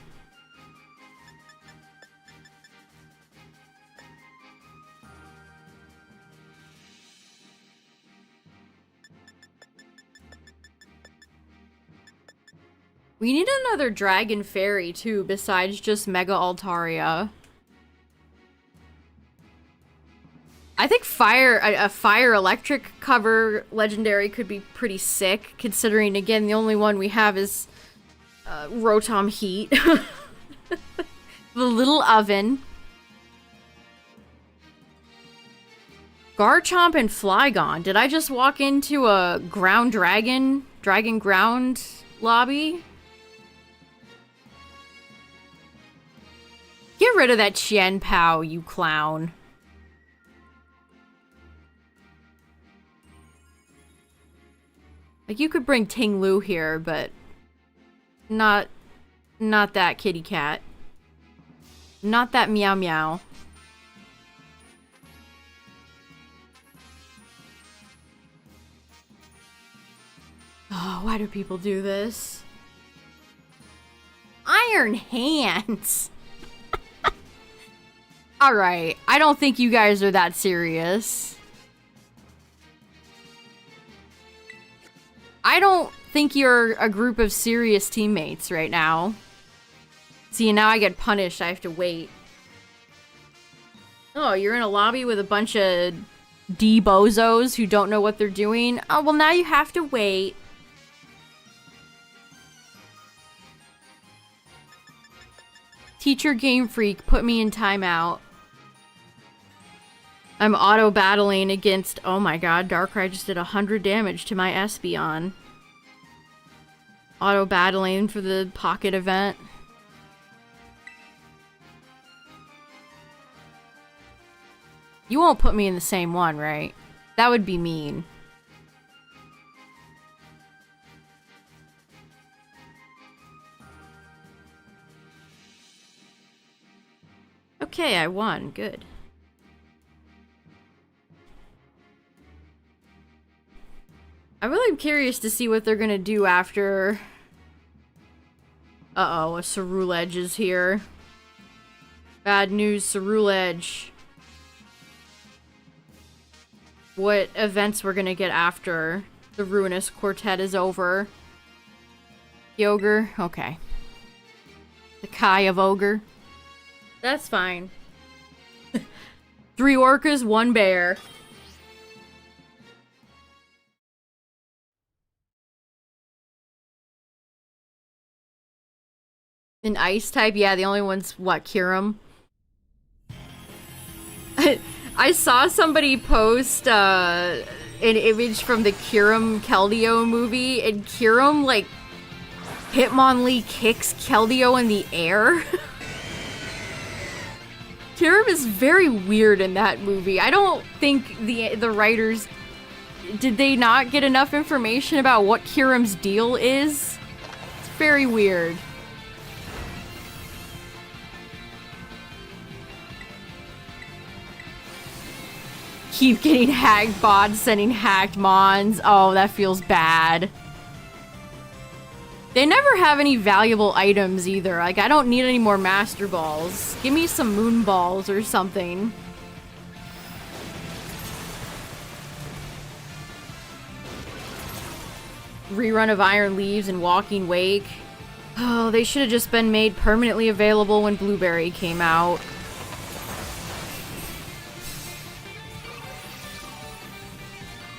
We need another dragon fairy too, besides just Mega Altaria. I think a fire electric cover legendary could be pretty sick, considering again the only one we have is Rotom Heat. The little oven. Garchomp and Flygon. Did I just walk into a ground dragon ground lobby? Get rid of that Chien Pao, you clown. Like, you could bring Ting Lu here, but not that kitty cat. Not that meow meow. Oh, why do people do this? Iron Hands! Alright, I don't think you guys are that serious. I don't think you're a group of serious teammates right now. See, now I get punished. I have to wait. Oh, you're in a lobby with a bunch of D-bozos who don't know what they're doing? Oh, well, now you have to wait. Teacher Game Freak, put me in timeout. I'm auto-battling against... Oh my god, Darkrai just did 100 damage to my Espeon. Auto-battling for the pocket event. You won't put me in the same one, right? That would be mean. Okay, I won. Good. I'm really curious to see what they're gonna do after... Uh-oh, a Ceruledge is here. Bad news, Ceruledge. What events we're gonna get after the Ruinous Quartet is over. Kyogre? Okay. The Kai of Ogre? That's fine. 3 orcas, 1 bear. An ice type? Yeah, the only one's, what, Kyurem? I saw somebody post an image from the Kyurem Keldeo movie, and Kyurem, like, Hitmonlee kicks Keldeo in the air. Kyurem is very weird in that movie. I don't think the writers... Did they not get enough information about what Kyurem's deal is? It's very weird. Keep getting hacked Vods, sending hacked Mons. Oh, that feels bad. They never have any valuable items either. Like, I don't need any more Master Balls. Give me some Moon Balls or something. Rerun of Iron Leaves and Walking Wake. Oh, they should have just been made permanently available when Blueberry came out.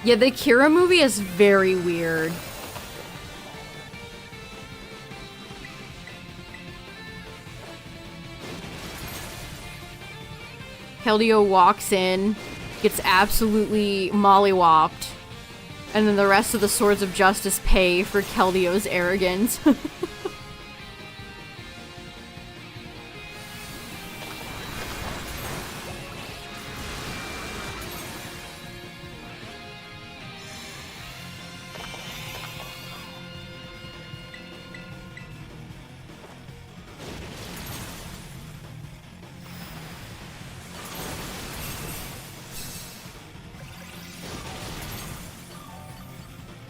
Yeah, the Kira movie is very weird. Keldeo walks in, gets absolutely mollywopped, and then the rest of the Swords of Justice pay for Keldeo's arrogance.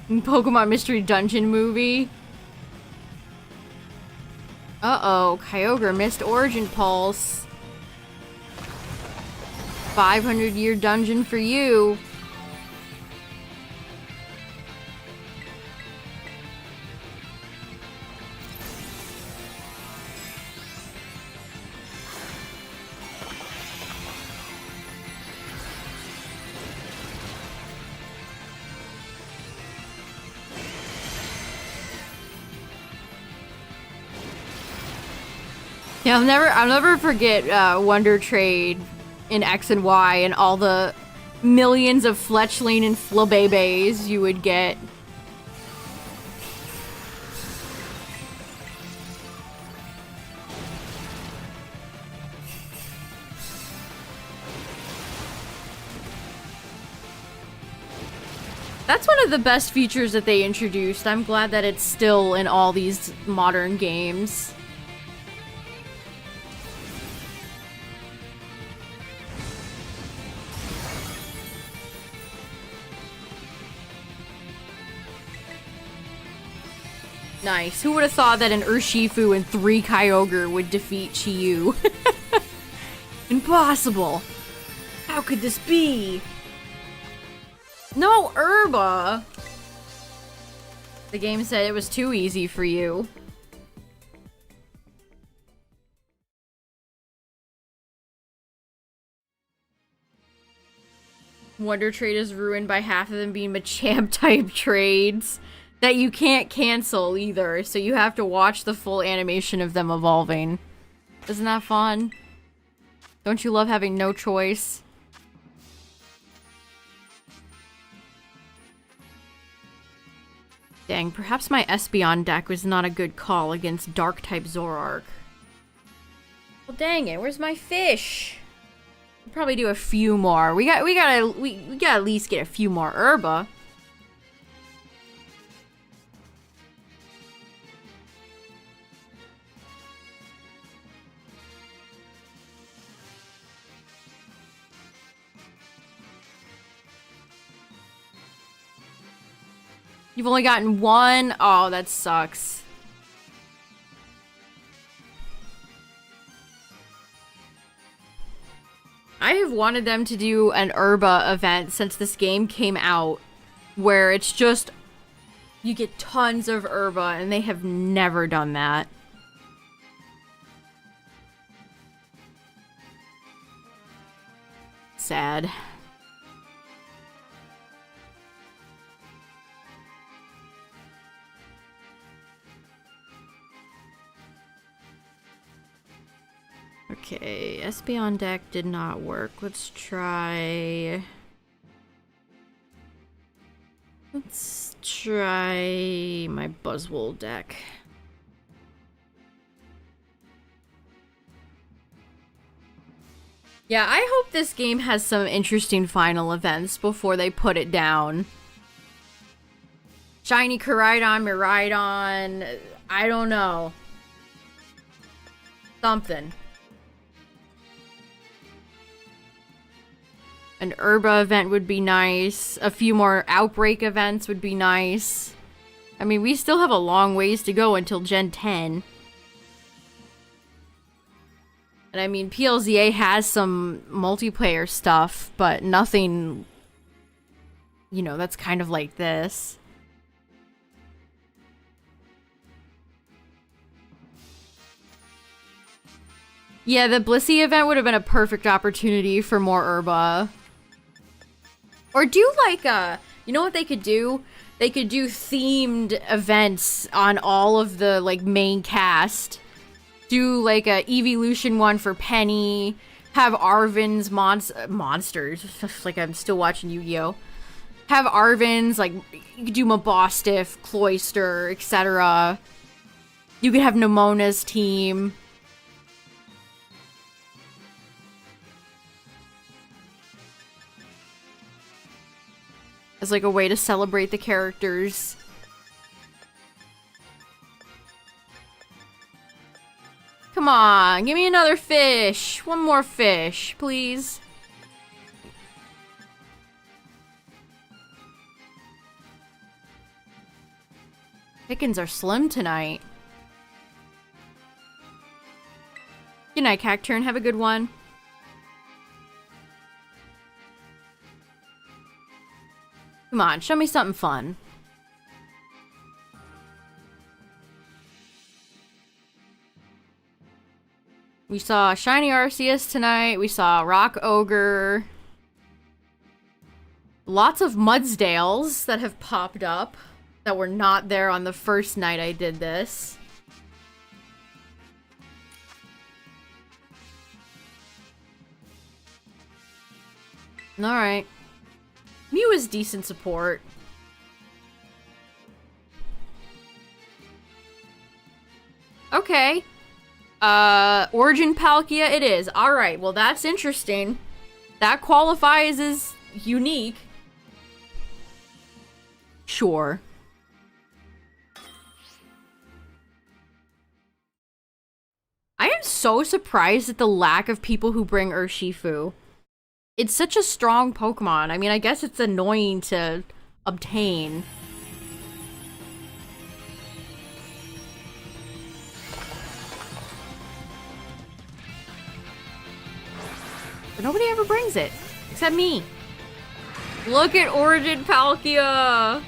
Pokemon Mystery Dungeon movie. Uh-oh, Kyogre missed Origin Pulse. 500-year dungeon for you. Yeah, I'll never forget Wonder Trade in X and Y and all the millions of Fletchling and Flabébés you would get. That's one of the best features that they introduced. I'm glad that it's still in all these modern games. Nice. Who would have thought that an Urshifu and 3 Kyogre would defeat Chi-Yu? Impossible. How could this be? No, Herba! The game said it was too easy for you. Wonder Trade is ruined by half of them being Machamp-type trades that you can't cancel either, so you have to watch the full animation of them evolving. Isn't that fun? Don't you love having no choice? Dang, perhaps my Espeon deck was not a good call against Dark-type Zoroark. Well, dang it, where's my fish? We'll probably do a few more. We gotta at least get a few more Herba. You've only gotten one? Oh, that sucks. I have wanted them to do an Herba event since this game came out, where it's just, you get tons of Herba, and they have never done that. Sad. Okay, Espeon deck did not work. Let's try my Buzzwole deck. Yeah, I hope this game has some interesting final events before they put it down. Shiny Koraidon, Miraidon, I don't know. Something. An Herba event would be nice. A few more Outbreak events would be nice. I mean, we still have a long ways to go until Gen 10. And I mean, PLZA has some multiplayer stuff, but nothing, you know, that's kind of like this. Yeah, the Blissey event would have been a perfect opportunity for more Herba. Or do like you know what they could do? They could do themed events on all of the like main cast. Do like a evolution one for Penny. Have Arven's monsters. Like I'm still watching Yu-Gi-Oh. Have Arven's, like you could do Mabostiff, Cloyster, etc. You could have Nemona's team. As like a way to celebrate the characters. Come on, give me another fish. One more fish, please. Pickings are slim tonight. Good night, Cacturn. Have a good one. Come on, show me something fun. We saw Shiny Arceus tonight. We saw Rock Ogre. Lots of Mudsdales that have popped up that were not there on the first night I did this. Alright. Mew is decent support. Okay. Origin Palkia it is. Alright, well that's interesting. That qualifies as unique. Sure. I am so surprised at the lack of people who bring Urshifu. It's such a strong Pokemon. I mean, I guess it's annoying to obtain. But nobody ever brings it. Except me. Look at Origin Palkia!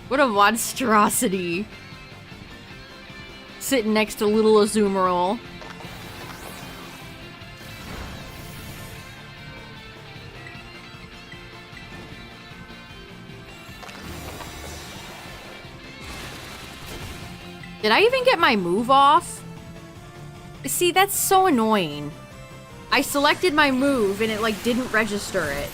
What a monstrosity. Sitting next to little Azumarill. Did I even get my move off? See, that's so annoying. I selected my move and it like didn't register it.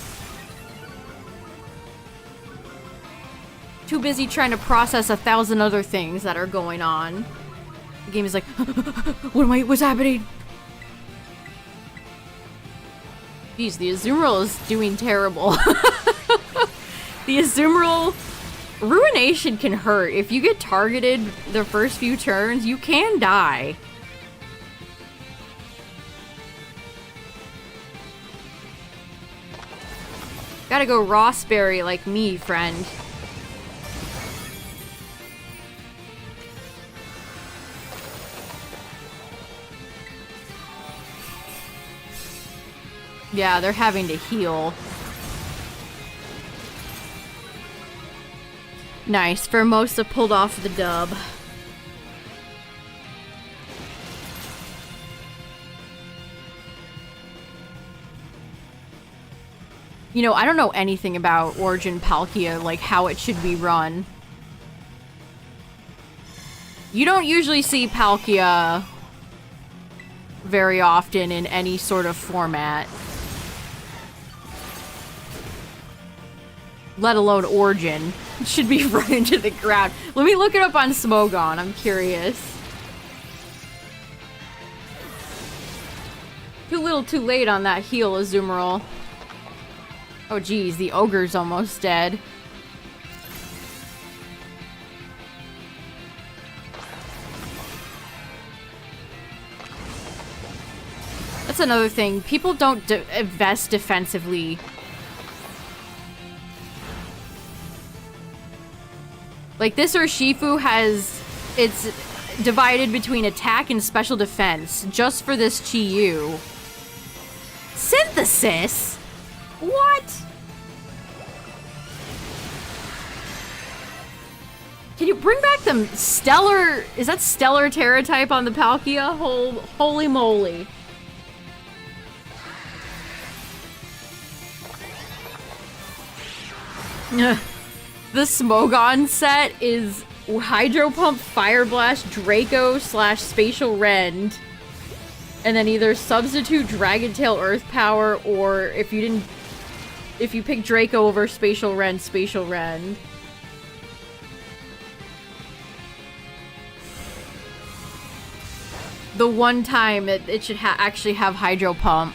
Too busy trying to process 1,000 other things that are going on. The game is like, what's happening? Jeez, the Azumarill is doing terrible. The Azumarill Ruination can hurt. If you get targeted the first few turns, you can die. Gotta go Rossberry like me, friend. Yeah, they're having to heal. Nice, Formosa pulled off the dub. You know, I don't know anything about Origin Palkia, like how it should be run. You don't usually see Palkia very often in any sort of format. Let alone Origin. It should be run into the ground. Let me look it up on Smogon. I'm curious. Too little too late on that heal, Azumarill. Oh geez, the ogre's almost dead. That's another thing. People don't invest defensively. Like, this Urshifu has... It's divided between attack and special defense, just for this Chi-Yu. Synthesis? What? Can you bring back the Stellar... Is that Stellar Terra type on the Palkia? Holy moly. The Smogon set is Hydro Pump, Fire Blast, Draco / Spatial Rend. And then either substitute Dragon Tail Earth Power, or if you pick Draco over Spatial Rend, Spatial Rend. The one time it should actually have Hydro Pump.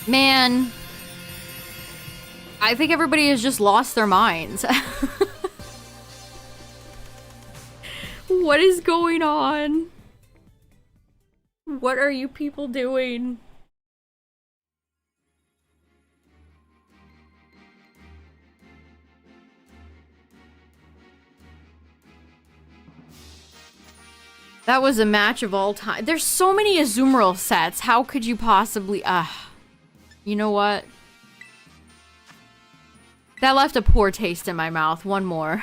Man, I think everybody has just lost their minds. What is going on? What are you people doing? That was a match of all time. There's so many Azumarill sets. How could you possibly... You know what? That left a poor taste in my mouth. One more.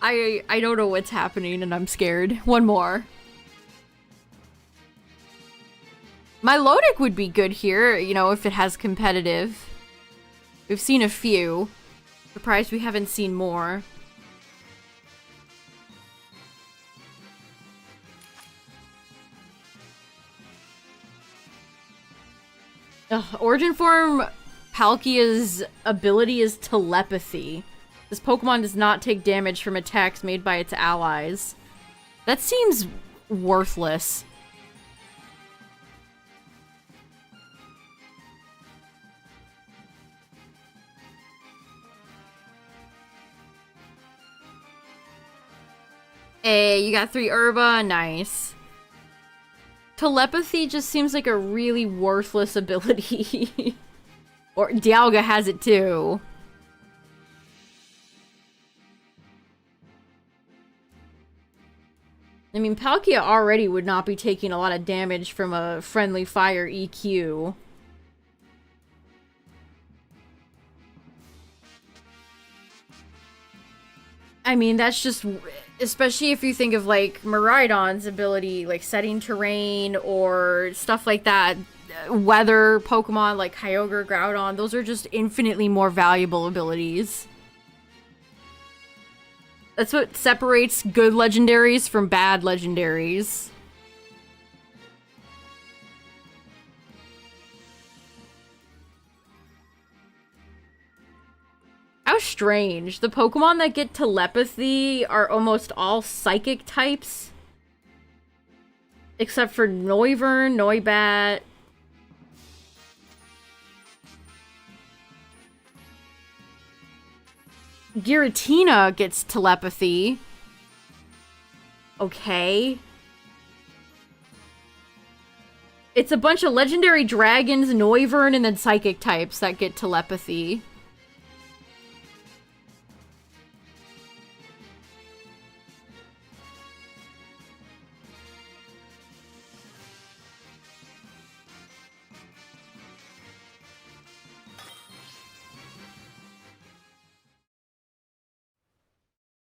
I don't know what's happening and I'm scared. One more. My Lodic would be good here, you know, if it has competitive. We've seen a few. Surprised we haven't seen more. Origin form Palkia's ability is telepathy. This Pokemon does not take damage from attacks made by its allies. That seems worthless. Hey, you got 3 Herba, nice. Telepathy just seems like a really worthless ability. Or Dialga has it too. I mean, Palkia already would not be taking a lot of damage from a friendly fire EQ. I mean, that's just... Especially if you think of, like, Miraidon's ability, like, setting terrain or stuff like that. Weather Pokemon like Kyogre, Groudon, those are just infinitely more valuable abilities. That's what separates good legendaries from bad legendaries. How strange. The Pokemon that get telepathy are almost all psychic types. Except for Noivern, Noibat. Giratina gets telepathy. Okay. It's a bunch of legendary dragons, Noivern, and then psychic types that get telepathy.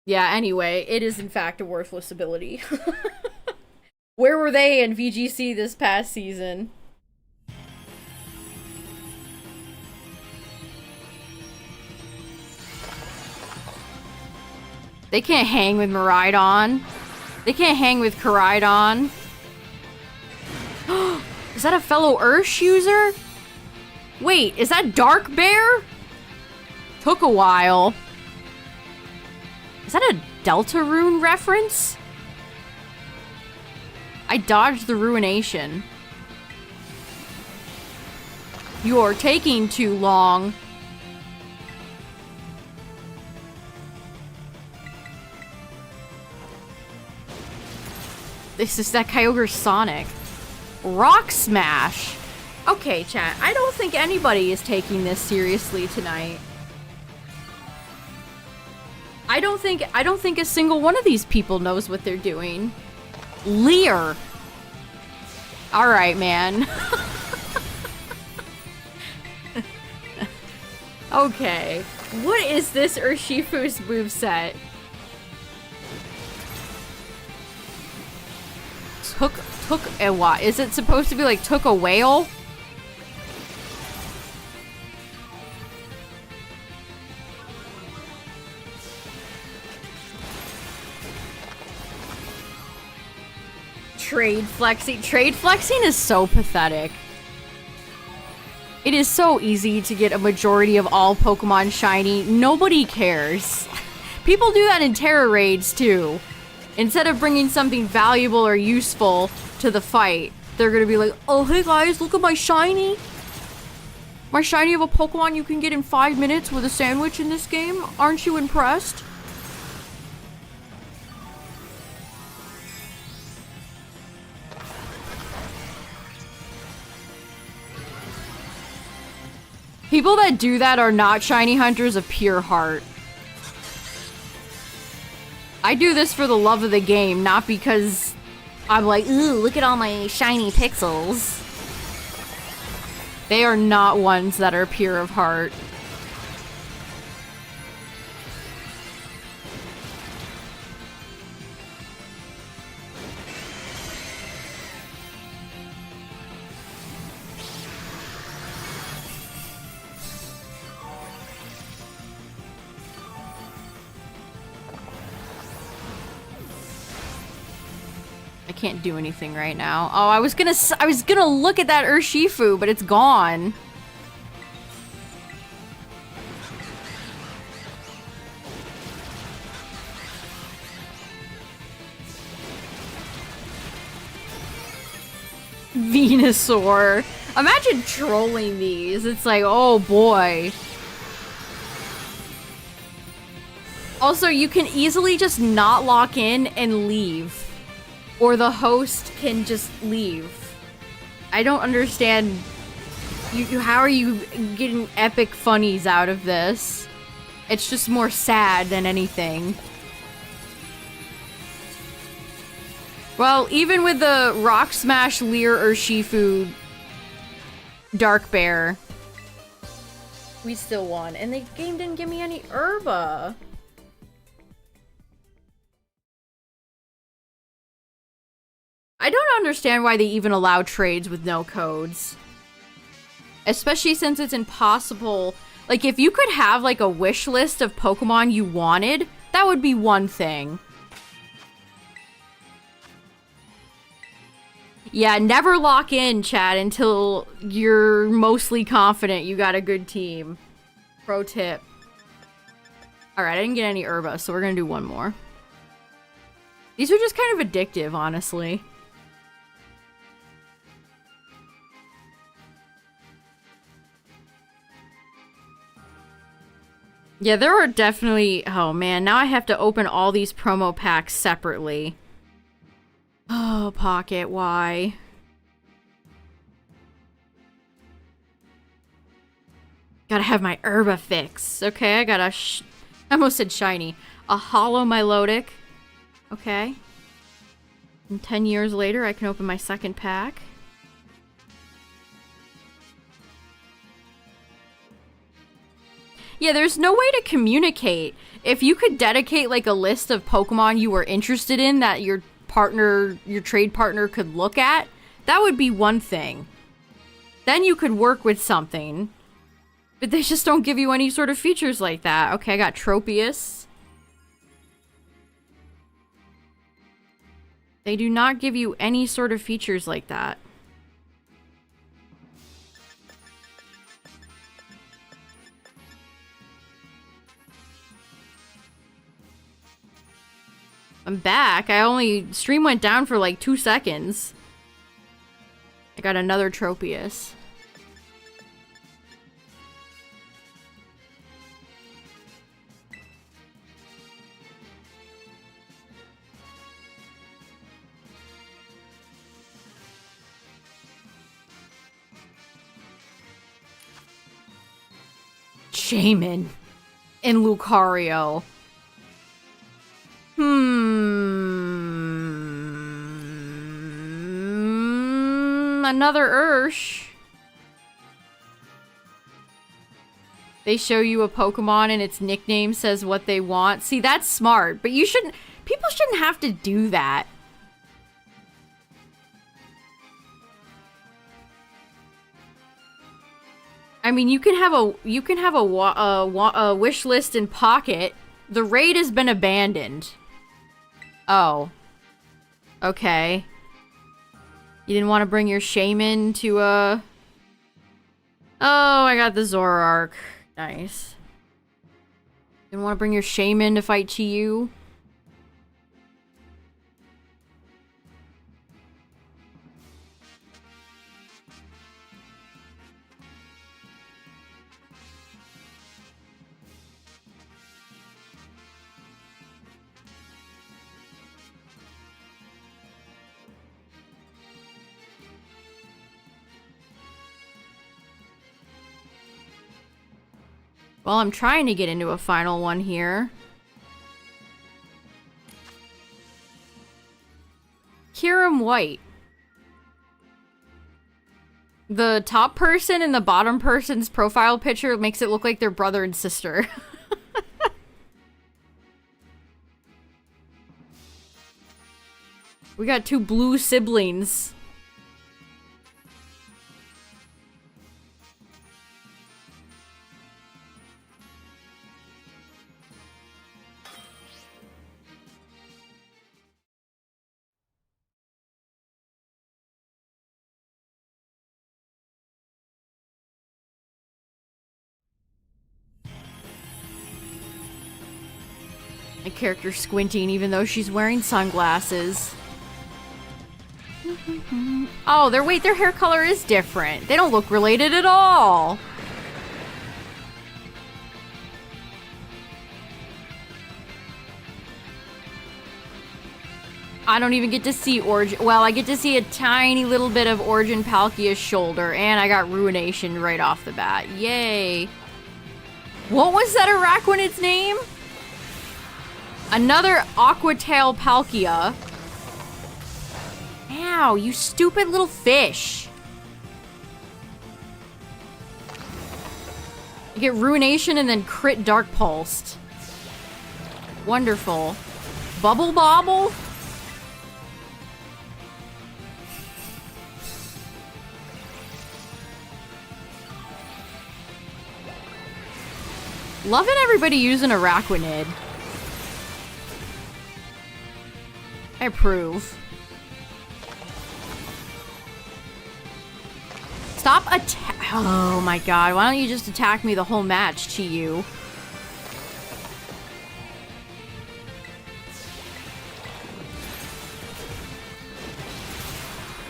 Yeah, anyway, it is in fact a worthless ability. Where were they in VGC this past season? They can't hang with Miraidon. They can't hang with Koraidon. Is that a fellow Ursh user? Wait, is that Dark Bear? Took a while. Is that a Deltarune reference? I dodged the Ruination. You're taking too long. This is that Kyogre Sonic. Rock Smash. Okay, chat. I don't think anybody is taking this seriously tonight. I don't think a single one of these people knows what they're doing. Leer. All right, man. Okay. What is this Urshifu's moveset? Took a what? Is it supposed to be like took a whale? Trade flexing. Trade flexing is so pathetic. It is so easy to get a majority of all Pokemon shiny. Nobody cares. People do that in Terra raids too. Instead of bringing something valuable or useful to the fight, they're gonna be like, oh hey guys, look at my shiny. My shiny of a Pokemon you can get in 5 minutes with a sandwich in this game. Aren't you impressed? People that do that are not shiny hunters of pure heart. I do this for the love of the game, not because I'm like, ooh, look at all my shiny pixels. They are not ones that are pure of heart. I can't do anything right now. Oh, I was gonna look at that Urshifu, but it's gone. Venusaur. Imagine trolling these. It's like, oh boy. Also, you can easily just not lock in and leave. Or the host can just leave. I don't understand. How are you getting epic funnies out of this? It's just more sad than anything. Well, even with the Rock Smash Leer Urshifu Dark Bear, we still won. And the game didn't give me any Herba. I don't understand why they even allow trades with no codes. Especially since it's impossible. Like, if you could have, like, a wish list of Pokemon you wanted, that would be one thing. Yeah, never lock in, chat, until you're mostly confident you got a good team. Pro tip. Alright, I didn't get any Herba, so we're gonna do one more. These are just kind of addictive, honestly. Yeah, there are definitely... Oh, man. Now I have to open all these promo packs separately. Oh, Pocket, why? Gotta have my Herba fix. Okay, I got a... I almost said shiny. A Hollow Milotic. Okay. And 10 years later, I can open my second pack. Yeah, there's no way to communicate. If you could dedicate, like, a list of Pokemon you were interested in that your trade partner could look at, that would be one thing. Then you could work with something. But they just don't give you any sort of features like that. Okay, I got Tropius. They do not give you any sort of features like that. I'm back. Stream went down for like 2 seconds. I got another Tropius. Shaman and Lucario. Another Ursh. They show you a Pokemon and its nickname says what they want. See, that's smart, but people shouldn't have to do that. I mean, you can have a wish list in Pocket. The raid has been abandoned. Oh. Okay. You didn't want to bring your Shaman to Oh, I got the Zoroark. Nice. Didn't want to bring your Shaman to fight Chi-Yu? Well, I'm trying to get into a final one here. white. The top person and the bottom person's profile picture makes it look like they're brother and sister. We got two blue siblings. My character's squinting even though she's wearing sunglasses. Oh, their hair color is different. They don't look related at all. I don't even get to see Origin. Well, I get to see a tiny little bit of Origin Palkia's shoulder, and I got Ruination right off the bat. Yay. What was that Araquanid's name? Another Aquatail Palkia. Ow, you stupid little fish. You get Ruination and then crit Dark Pulsed. Wonderful. Bubble Bobble? Loving everybody using Araquanid. I approve. Stop attack. Oh my god, why don't you just attack me the whole match, Chi-Yu?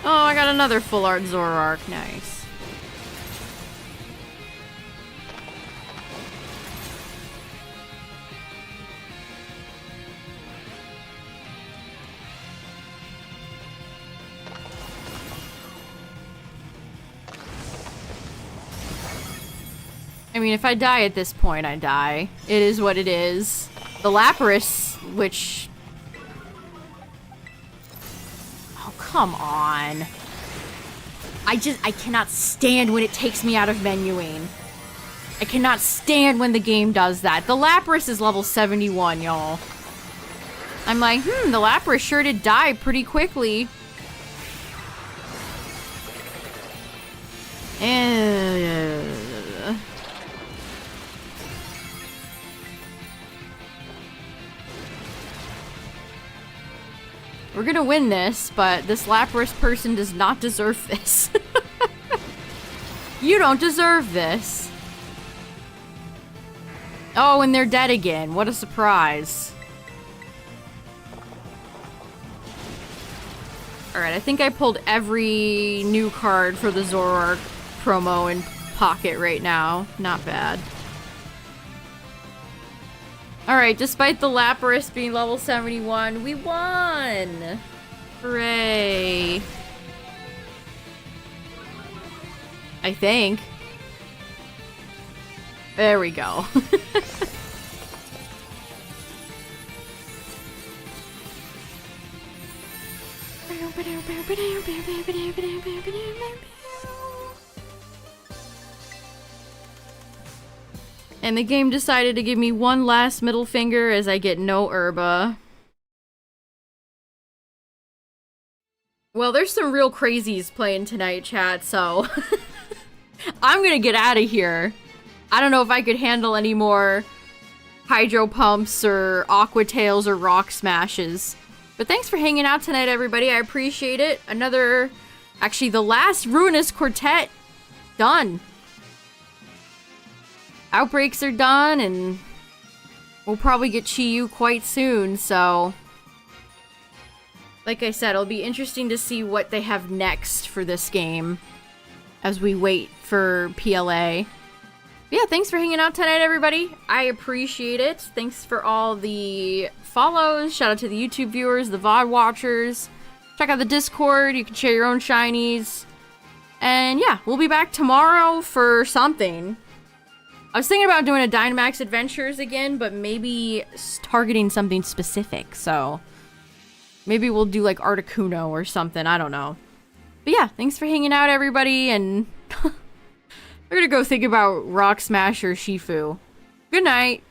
Oh, I got another full art Zoroark. Nice. I mean, if I die at this point, I die. It is what it is. The Lapras, which... Oh, come on. I cannot stand when it takes me out of menuing. I cannot stand when the game does that. The Lapras is level 71, y'all. I'm like, the Lapras sure did die pretty quickly. We're gonna win this, but this Lapras person does not deserve this. You don't deserve this. Oh, and they're dead again. What a surprise. Alright, I think I pulled every new card for the Zoroark promo in pocket right now. Not bad. Alright, despite the Lapras being level 71, we won! Hooray. I think. There we go. And the game decided to give me one last middle finger as I get no Herba. Well, there's some real crazies playing tonight, chat, so... I'm gonna get out of here. I don't know if I could handle any more Hydro Pumps or Aqua Tails or Rock Smashes. But thanks for hanging out tonight, everybody. I appreciate it. Another... Actually, the last Ruinous Quartet done. Outbreaks are done, and we'll probably get Chi-Yu quite soon, so... Like I said, it'll be interesting to see what they have next for this game as we wait for PLA. But yeah, thanks for hanging out tonight, everybody. I appreciate it. Thanks for all the follows. Shout out to the YouTube viewers, the VOD watchers. Check out the Discord. You can share your own shinies. And yeah, we'll be back tomorrow for something. I was thinking about doing a Dynamax Adventures again, but maybe targeting something specific, so... Maybe we'll do like Articuno or something. I don't know. But yeah, thanks for hanging out, everybody. And we're gonna go think about Rock Smash or Shifu. Good night.